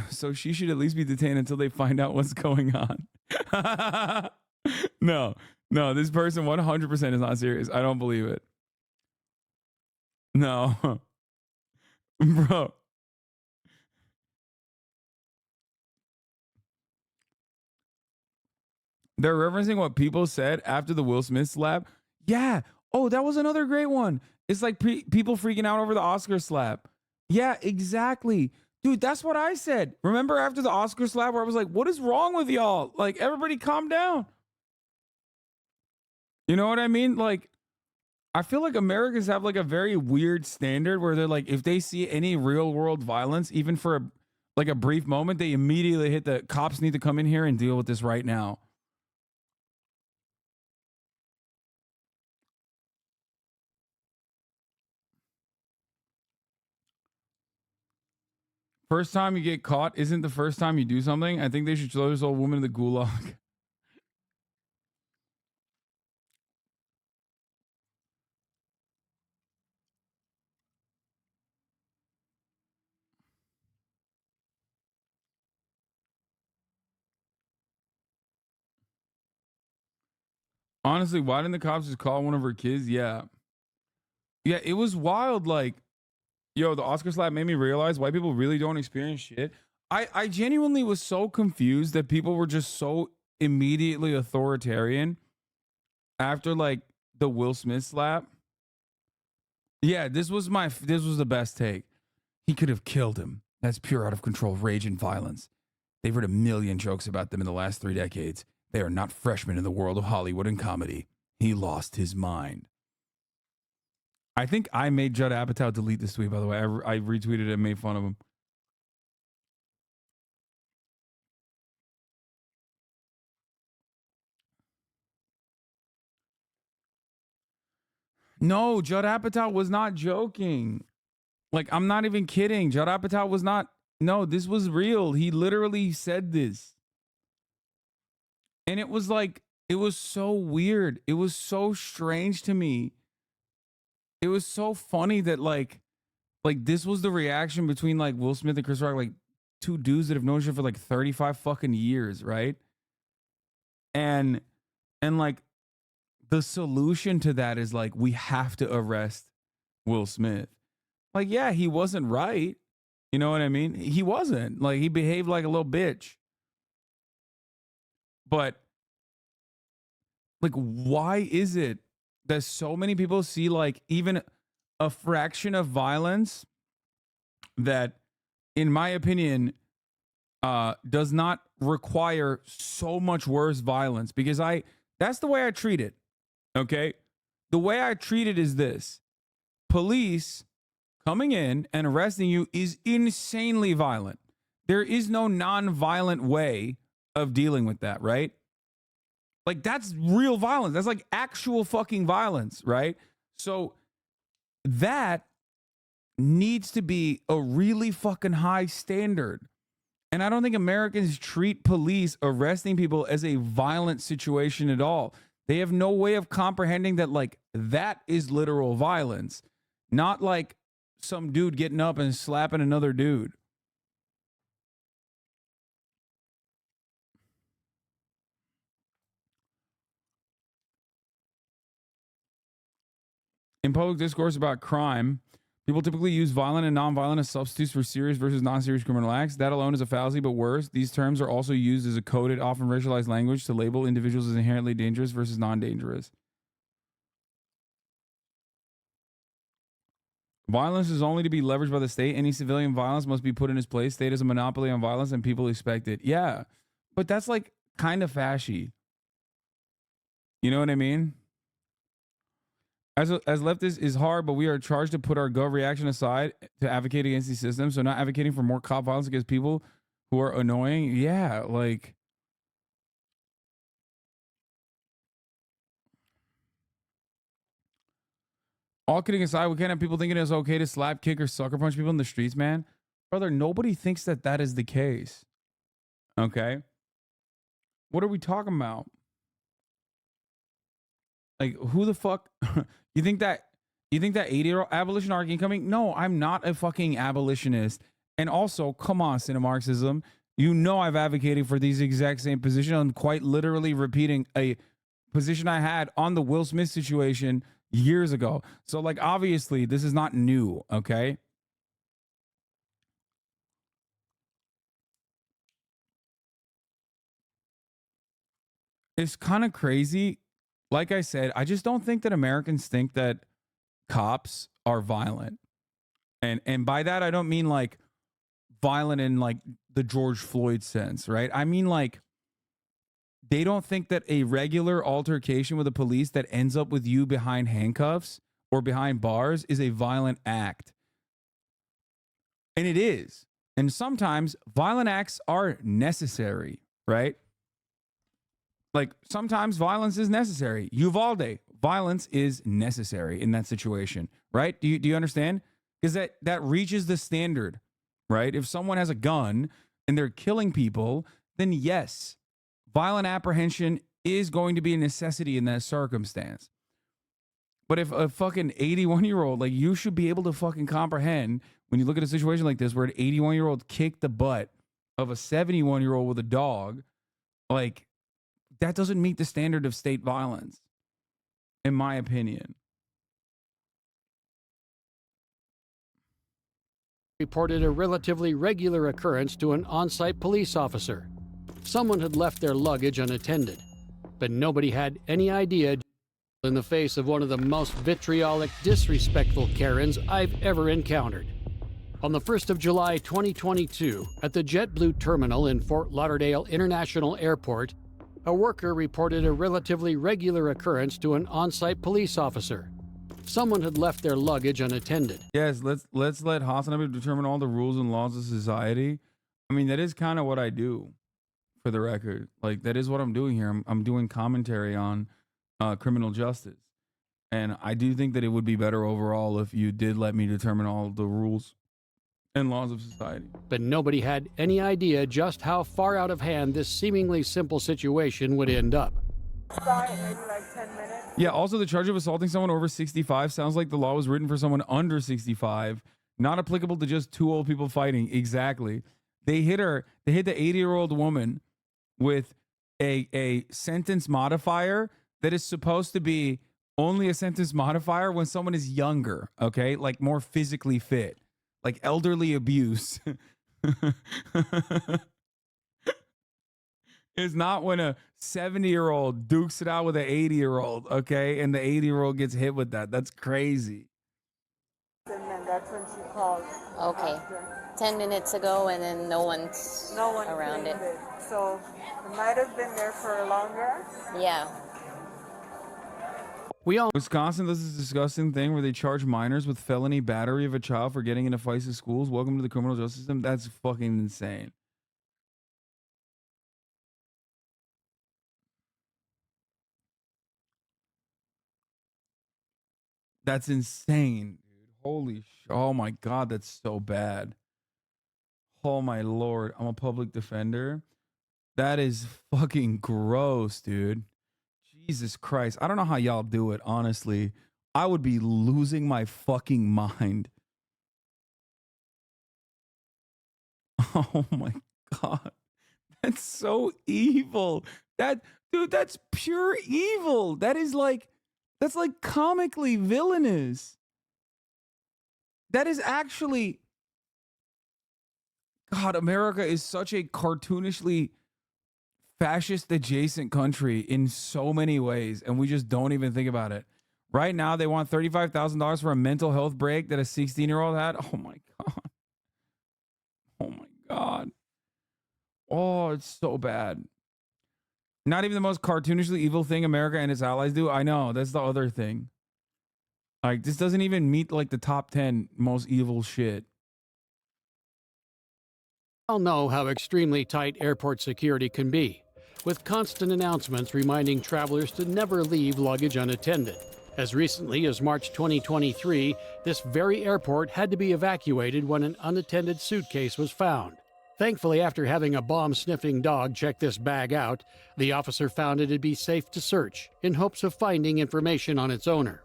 So she should at least be detained until they find out what's going on. No, this person 100% is not serious. I don't believe it. No. Bro. They're referencing what people said after the Will Smith slap. Yeah. Oh, that was another great one. It's like people freaking out over the Oscar slap. Yeah, exactly. Dude, that's what I said. Remember after the Oscar slap where I was like, what is wrong with y'all? Like, everybody calm down. You know what I mean? Like, I feel like Americans have like a very weird standard where they're like, if they see any real world violence, even for a brief moment, they immediately hit the cops need to come in here and deal with this right now. First time you get caught isn't the first time you do something. I think they should throw this old woman in the gulag. Honestly, why didn't the cops just call one of her kids? Yeah. Yeah, it was wild. Like, yo, the Oscar slap made me realize white people really don't experience shit. I genuinely was so confused that people were just so immediately authoritarian after like the Will Smith slap. Yeah, this was the best take. He could have killed him. That's pure out of control rage and violence. They've heard a million jokes about them in the last 3 decades. They are not freshmen in the world of Hollywood and comedy. He lost his mind. I think I made Judd Apatow delete this tweet, by the way. I retweeted it and made fun of him. No, Judd Apatow was not joking. Like, I'm not even kidding. Judd Apatow was not. No, this was real. He literally said this. And it was like, it was so weird. It was so strange to me. It was so funny that like this was the reaction between like Will Smith and Chris Rock, like 2 dudes that have known each other for like 35 fucking years, right? And like the solution to that is like, we have to arrest Will Smith. Like, yeah, he wasn't right. You know what I mean? He wasn't. Like, he behaved like a little bitch. But like, why is it that so many people see like even a fraction of violence that, in my opinion, does not require so much worse violence? Because that's the way I treat it. Okay. The way I treat it is this: police coming in and arresting you is insanely violent. There is no non-violent way of dealing with that, right? Like, that's real violence. That's like actual fucking violence, right? So that needs to be a really fucking high standard. And I don't think Americans treat police arresting people as a violent situation at all. They have no way of comprehending that, like, that is literal violence, not like some dude getting up and slapping another dude. In public discourse about crime, people typically use violent and non-violent as substitutes for serious versus non-serious criminal acts. That alone is a fallacy, but worse, these terms are also used as a coded, often racialized language to label individuals as inherently dangerous versus non-dangerous. Violence is only to be leveraged by the state. Any civilian violence must be put in its place. State has a monopoly on violence and people expect it. Yeah, but that's like kind of fashy. You know what I mean? As leftists is hard, but we are charged to put our gut reaction aside to advocate against these systems. So not advocating for more cop violence against people who are annoying. Yeah, like all kidding aside, we can't have people thinking it's okay to slap, kick, or sucker punch people in the streets, man. Brother, nobody thinks that that is the case. Okay? What are we talking about? Like, who the fuck? You think that 80-year-old abolition argument coming? No, I'm not a fucking abolitionist. And also, come on, Cinemarxism. You know I've advocated for these exact same positions. I'm quite literally repeating a position I had on the Will Smith situation years ago. So, like, obviously, this is not new, okay? It's kind of crazy. Like I said, I just don't think that Americans think that cops are violent. And by that I don't mean like violent in like the George Floyd sense, right? I mean like they don't think that a regular altercation with the police that ends up with you behind handcuffs or behind bars is a violent act. And it is. And sometimes violent acts are necessary, right? Like sometimes violence is necessary. Uvalde, violence is necessary in that situation, right? Do you understand? Because that reaches the standard, right? If someone has a gun and they're killing people, then yes, violent apprehension is going to be a necessity in that circumstance. But if a fucking 81-year-old, like you should be able to fucking comprehend when you look at a situation like this where an 81-year-old kicked the butt of a 71-year-old with a dog, like that doesn't meet the standard of state violence, in my opinion. Reported a relatively regular occurrence to an on-site police officer. Someone had left their luggage unattended, but nobody had any idea. In the face of one of the most vitriolic, disrespectful Karens I've ever encountered. On the 1st of July 2022, at the JetBlue terminal in Fort Lauderdale International Airport, a worker reported a relatively regular occurrence to an on-site police officer. Someone had left their luggage unattended. Yes, let's let HasanAbi determine all the rules and laws of society. I mean, that is kind of what I do, for the record. Like, that is what I'm doing here. I'm doing commentary on criminal justice. And I do think that it would be better overall if you did let me determine all the rules and laws of society. But nobody had any idea just how far out of hand this seemingly simple situation would end up. Maybe like 10 minutes. Yeah, also the charge of assaulting someone over 65 sounds like the law was written for someone under 65, not applicable to just two old people fighting. Exactly. They hit the 80-year-old woman with a sentence modifier that is supposed to be only a sentence modifier when someone is younger, okay? Like more physically fit, like elderly abuse. It's not when a 70-year-old dukes it out with an 80-year-old, okay? And the 80-year-old gets hit with that. That's crazy. And then that's when she called. Okay. After. 10 minutes ago, and then no one around it. So it might have been there for longer. Yeah. Wisconsin does this disgusting thing where they charge minors with felony battery of a child for getting into fights in schools. Welcome to the criminal justice system. That's fucking insane. That's insane, dude. Holy oh my God, that's so bad. Oh my Lord, I'm a public defender. That is fucking gross, dude. Jesus Christ. I don't know how y'all do it, honestly. I would be losing my fucking mind. Oh my God. That's so evil. Dude, that's pure evil. That's like comically villainous. That is actually, God, America is such a cartoonishly fascist adjacent country in so many ways, and we just don't even think about it. Right now, they want $35,000 for a mental health break that a 16-year-old had. Oh my God. Oh my God. Oh, it's so bad. Not even the most cartoonishly evil thing America and its allies do. I know, that's the other thing. Like, this doesn't even meet like the top 10 most evil shit. All know how extremely tight airport security can be, with constant announcements reminding travelers to never leave luggage unattended. As recently as March 2023, this very airport had to be evacuated when an unattended suitcase was found. Thankfully, after having a bomb-sniffing dog check this bag out, the officer found it'd be safe to search in hopes of finding information on its owner.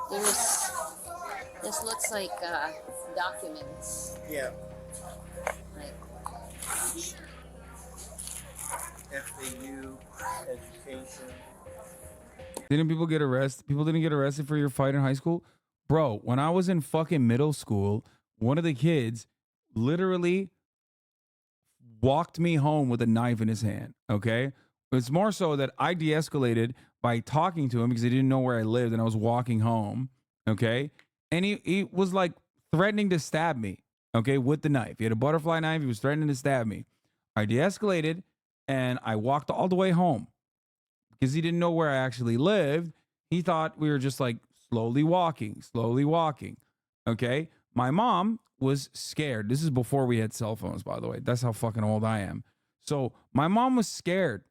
This looks like documents. Yeah. Like, FAU, education. Didn't people get arrested? People didn't get arrested for your fight in high school? Bro, when I was in fucking middle school, one of the kids literally walked me home with a knife in his hand, okay? It's more so that I de-escalated by talking to him because he didn't know where I lived and I was walking home, okay? And he was like threatening to stab me, okay, with the knife. He had a butterfly knife. He was threatening to stab me. I de-escalated and I walked all the way home because he didn't know where I actually lived. He thought we were just like slowly walking, okay? My mom was scared. This is before we had cell phones, by the way. That's how fucking old I am. So my mom was scared,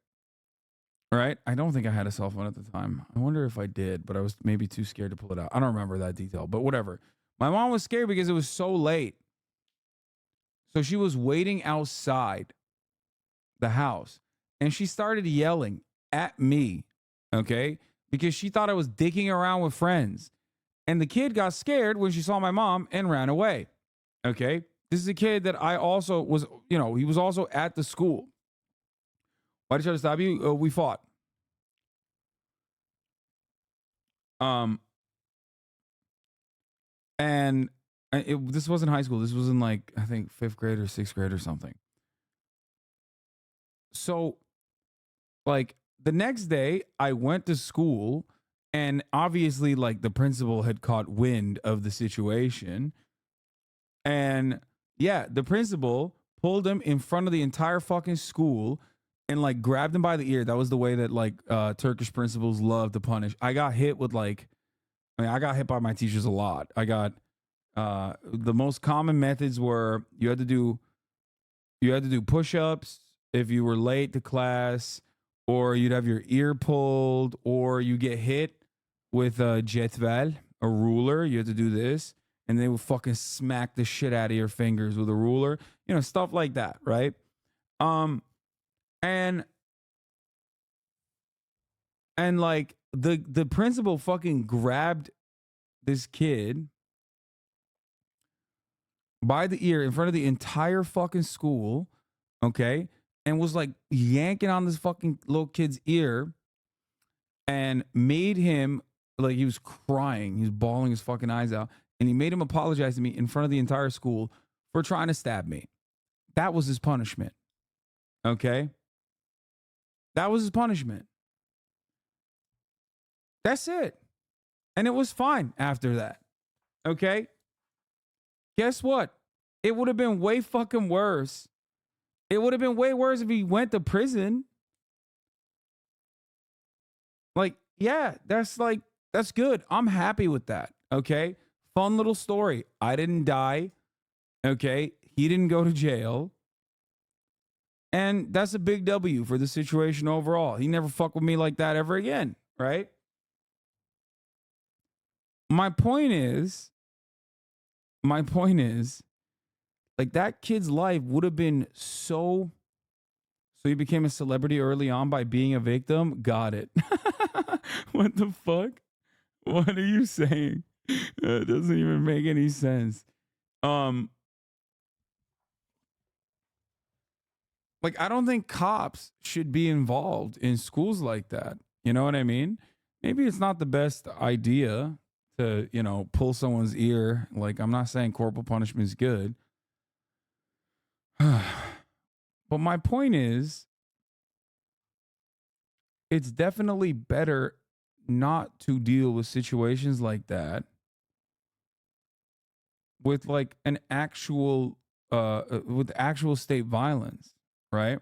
right? I don't think I had a cell phone at the time. I wonder if I did, but I was maybe too scared to pull it out. I don't remember that detail, but whatever. My mom was scared because it was so late. So she was waiting outside the house and she started yelling at me, okay? Because she thought I was dicking around with friends. And the kid got scared when she saw my mom and ran away. Okay. This is a kid that I also was, he was also at the school. Why did I try to stop you? We fought. And this wasn't high school. This was in like, I think 5th grade or 6th grade or something. So like the next day I went to school and obviously like the principal had caught wind of the situation. And yeah, the principal pulled him in front of the entire fucking school and like grabbed him by the ear. That was the way that like Turkish principals love to punish. I got hit with I got hit by my teachers a lot. I got the most common methods were you had to do push-ups if you were late to class, or you'd have your ear pulled, or you get hit with a jetvel, a ruler. You had to do this. And they would fucking smack the shit out of your fingers with a ruler, stuff like that, right? And like the principal fucking grabbed this kid by the ear in front of the entire fucking school, okay? And was like yanking on this fucking little kid's ear and made him like he was crying. He was bawling his fucking eyes out. And he made him apologize to me in front of the entire school for trying to stab me. That was his punishment. Okay? That was his punishment. That's it. And it was fine after that. Okay? Guess what? It would have been way fucking worse. It would have been way worse if he went to prison. Like, yeah, that's good. I'm happy with that. Okay? Fun little story. I didn't die. Okay. He didn't go to jail. And that's a big W for the situation overall. He never fucked with me like that ever again. Right? My point is, like that kid's life would have been so he became a celebrity early on by being a victim. Got it. What the fuck? What are you saying? It doesn't even make any sense. Like I don't think cops should be involved in schools like that. You know what I mean? Maybe it's not the best idea to, pull someone's ear. Like I'm not saying corporal punishment is good. But my point is, it's definitely better not to deal with situations like that with like an actual with actual state violence, right?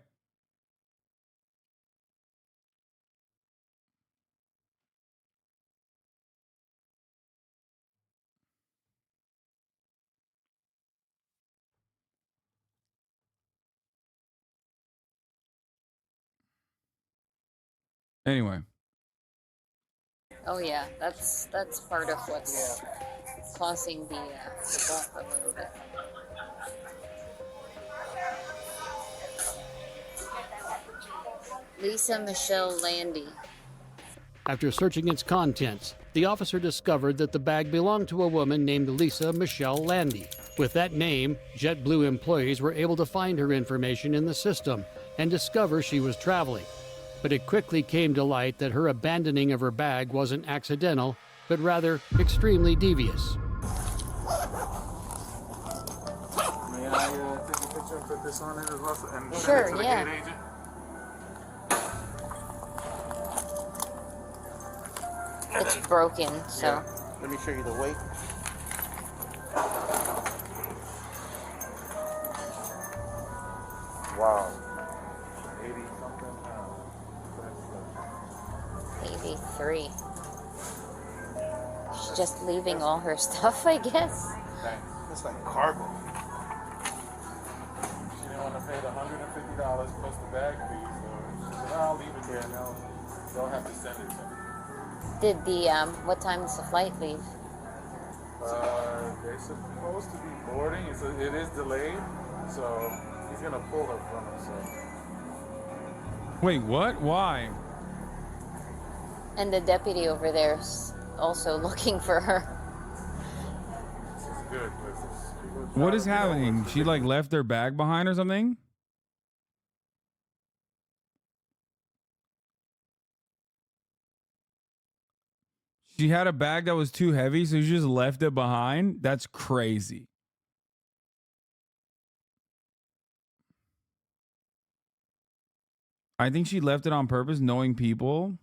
Anyway. Oh yeah, that's part of what's causing the bulk a little bit. Lisa Michelle Landy. After searching its contents, the officer discovered that the bag belonged to a woman named Lisa Michelle Landy. With that name, JetBlue employees were able to find her information in the system and discover she was traveling. But it quickly came to light that her abandoning of her bag wasn't accidental, but rather extremely devious. May I take a picture and put this on it as well? And Sure, send it to the yeah. gate agent? It's broken, so. Yeah. Let me show you the weight. Wow. 80 something pounds. 83. She's just leaving all her stuff, I guess. It's like cargo. She didn't want to pay the $150 plus the bag fee, so she said, I'll leave it there now. They'll have to send it to me. Did the, what time does the flight leave? They're supposed to be boarding. It is delayed, so he's going to pull her from himself. Wait, what? Why? And the deputy over there's also looking for her. This is good. What is happening? She like left their bag behind or something? She had a bag that was too heavy, so she just left it behind? That's crazy. I think she left it on purpose, knowing people.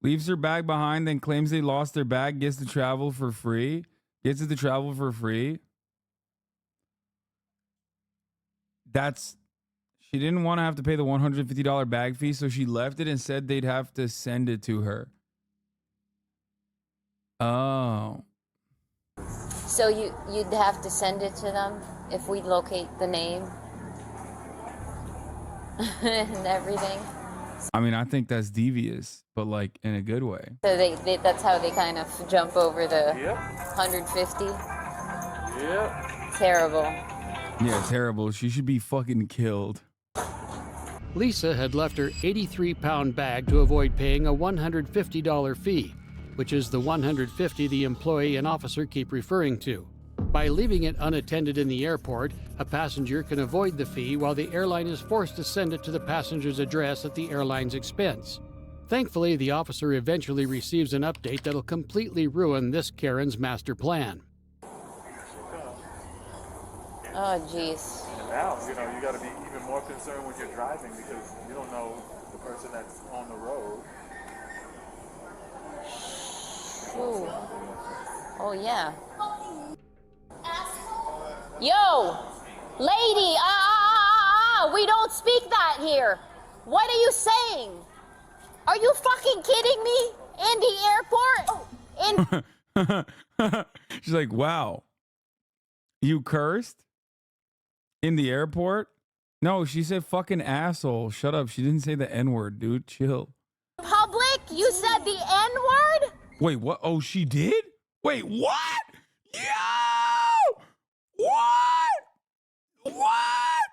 Leaves her bag behind, then claims they lost their bag, gets to travel for free. Gets it to travel for free. She didn't want to have to pay the $150 bag fee, so she left it and said they'd have to send it to her. Oh. So you'd have to send it to them if we locate the name and everything. I mean, I think that's devious, but like in a good way. So they that's how they kind of jump over the Yep. 150. Yep. Terrible. Yeah, terrible. She should be fucking killed. Lisa had left her 83-pound bag to avoid paying a $150 fee, which is the $150 the employee and officer keep referring to. By leaving it unattended in the airport, a passenger can avoid the fee while the airline is forced to send it to the passenger's address at the airline's expense. Thankfully, the officer eventually receives an update that'll completely ruin this Karen's master plan. Oh, jeez. And now, you got to be even more concerned when you're driving because you don't know the person that's on the road. Ooh. Oh, yeah. Yo! Lady! We don't speak that here. What are you saying? Are you fucking kidding me? In the airport? She's like, wow. You cursed? In the airport? No, she said fucking asshole. Shut up. She didn't say the N-word, dude. Chill. Public? You said the N-word? Wait, what? Oh, she did? Wait, what? Yo! What? What?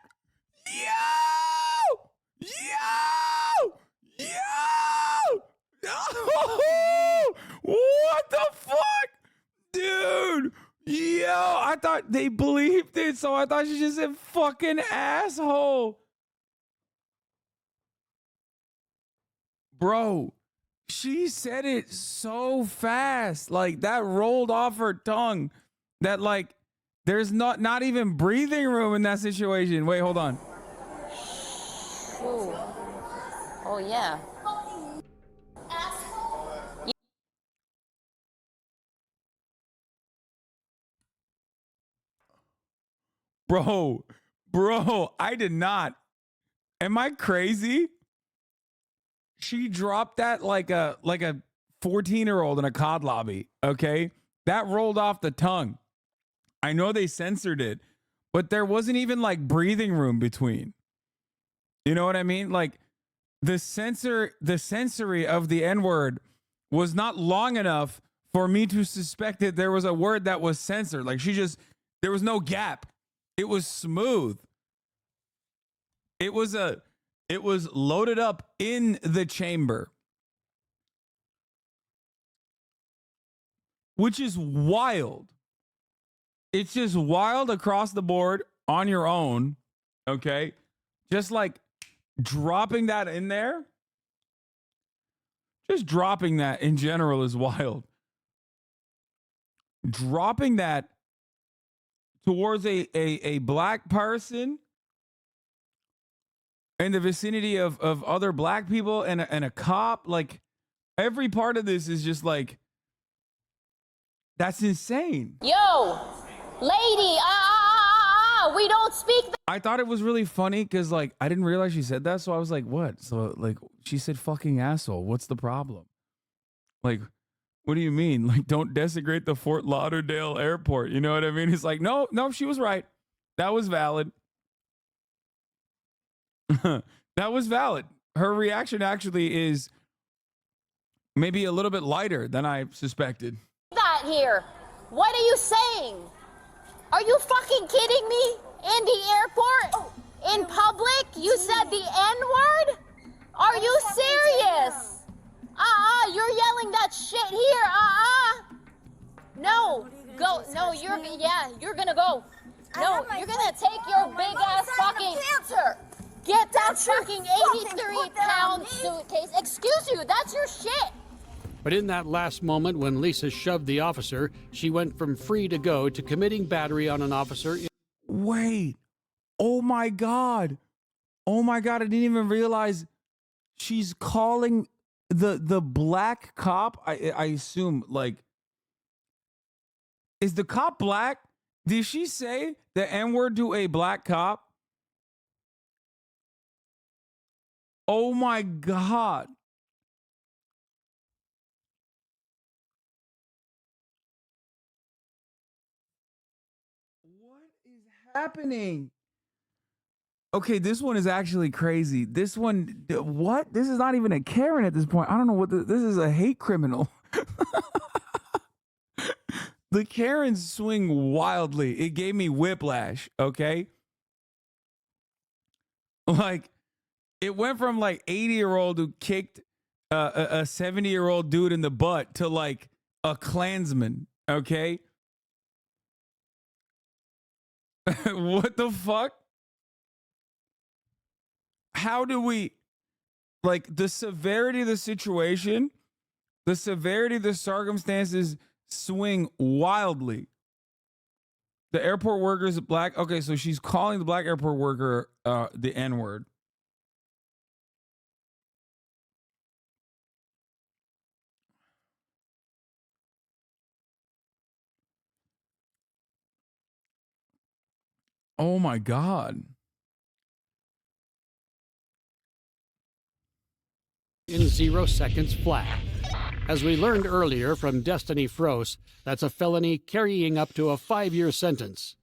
Yo! Yo! Yo! Oh! What the fuck? Dude! Yo, I thought they believed it, so I thought she just said fucking asshole. Bro, she said it so fast. Like, that rolled off her tongue. That, like, there's not even breathing room in that situation. Wait, hold on. Ooh. Oh, yeah. Bro, I did not. Am I crazy? She dropped that like a 14-year-old in a COD lobby, okay? That rolled off the tongue. I know they censored it, but there wasn't even like breathing room between. You know what I mean? Like the sensory of the N-word was not long enough for me to suspect that there was a word that was censored. Like there was no gap. It was smooth. It was loaded up in the chamber. Which is wild. It's just wild across the board on your own. Okay. Just like dropping that in there. Just dropping that in general is wild. Dropping that towards a black person in the vicinity of other black people and a cop, like every part of this is just like, that's insane. Yo, lady, we don't speak that. I thought it was really funny because like I didn't realize she said that, so I was like, what? So like she said fucking asshole. What's the problem? Like, what do you mean? Like, don't desecrate the Fort Lauderdale airport. You know what I mean? It's like, no, she was right. That was valid. That was valid. Her reaction actually is maybe a little bit lighter than I suspected. That here. What are you saying? Are you fucking kidding me? In the airport? In public? You said the N-word? Are you serious? You're yelling that shit here. No, go. No, you're gonna go. No, you're gonna take your big ass fucking cancer. Get that fucking 83-pound suitcase. Excuse you, that's your shit. But in that last moment when Lisa shoved the officer, she went from free to go to committing battery on an officer. Wait. Oh my God. I didn't even realize she's calling the black cop. I assume, like, is the cop black? Did she say the N-word to a black cop? Oh my God. Happening? Okay, this one is actually crazy. This one, what? This is not even a Karen at this point. I don't know what this is, a hate criminal. The Karens swing wildly. It gave me whiplash, okay? Like, it went from like 80-year-old who kicked a 70-year-old dude in the butt to like a Klansman, okay? What the fuck? How do we, like, the severity of the situation, the severity of the circumstances swing wildly. The airport worker is black. Okay, so she's calling the black airport worker the N-word. Oh my God. In 0 seconds flat. As we learned earlier from Destiny Froese, that's a felony carrying up to a 5-year sentence.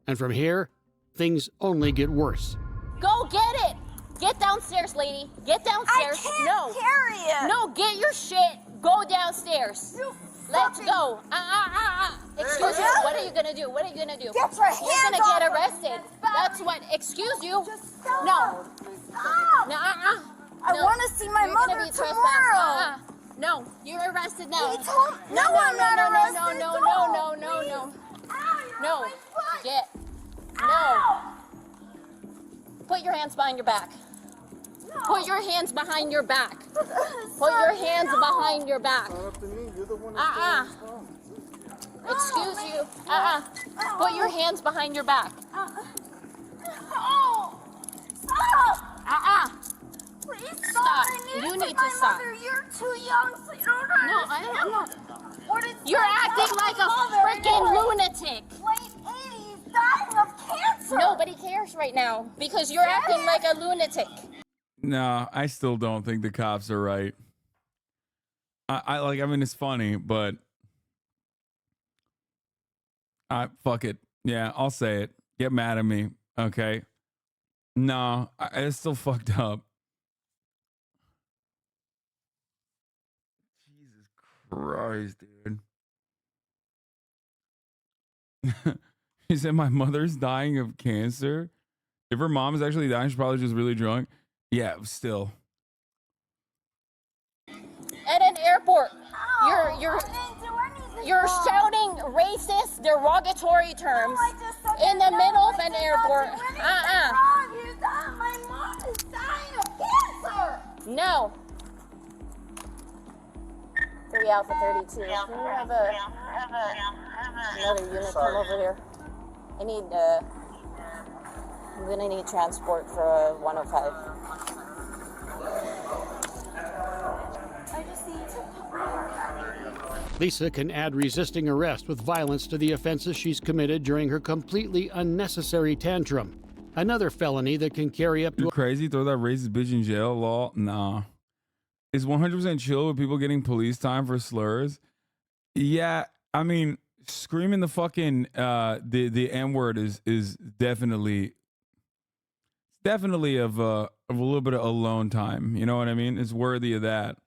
And from here, things only get worse. Go get it. Get downstairs, lady. Get downstairs. I can't carry it. No, get your shit. Go downstairs. Let's go. Excuse you. What are you gonna do? What are you gonna do? Get your hands You're gonna off get of arrested. me. That's what. Excuse you. Just stop. No. Stop. No. I want to see my You're mother gonna be tomorrow. trespassed. No, you're arrested now. He told me. No, I'm not arrested. No. Get. No. Put your hands behind your back. No. Put your hands behind your back. Put your hands behind your back. Excuse you. Put your hands behind your back. No. Stop. Please stop. You need my to stop. Mother. You're too young, so you don't understand. No, I'm not. What is You're acting like a freaking lunatic. Late 80s, dying of cancer. Nobody cares right now because you're acting like a lunatic. No, I still don't think the cops are right. I mean, it's funny, but fuck it. Yeah, I'll say it. get mad at me. Okay. No, it's still fucked up. Jesus Christ, dude. He said, my mother's dying of cancer. If her mom is actually dying, she's probably just really drunk. Yeah, still. At an airport, you're shouting racist, derogatory terms in the middle of an airport. My mom is dying of cancer. No. 3 out for 32. Can we have another unit come over here? I need, I'm gonna need transport for 105. I just need to. Lisa can add resisting arrest with violence to the offenses she's committed during her completely unnecessary tantrum. Another felony that can carry up to... You crazy? Throw that racist bitch in jail? Law? Nah. Is 100% chill with people getting police time for slurs? Yeah, I mean, screaming the fucking the N-word is definitely of a little bit of alone time. You know what I mean? It's worthy of that.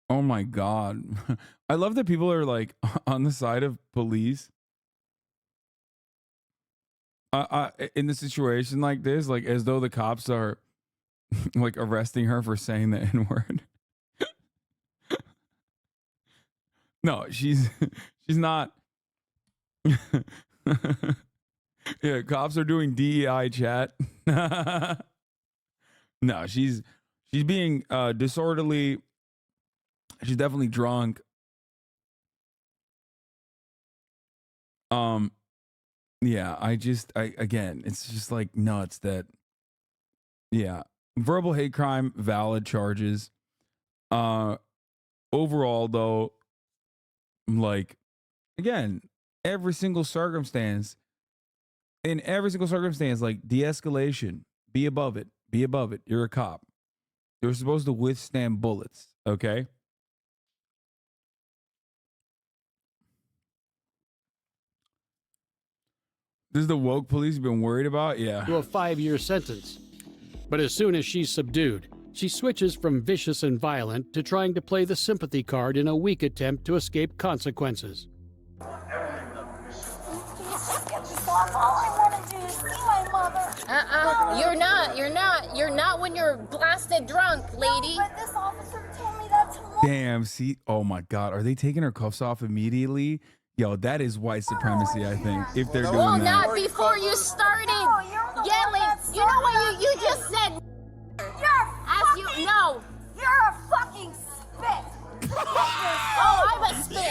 Oh my God. I love that people are like on the side of police. In a situation like this, like as though the cops are like arresting her for saying the N-word. No, she's not. Yeah, cops are doing DEI chat. No, she's being disorderly. She's definitely drunk. Yeah, again, it's just like nuts that, yeah, verbal hate crime, valid charges. Overall though, like, again, in every single circumstance, like de-escalation, be above it. You're a cop. You're supposed to withstand bullets, okay? This is the woke police you've been worried about? Yeah. To a 5-year sentence. But as soon as she's subdued, she switches from vicious and violent to trying to play the sympathy card in a weak attempt to escape consequences. All I want to do is see my mother. You're not when you're blasted drunk, lady. But this officer told me that tomorrow. Damn, see, oh my God, are they taking her cuffs off immediately? Yo, that is white supremacy, I think, if they're doing Well, that. not before you started yelling. You know what you just said? You're a fucking spit. Oh, I'm a spit.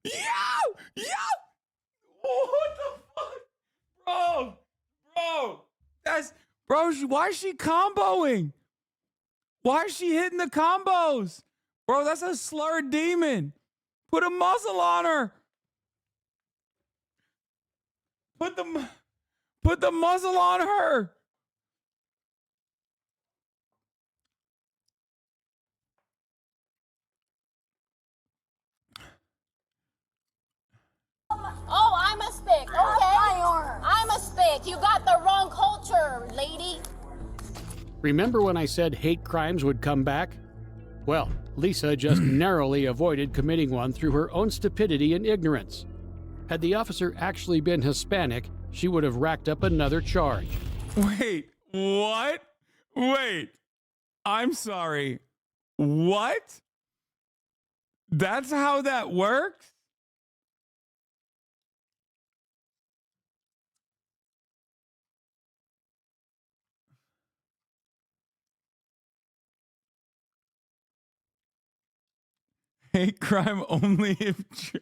Yo! What the fuck? Bro, why is she comboing? Why is she hitting the combos? Bro, that's a slurred demon. Put a muzzle on her. Put the muzzle on her. Oh, I'm a spick. Okay. I'm a spick. You got the wrong culture, lady. Remember when I said hate crimes would come back? Well, Lisa just narrowly avoided committing one through her own stupidity and ignorance. Had the officer actually been Hispanic, she would have racked up another charge. Wait, what? Wait, I'm sorry. What? That's how that works? Hate crime only if...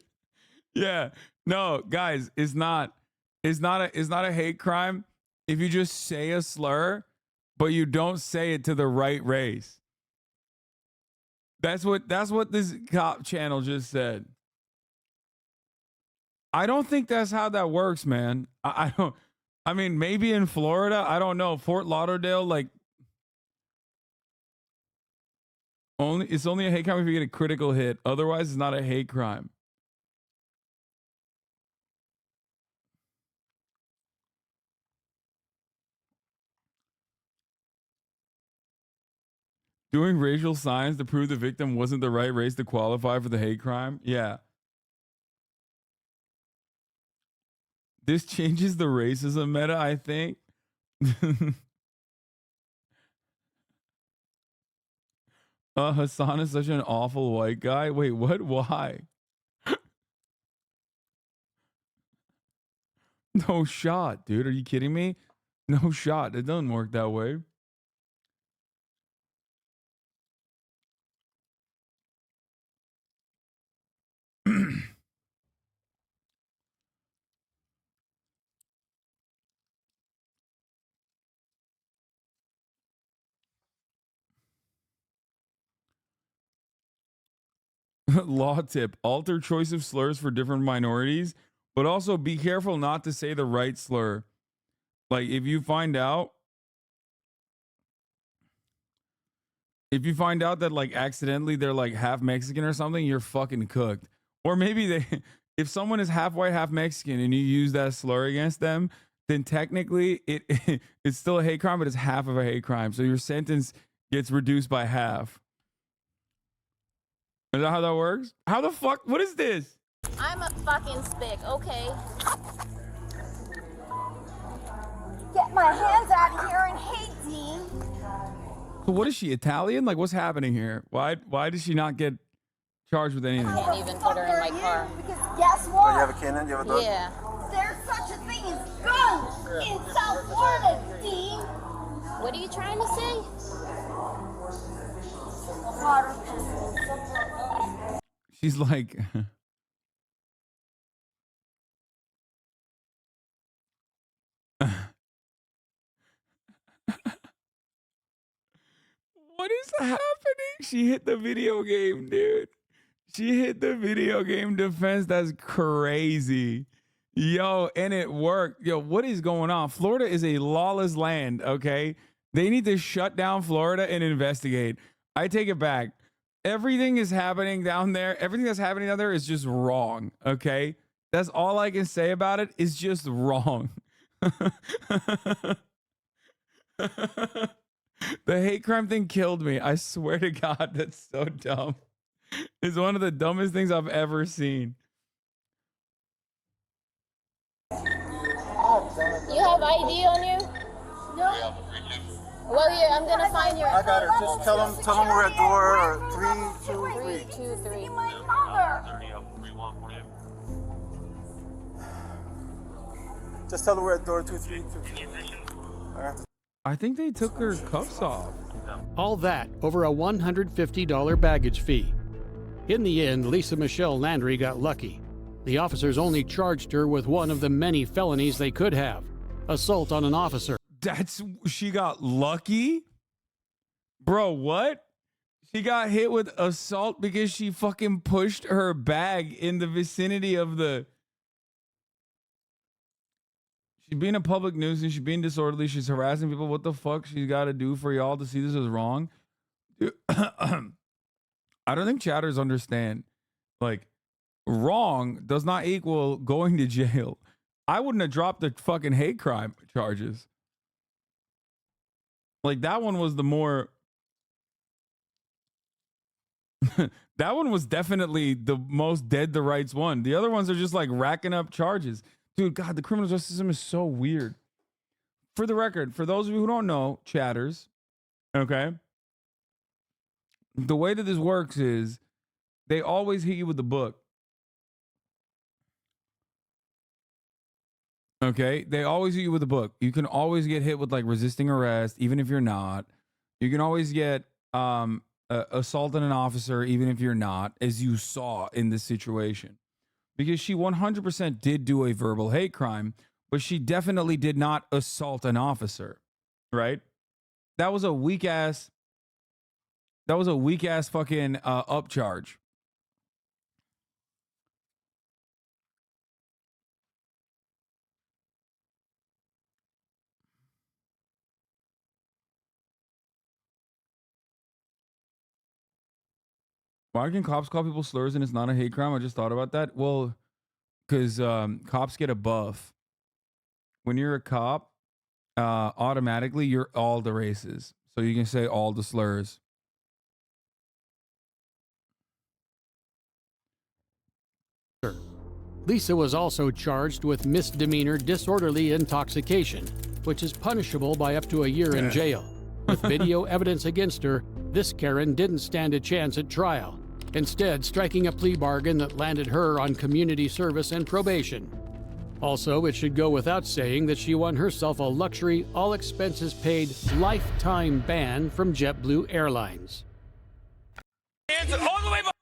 Yeah, no, guys, it's not a hate crime if you just say a slur, but you don't say it to the right race. That's what this cop channel just said. I don't think that's how that works, man. I don't. I mean, maybe in Florida, I don't know. Fort Lauderdale, like, it's only a hate crime if you get a critical hit. Otherwise, it's not a hate crime. Doing racial signs to prove the victim wasn't the right race to qualify for the hate crime? Yeah. This changes the racism meta, I think. Hassan is such an awful white guy. Wait, what? Why? No shot, dude. Are you kidding me? No shot. It doesn't work that way. Law tip: alter choice of slurs for different minorities, but also be careful not to say the right slur. Like if you find out that like accidentally they're like half Mexican or something, you're fucking cooked. Or maybe they if someone is half white, half Mexican and you use that slur against them, then technically it's still a hate crime, but it's half of a hate crime. So your sentence gets reduced by half. Is that how that works? How the fuck? What is this? I'm a fucking spick, okay? Get my hands out of here and hate me. So what is she, Italian? Like what's happening here? Why does she not get charged with anything? I can't even put her in my car. Because guess what? Oh, you have a cannon? You have a dog? Yeah. There's such a thing as guns in South Florida, Dean. What are you trying to say? Water. She's like what is happening? She hit the video game, dude. She hit the video game defense. That's crazy. Yo, and it worked. Yo, what is going on? Florida is a lawless land, okay? They need to shut down Florida and investigate. I take it back. Everything is happening down there. Everything that's happening down there is just wrong, okay? That's all I can say about it. It's just wrong. The hate crime thing killed me. I swear to God, that's so dumb. It's one of the dumbest things I've ever seen. You have ID on you? No. Well, here, I'm gonna find your. I got her. Just tell them we're at door 323. 323. My mother. Just tell them we're at door 232. I think they took her cuffs off. All that over a $150 baggage fee. In the end, Lisa Michelle Landry got lucky. The officers only charged her with one of the many felonies they could have: assault on an officer. She got lucky? Bro, what? She got hit with assault because she fucking pushed her bag in the vicinity of the... She's being a public nuisance. She's being disorderly. She's harassing people. What the fuck she's got to do for y'all to see this as wrong? Dude, I don't think chatters understand. Like, wrong does not equal going to jail. I wouldn't have dropped the fucking hate crime charges. Like, that one was the more... that one was definitely the most dead to rights one. The other ones are just like racking up charges. Dude, God, the criminal justice system is so weird. For the record, for those of you who don't know, chatters, okay, the way that this works is they always hit you with the book. Okay, they always hit you with the book. You can always get hit with like resisting arrest, even if you're not. You can always get assault on an officer, even if you're not, as you saw in this situation. Because she 100% did do a verbal hate crime, but she definitely did not assault an officer, right? That was a weak ass fucking upcharge. Why can cops call people slurs and it's not a hate crime? I just thought about that. Well, because cops get a buff. When you're a cop, automatically you're all the races. So you can say all the slurs. Lisa was also charged with misdemeanor disorderly intoxication, which is punishable by up to a year in jail. With video evidence against her, this Karen didn't stand a chance at trial, instead striking a plea bargain that landed her on community service and probation. Also, it should go without saying that she won herself a luxury, all-expenses-paid, lifetime ban from JetBlue Airlines. Hands all the way behind.